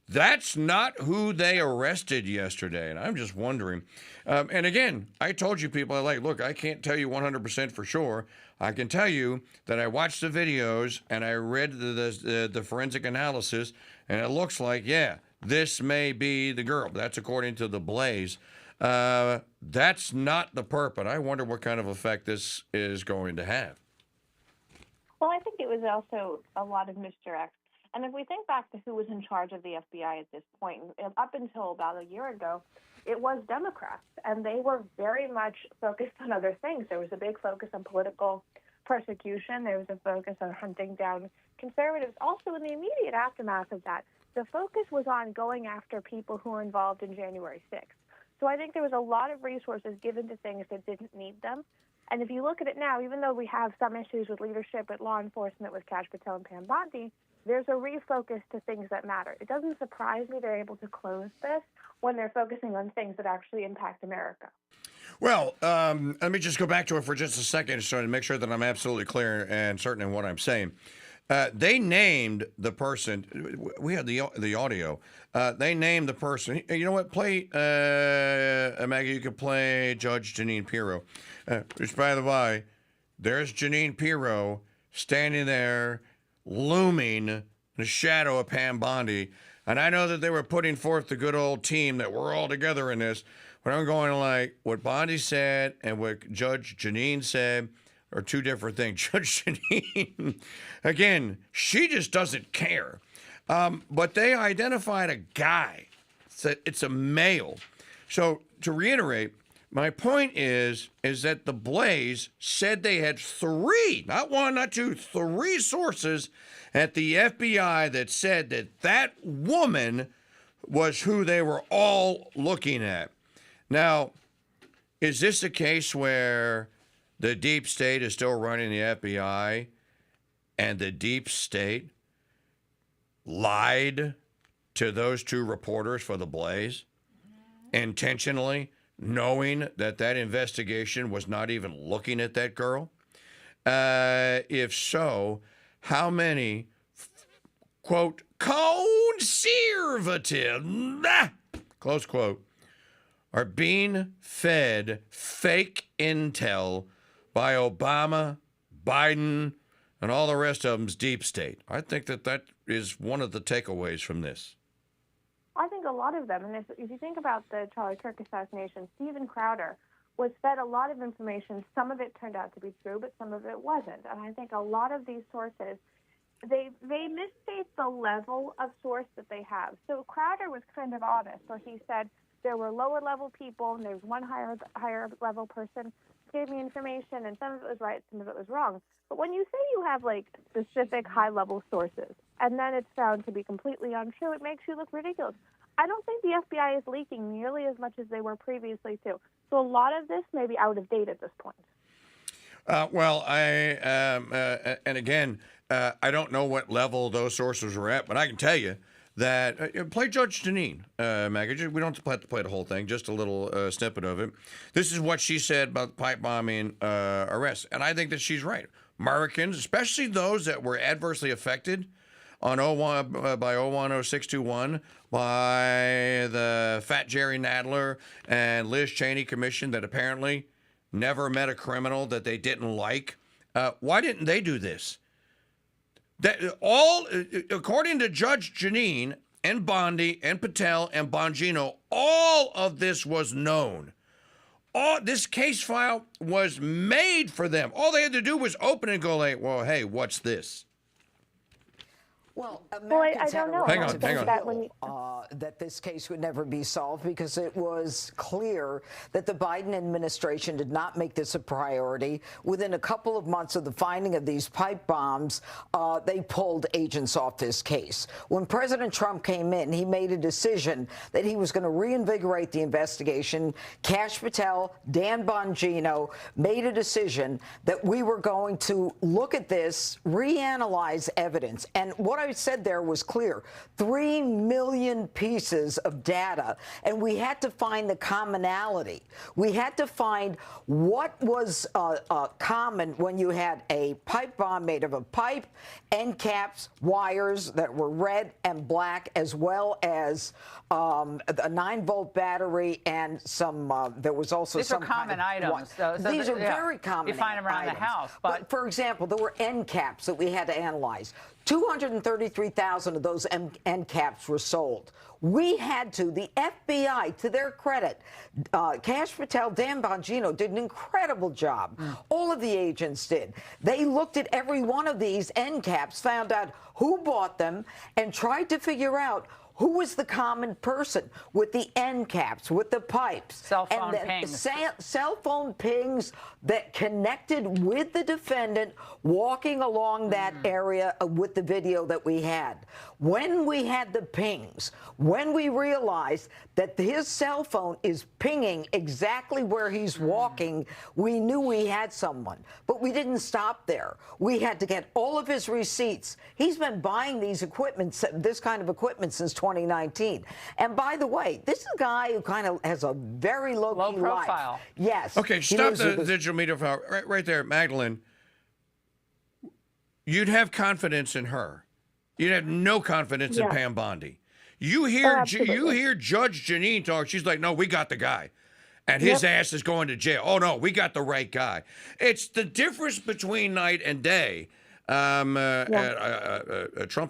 That's not who they arrested yesterday, and I'm just wondering. And again, I told you people, look, I can't tell you 100% for sure. I can tell you that I watched the videos and I read the forensic analysis, and it looks like, yeah, this may be the girl. That's according to the Blaze. That's not the perp, but I wonder what kind of effect this is going to have. Well, I think it was also a lot of misdirect. And if we think back to who was in charge of the FBI at this point, up until about a year ago, it was Democrats, and they were very much focused on other things. There was a big focus on political persecution. There was a focus on hunting down conservatives. Also, in the immediate aftermath of that, the focus was on going after people who were involved in January 6th. So I think there was a lot of resources given to things that didn't need them. And if you look at it now, even though we have some issues with leadership at law enforcement with Kash Patel and Pam Bondi, there's a refocus to things that matter. It doesn't surprise me they're able to close this when they're focusing on things that actually impact America. Well, let me just go back to it for just a second so to make sure that I'm absolutely clear and certain in what I'm saying. They named the person. We had the audio. They named the person. You know what? Play, Maggie, you could play Judge Jeanine Pirro. Which, by the way, there's Jeanine Pirro standing there, looming in the shadow of Pam Bondi. And I know that they were putting forth the good old team that we're all together in this. But I'm going like what Bondi said and what Judge Jeanine said are two different things. Judge Jeanine, again, she just doesn't care. But they identified a guy. It's a male. So to reiterate, my point is that the Blaze said they had three, not one, not two, three sources at the FBI that said that woman was who they were all looking at. Now, is this a case where the deep state is still running the FBI and the deep state lied to those two reporters for the Blaze intentionally, knowing that investigation was not even looking at that girl? If so, how many, quote, conservative, close quote, are being fed fake intel by Obama, Biden, and all the rest of them's deep state? I think that is one of the takeaways from this. I think a lot of them, and if you think about the Charlie Kirk assassination, Steven Crowder was fed a lot of information. Some of it turned out to be true, but some of it wasn't. And I think a lot of these sources, they misstate the level of source that they have. So Crowder was kind of honest, where he said there were lower level people and there's one higher level person gave me information, and some of it was right, some of it was wrong. But when you say you have like specific high level sources and then it's found to be completely untrue, it makes you look ridiculous. I don't think the FBI is leaking nearly as much as they were previously too. So a lot of this may be out of date at this point. Well, and again, I don't know what level those sources were at, but I can tell you that play Judge Jeanine, Maggie. We don't have to play the whole thing, just a little snippet of it. This is what she said about the pipe bombing arrests, and I think that she's right. Americans, especially those that were adversely affected on by 010621 by the Fat Jerry Nadler and Liz Cheney commission that apparently never met a criminal that they didn't like. Why didn't they do this? That all, according to Judge Jeanine and Bondi and Patel and Bongino, all of this was known. All this case file was made for them. All they had to do was open and go like, well, hey, what's this? Well, I Americans don't had know. a Hang right on, to hang on. feel that this case would never be solved because it was clear that the Biden administration did not make this a priority. Within a couple of months of the finding of these pipe bombs, they pulled agents off this case. When President Trump came in, he made a decision that he was going to reinvigorate the investigation. Kash Patel, Dan Bongino made a decision that we were going to look at this, reanalyze evidence. And what I said there was clear. 3 million pieces of data, and we had to find the commonality. We had to find what was common when you had a pipe bomb made of a pipe, end caps, wires that were red and black, as well as a 9-volt battery and some, there was also These some are common items. So these are yeah, very common you find them around items. the house. But for example, there were end caps that we had to analyze. 233,000 of those end caps were sold. We had to, the FBI, to their credit, Kash Patel, Dan Bongino did an incredible job. All of the agents did. They looked at every one of these end caps, found out who bought them, and tried to figure out who was the common person with the end caps, with the pipes. Cell phone and pings. Cell phone pings that connected with the defendant walking along that area with the video that we had. When we had the pings, when we realized that his cell phone is pinging exactly where he's walking, we knew we had someone. But we didn't stop there. We had to get all of his receipts. He's been buying these equipment, this kind of equipment since 2019. And by the way, this is a guy who kind of has a very low profile. life. Yes. Okay, He stop lives the with his- digital media file right there, Magdalene. You'd have confidence in her. You'd have no confidence in Yeah. Pam Bondi. You hear absolutely. you hear Judge Janine talk. She's like, "No, we got the guy, and his ass is going to jail." Oh no, we got the right guy. It's the difference between night and day. Trump's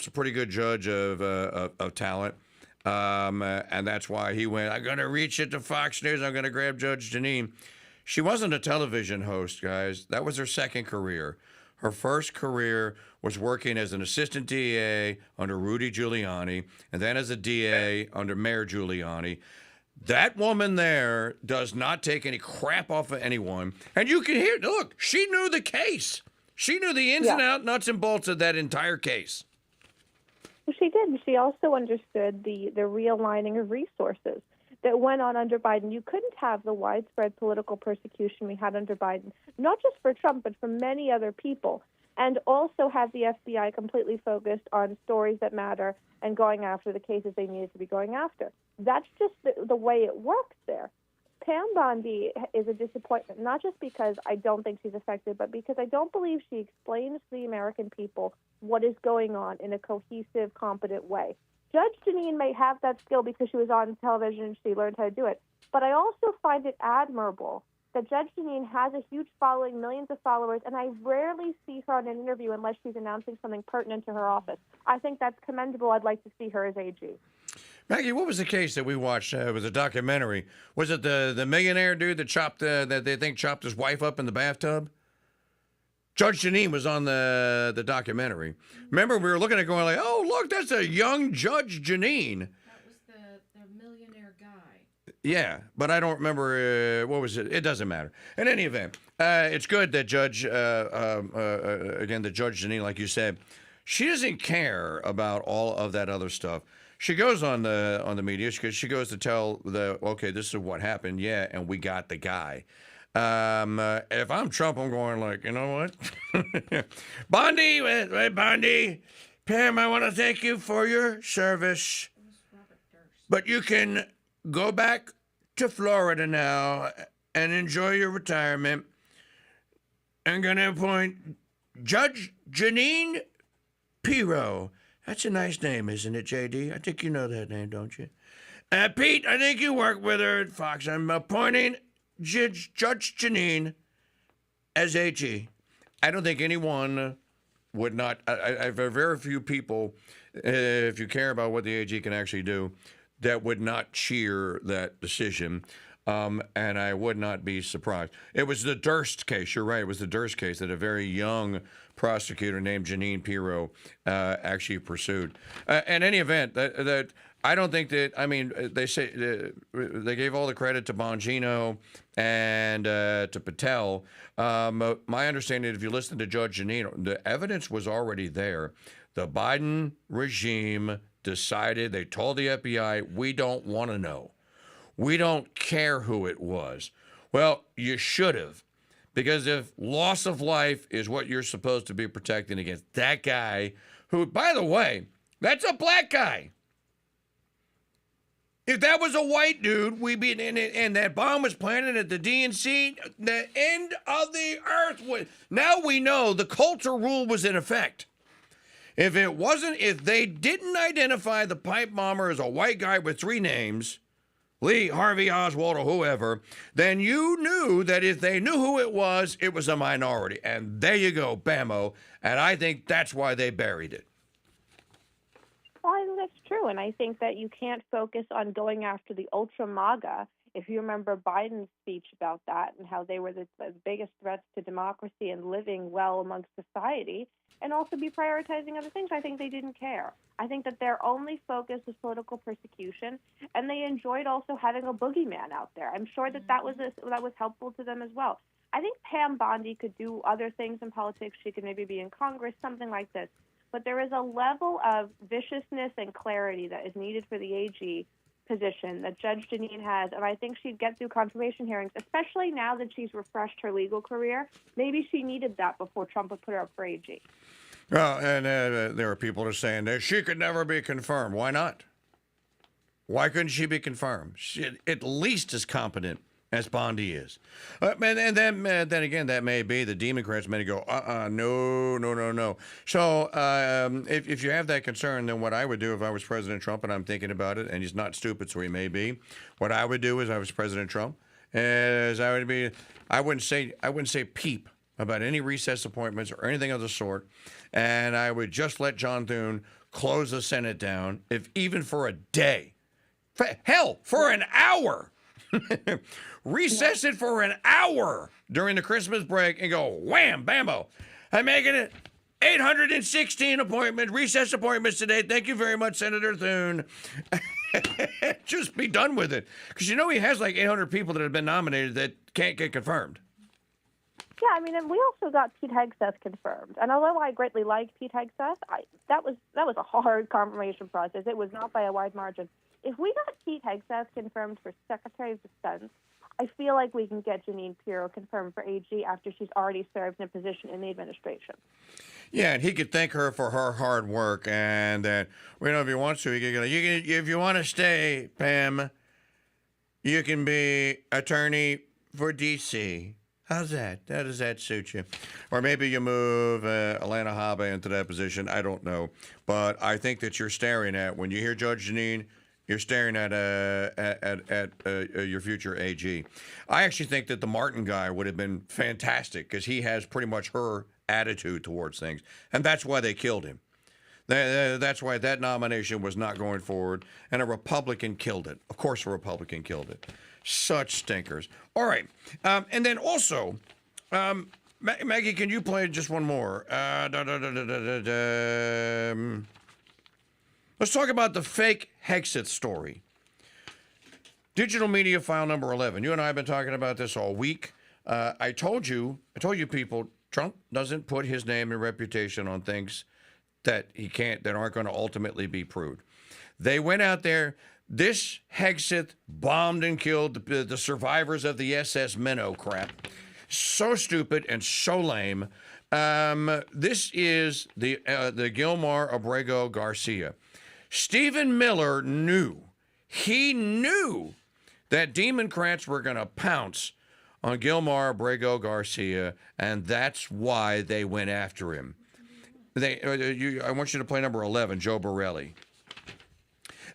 a pretty good judge of talent, and that's why he went, "I'm going to reach it to Fox News. I'm going to grab Judge Janine." She wasn't a television host, guys. That was her second career. Her first career was working as an assistant DA under Rudy Giuliani, and then as a DA under Mayor Giuliani. That woman there does not take any crap off of anyone. And you can hear, look, she knew the case. She knew the ins and outs, nuts and bolts of that entire case. Well, she did. And she also understood the realigning of resources that went on under Biden. You couldn't have the widespread political persecution we had under Biden, not just for Trump, but for many other people, and also have the FBI completely focused on stories that matter and going after the cases they needed to be going after. That's just the way it works there. Pam Bondi is a disappointment, not just because I don't think she's effective, but because I don't believe she explains to the American people what is going on in a cohesive, competent way. Judge Janine may have that skill because she was on television and she learned how to do it, but I also find it admirable that Judge Janine has a huge following, millions of followers, and I rarely see her on an interview unless she's announcing something pertinent to her office. I think that's commendable. I'd like to see her as AG. Maggie, what was the case that we watched? It was a documentary. Was it the millionaire dude that that they think chopped his wife up in the bathtub? Judge Janine was on the documentary. Remember, we were looking at going like, oh, look, that's a young Judge Janine. That was the millionaire guy. Yeah, but I don't remember, what was it? It doesn't matter. In any event, it's good that again, the Judge Janine, like you said, she doesn't care about all of that other stuff. She goes on the media because she goes to tell okay, this is what happened, yeah, and we got the guy. If I'm Trump, I'm going like, you know what? Bondi, wait, Bondi, Pam, I want to thank you for your service, but you can go back to Florida now and enjoy your retirement. I'm going to appoint Judge Janine Pirro. That's a nice name, isn't it, JD? I think you know that name, don't you? Pete, I think you work with her at Fox. I'm appointing Judge Janine as AG. I don't think anyone would not. I've very few people, if you care about what the AG can actually do, that would not cheer that decision. and I would not be surprised. It was the Durst case. You're right. It was the Durst case that a very young prosecutor named Jeanine Pirro actually pursued. In any event, that I don't think that. I mean, they say they gave all the credit to Bongino and to Patel. My understanding, if you listen to Judge Jeanine, the evidence was already there. The Biden regime decided. They told the FBI, "We don't want to know. We don't care who it was." Well, you should have. Because if loss of life is what you're supposed to be protecting against, that guy, who, by the way, that's a black guy. If that was a white dude, we'd be and that bomb was planted at the DNC, the end of the earth would. Now we know the Coulter rule was in effect. If they didn't identify the pipe bomber as a white guy with 3 names, Lee, Harvey Oswald, or whoever, then you knew that if they knew who it was a minority. And there you go, bammo. And I think that's why they buried it. Well, I think that's true. And I think that you can't focus on going after the ultra MAGA. If you remember Biden's speech about that and how they were the biggest threats to democracy and living well amongst society, and also be prioritizing other things, I think they didn't care. I think that their only focus was political persecution, and they enjoyed also having a boogeyman out there. I'm sure that was helpful to them as well. I think Pam Bondi could do other things in politics. She could maybe be in Congress, something like this. But there is a level of viciousness and clarity that is needed for the AG position that Judge Jeanine has, and I think she'd get through confirmation hearings, especially now that she's refreshed her legal career. Maybe she needed that before Trump would put her up for AG. Well, and there are people who are saying that she could never be confirmed. Why not? Why couldn't she be confirmed? She's at least as competent as Bondi is. And then again, that may be the Democrats may go, no. So if you have that concern, then what I would do if I was President Trump, and I'm thinking about it, and he's not stupid, so he may be, what I would do if I was President Trump is I wouldn't say peep about any recess appointments or anything of the sort, and I would just let John Thune close the Senate down, if even for a day. Hell, for an hour. Recess it for an hour during the Christmas break and go wham, bammo. I'm making it 816 recess appointments today. Thank you very much, Senator Thune. Just be done with it. Because he has like 800 people that have been nominated that can't get confirmed. Yeah, I mean, and we also got Pete Hegseth confirmed. And although I greatly like Pete Hegseth, that was a hard confirmation process. It was not by a wide margin. If we got Pete Hegseth confirmed for Secretary of Defense, I feel like we can get Jeanine Pirro confirmed for AG after she's already served in a position in the administration. Yeah, and he could thank her for her hard work, and that if he wants to, if you want to stay, Pam, you can be attorney for D.C. How's that? How does that suit you? Or maybe you move Alana Habe into that position. I don't know, but I think that you're staring at when you hear Judge Jeanine. You're staring at your future AG. I actually think that the Martin guy would have been fantastic because he has pretty much her attitude towards things, and that's why they killed him. That's why that nomination was not going forward, and a Republican killed it. Of course, a Republican killed it. Such stinkers. All right, and then also, Maggie, can you play just one more? Let's talk about the fake Hegseth story. Digital media file number 11. You and I have been talking about this all week. I told you people, Trump doesn't put his name and reputation on things that aren't going to ultimately be proved. They went out there. This Hegseth bombed and killed the survivors of the SS Minnow crap. So stupid and so lame. This is the Gilmar Abrego Garcia. Stephen Miller knew that Democrats were going to pounce on Gilmar Abrego Garcia, and that's why they went after him. I want you to play number 11, Joe Borelli.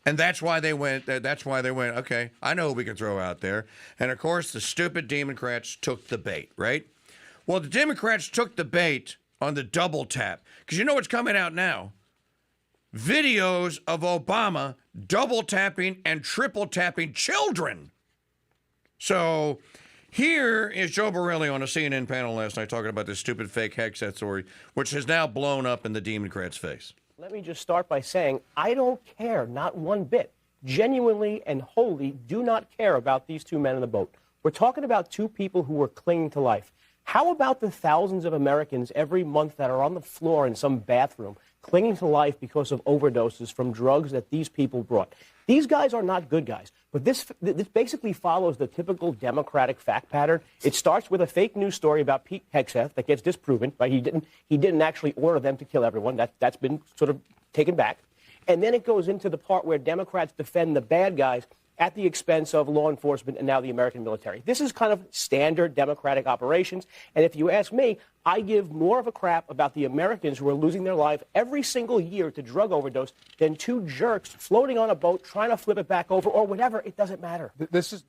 And that's why they went, okay, I know who we can throw out there. And, of course, the stupid Democrats took the bait, right? Well, the Democrats took the bait on the double tap. Because you know what's coming out now? Videos of Obama double tapping and triple tapping children. So here is Joe Borelli on a CNN panel last night talking about this stupid fake Hegseth story, which has now blown up in the Democrats' face. Let me just start by saying I don't care, not one bit. Genuinely and wholly do not care about these two men in the boat. We're talking about two people who were clinging to life. How about the thousands of Americans every month that are on the floor in some bathroom clinging to life because of overdoses from drugs that these people brought? These guys are not good guys. But this basically follows the typical Democratic fact pattern. It starts with a fake news story about Pete Hegseth that gets disproven. Right? He didn't actually order them to kill everyone. That's been sort of taken back. And then it goes into the part where Democrats defend the bad guys at the expense of law enforcement and now the American military. This is kind of standard Democratic operations. And if you ask me, I give more of a crap about the Americans who are losing their life every single year to drug overdose than two jerks floating on a boat trying to flip it back over or whatever. It doesn't matter. This is...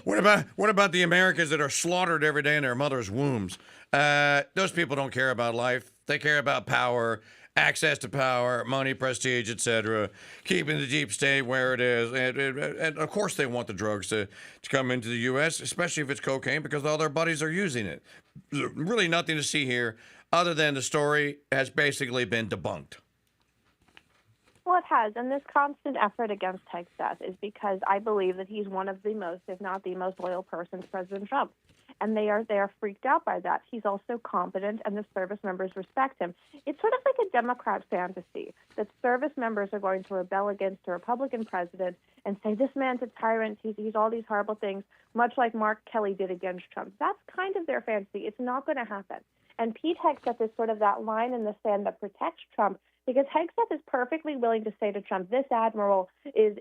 What about the Americans that are slaughtered every day in their mother's wombs? Those people don't care about life. They care about power, access to power, money, prestige, etc., keeping the deep state where it is. And of course they want the drugs to come into the U.S., especially if it's cocaine, because all their buddies are using it. There's really nothing to see here other than the story has basically been debunked. Well, it has, and this constant effort against Hegseth is because I believe that he's one of the most, if not the most loyal person to President Trump. And they are freaked out by that. He's also competent, and the service members respect him. It's sort of like a Democrat fantasy that service members are going to rebel against a Republican president and say, this man's a tyrant, he's all these horrible things, much like Mark Kelly did against Trump. That's kind of their fantasy. It's not going to happen. And Pete Hegseth is sort of that line in the sand that protects Trump, because Hegseth is perfectly willing to say to Trump, this admiral is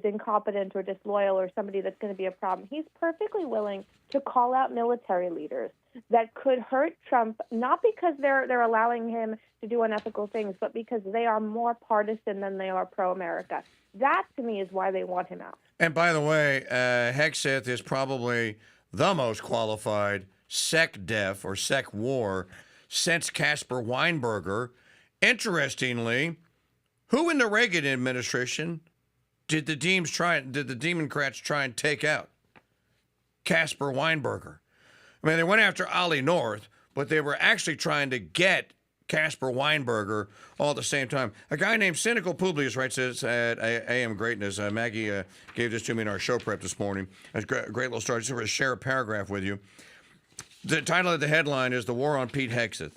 incompetent or disloyal or somebody that's going to be a problem. He's perfectly willing to call out military leaders that could hurt Trump, not because they're allowing him to do unethical things, but because they are more partisan than they are pro-America. That, to me, is why they want him out. And by the way, Hegseth is probably the most qualified SecDef or Sec War since Caspar Weinberger. Interestingly, who in the Reagan administration did the Democrats try and take out? Caspar Weinberger. I mean, they went after Ollie North, but they were actually trying to get Caspar Weinberger all at the same time. A guy named Cynical Publius writes this at AM Greatness. Maggie gave this to me in our show prep this morning. It's a great little story. Just to share a paragraph with you. The title of the headline is The War on Pete Hegseth.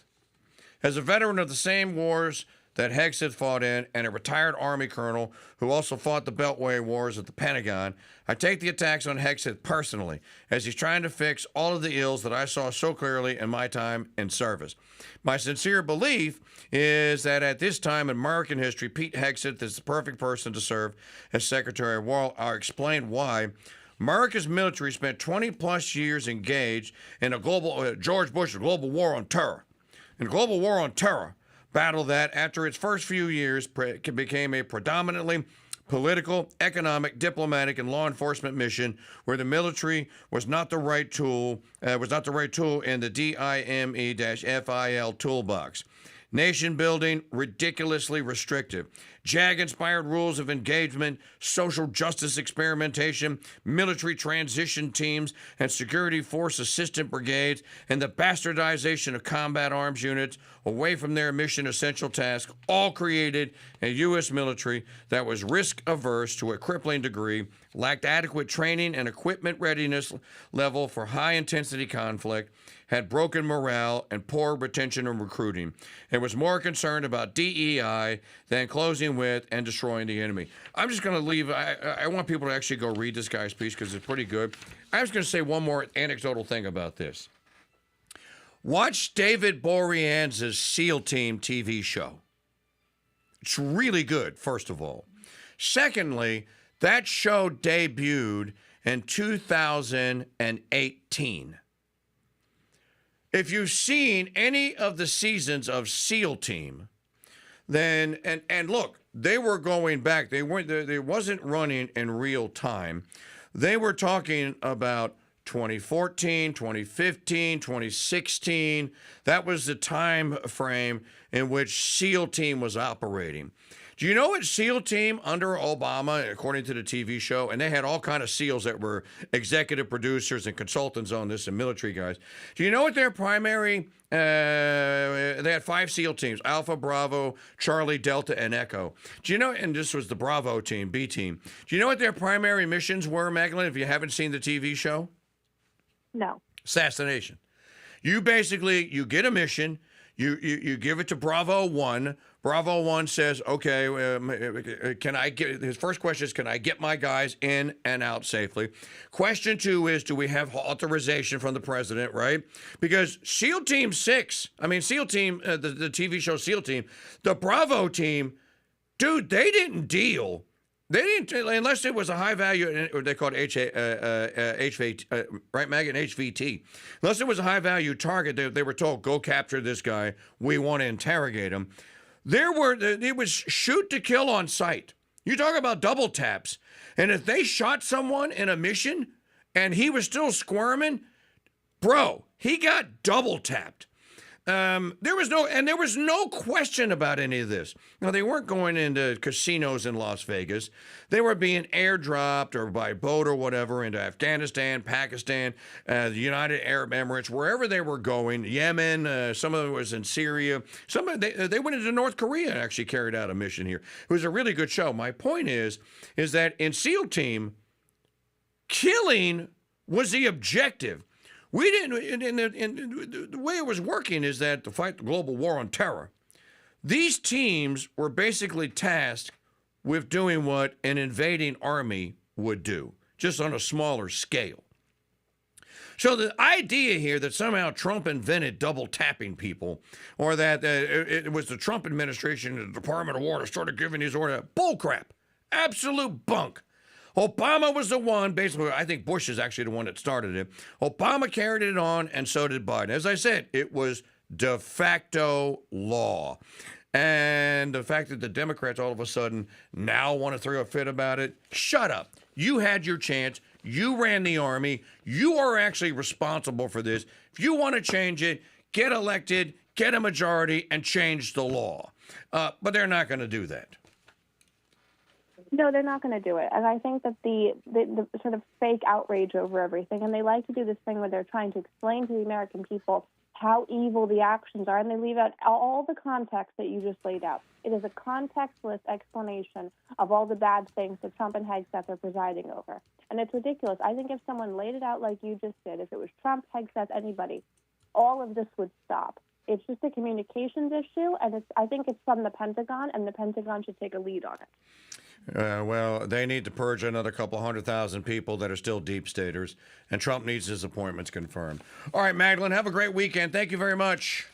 As a veteran of the same wars that Hegseth fought in and a retired Army colonel who also fought the Beltway Wars at the Pentagon, I take the attacks on Hegseth personally as he's trying to fix all of the ills that I saw so clearly in my time in service. My sincere belief is that at this time in American history, Pete Hegseth is the perfect person to serve as Secretary of War. I'll explain why. America's military spent 20-plus years engaged in a George Bush's global war on terror. In global war on terror, battle that, after its first few years, became a predominantly political, economic, diplomatic, and law enforcement mission where the military was not the right tool in the DIME-FIL toolbox. Nation building, ridiculously restrictive. JAG-inspired rules of engagement, social justice experimentation, military transition teams, and security force assistant brigades, and the bastardization of combat arms units away from their mission essential task, all created a U.S. military that was risk-averse to a crippling degree, lacked adequate training and equipment readiness level for high-intensity conflict, had broken morale and poor retention and recruiting. It was more concerned about DEI than closing with and destroying the enemy. I'm just going to leave. I want people to actually go read this guy's piece because it's pretty good. I was going to say one more anecdotal thing about this. Watch David Boreanaz's SEAL Team TV show. It's really good, first of all. Secondly, that show debuted in 2018. If you've seen any of the seasons of SEAL Team, then and look, they were going back. They wasn't running in real time. They were talking about 2014, 2015, 2016. That was the time frame in which SEAL Team was operating. Do you know what SEAL team under Obama, according to the TV show, and they had all kind of SEALs that were executive producers and consultants on this and military guys. Do you know what their primary, they had 5 SEAL teams, Alpha, Bravo, Charlie, Delta, and Echo. Do you know, and this was the Bravo team, B team. Do you know what their primary missions were, Magdalene, if you haven't seen the TV show? No. Assassination. You basically, you get a mission, you give it to Bravo 1. Bravo 1 says, okay, his first question is, can I get my guys in and out safely? Question 2 is, do we have authorization from the president, right? Because SEAL Team 6, SEAL Team, the TV show SEAL Team, the Bravo team, dude, they didn't deal. They didn't, unless it was a high value, or they called HVT, right, Megan? HVT. Unless it was a high value target, they were told, go capture this guy. We want to interrogate him. It was shoot to kill on sight. You talk about double taps. And if they shot someone in a mission and he was still squirming, bro, he got double tapped. There was no question about any of this. Now, they weren't going into casinos in Las Vegas. They were being airdropped or by boat or whatever into Afghanistan, Pakistan, the United Arab Emirates, wherever they were going, Yemen, some of it was in Syria. They went into North Korea and actually carried out a mission here. It was a really good show. My point is that in SEAL Team, killing was the objective. We didn't, and the way it was working is that to fight the global war on terror, these teams were basically tasked with doing what an invading army would do, just on a smaller scale. So the idea here that somehow Trump invented double tapping people, or that it was the Trump administration and the Department of War that started giving these orders, bullcrap, absolute bunk. Obama was the one, basically, I think Bush is actually the one that started it. Obama carried it on, and so did Biden. As I said, it was de facto law. And the fact that the Democrats all of a sudden now want to throw a fit about it, shut up. You had your chance. You ran the army. You are actually responsible for this. If you want to change it, get elected, get a majority, and change the law. But they're not going to do that. No, they're not going to do it. And I think that the sort of fake outrage over everything, and they like to do this thing where they're trying to explain to the American people how evil the actions are, and they leave out all the context that you just laid out. It is a contextless explanation of all the bad things that Trump and Hegseth are presiding over. And it's ridiculous. I think if someone laid it out like you just did, if it was Trump, Hegseth, anybody, all of this would stop. It's just a communications issue, and I think it's from the Pentagon, and the Pentagon should take a lead on it. Well, they need to purge another couple 100,000 people that are still deep staters, and Trump needs his appointments confirmed. All right, Magdalene, have a great weekend. Thank you very much.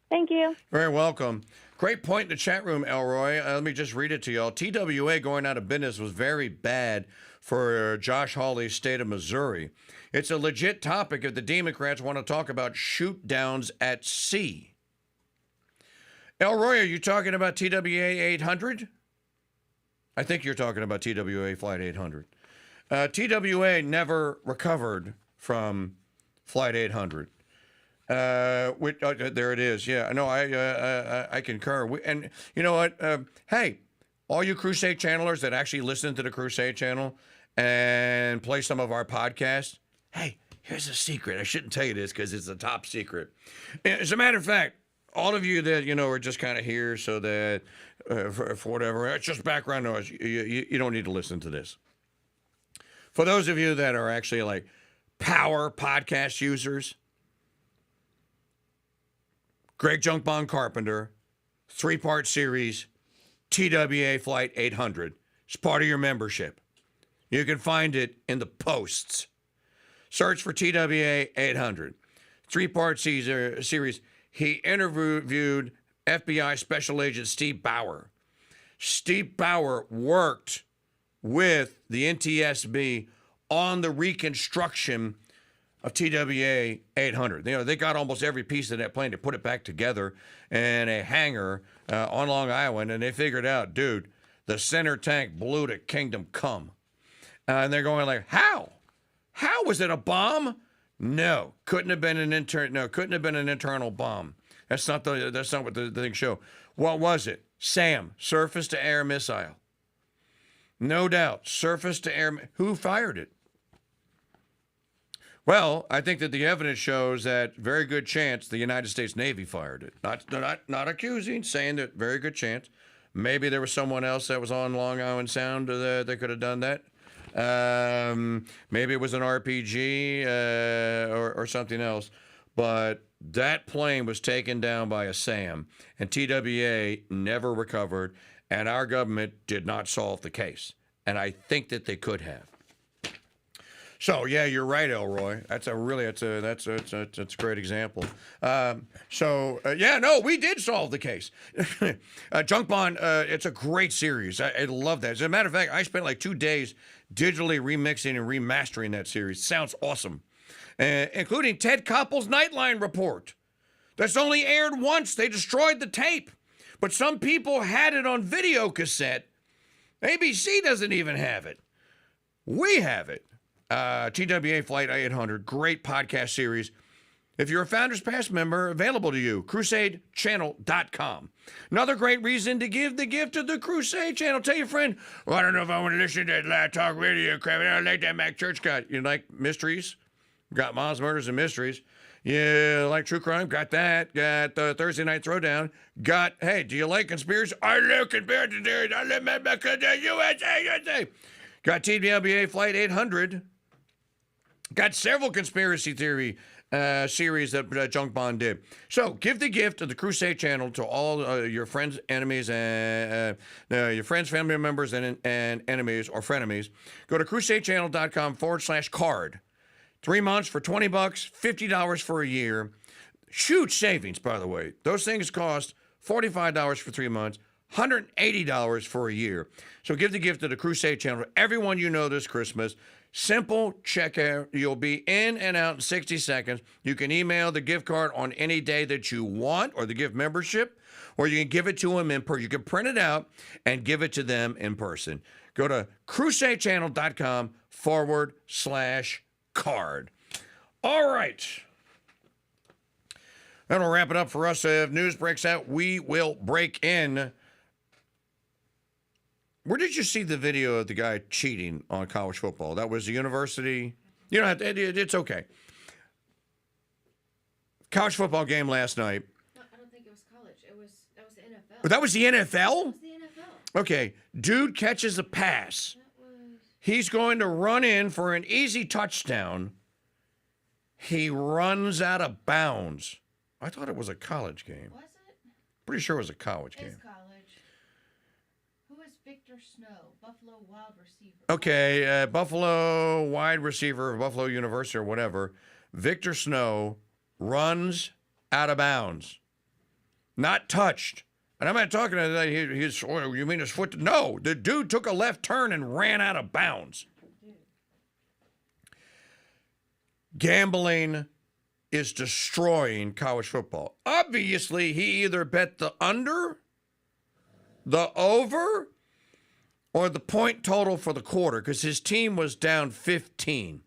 Thank you. Very welcome. Great point in the chat room, Elroy. Let me just read it to y'all. TWA going out of business was very bad for Josh Hawley's state of Missouri. It's a legit topic if the Democrats want to talk about shoot downs at sea. Elroy, are you talking about TWA 800? I think you're talking about TWA Flight 800. TWA never recovered from Flight 800. There it is. Yeah, no, I concur. And you know what? Hey, all you Crusade channelers that actually listen to the Crusade channel and play some of our podcasts, hey, here's a secret. I shouldn't tell you this because it's a top secret. As a matter of fact, all of you that, are just kind of here so that, for whatever, it's just background noise. You don't need to listen to this. For those of you that are actually like power podcast users, Greg Junkbond Carpenter, 3-part series, TWA Flight 800. It's part of your membership. You can find it in the posts. Search for TWA 800. 3-part series. He interviewed FBI Special Agent Steve Bauer. Steve Bauer worked with the NTSB on the reconstruction of TWA 800. They got almost every piece of that plane to put it back together in a hangar on Long Island, and they figured out, dude, the center tank blew to kingdom come. And they're going like, how? How was it a bomb? No, couldn't have been an internal bomb. That's not what the thing show. What was it? SAM, surface-to-air missile. No doubt, surface-to-air. Who fired it? Well, I think that the evidence shows that very good chance the United States Navy fired it. Not accusing, saying that very good chance. Maybe there was someone else that was on Long Island Sound that could have done that. Maybe it was an RPG or something else. But that plane was taken down by a SAM, and TWA never recovered, and our government did not solve the case. And I think that they could have. So yeah, you're right, Elroy. That's a great example. We did solve the case. Junk Bond, it's a great series. I love that. As a matter of fact, I spent like 2 days digitally remixing and remastering that series. Sounds awesome, including Ted Koppel's Nightline report. That's only aired once. They destroyed the tape, but some people had it on video cassette. ABC doesn't even have it. We have it. TWA Flight 800, great podcast series. If you're a Founders Pass member, available to you, crusadechannel.com. Another great reason to give the gift to the Crusade Channel. Tell your friend, well, I don't know if I want to listen to that talk radio crap. I don't like that Mac Church guy. You like mysteries? Got Mom's Murders and Mysteries. Yeah, like true crime? Got that. Got Thursday Night Throwdown. Got, hey, do you like conspiracy? I love conspiracy theories. I live in the USA. Got TWA Flight 800. Got several conspiracy theory series that Junk Bond did. So give the gift of the Crusade Channel to all your friends, enemies, and your friends, family members, and enemies or frenemies. Go to crusadechannel.com/card. 3 months for $20, $50 for a year. Huge savings, by the way. Those things cost $45 for 3 months, $180 for a year. So give the gift to the Crusade Channel for everyone you know this Christmas. Simple checkout. You'll be in and out in 60 seconds. You can email the gift card on any day that you want, or the gift membership, or you can give it to them in person. You can print it out and give it to them in person. Go to crusadechannel.com/card. All right. That'll wrap it up for us. If news breaks out, we will break in. Where did you see the video of the guy cheating on college football? That was the university. You know, it's okay. College football game last night. No, I don't think it was college. That was the NFL. But that was the NFL? That was the NFL. Okay. Dude catches a pass. He's going to run in for an easy touchdown. He runs out of bounds. I thought it was a college game. Was it? Pretty sure it was a college game. It's college. Who is Victor Snow, Buffalo wide receiver? Okay, Buffalo wide receiver, Buffalo University or whatever. Victor Snow runs out of bounds. Not touched. And I'm not talking about that. You mean his foot? No, the dude took a left turn and ran out of bounds. Gambling is destroying college football. Obviously, he either bet the under, the over, or the point total for the quarter, because his team was down 15.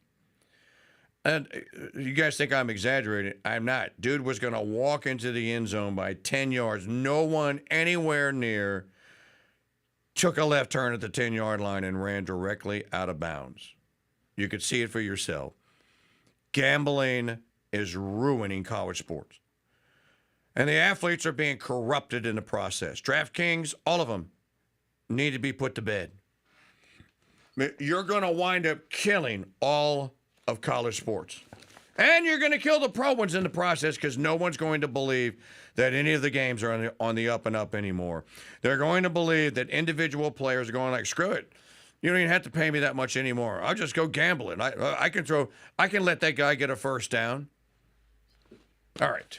And you guys think I'm exaggerating. I'm not. Dude was going to walk into the end zone by 10 yards. No one anywhere near took a left turn at the 10-yard line and ran directly out of bounds. You could see it for yourself. Gambling is ruining college sports. And the athletes are being corrupted in the process. DraftKings, all of them, need to be put to bed. You're going to wind up killing all of college sports. And you're going to kill the pro ones in the process, because no one's going to believe that any of the games are on the up and up anymore. They're going to believe that individual players are going like, screw it. You don't even have to pay me that much anymore. I'll just go gamble it. I can let that guy get a first down. All right.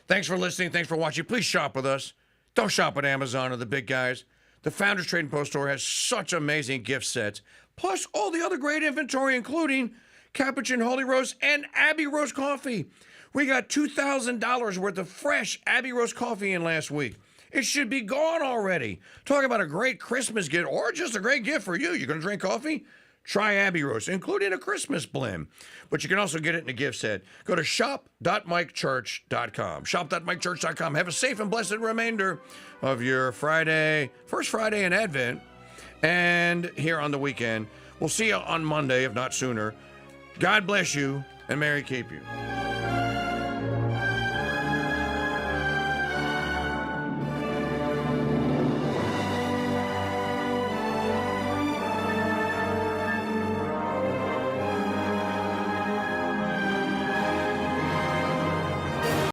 Thanks for listening. Thanks for watching. Please shop with us. Don't shop at Amazon or the big guys. The Founders Trading Post store has such amazing gift sets, plus all the other great inventory, including Capuchin Holy Roast and Abbey Roast coffee. We got $2,000 worth of fresh Abbey Roast coffee in last week. It should be gone already. Talk about a great Christmas gift, or just a great gift for you. You're going to drink coffee? Try Abbey Roast, including a Christmas blend. But you can also get it in a gift set. Go to shop.mikechurch.com. Shop.mikechurch.com. Have a safe and blessed remainder of your Friday, first Friday in Advent, and here on the weekend. We'll see you on Monday, if not sooner. God bless you, and Merry keep you.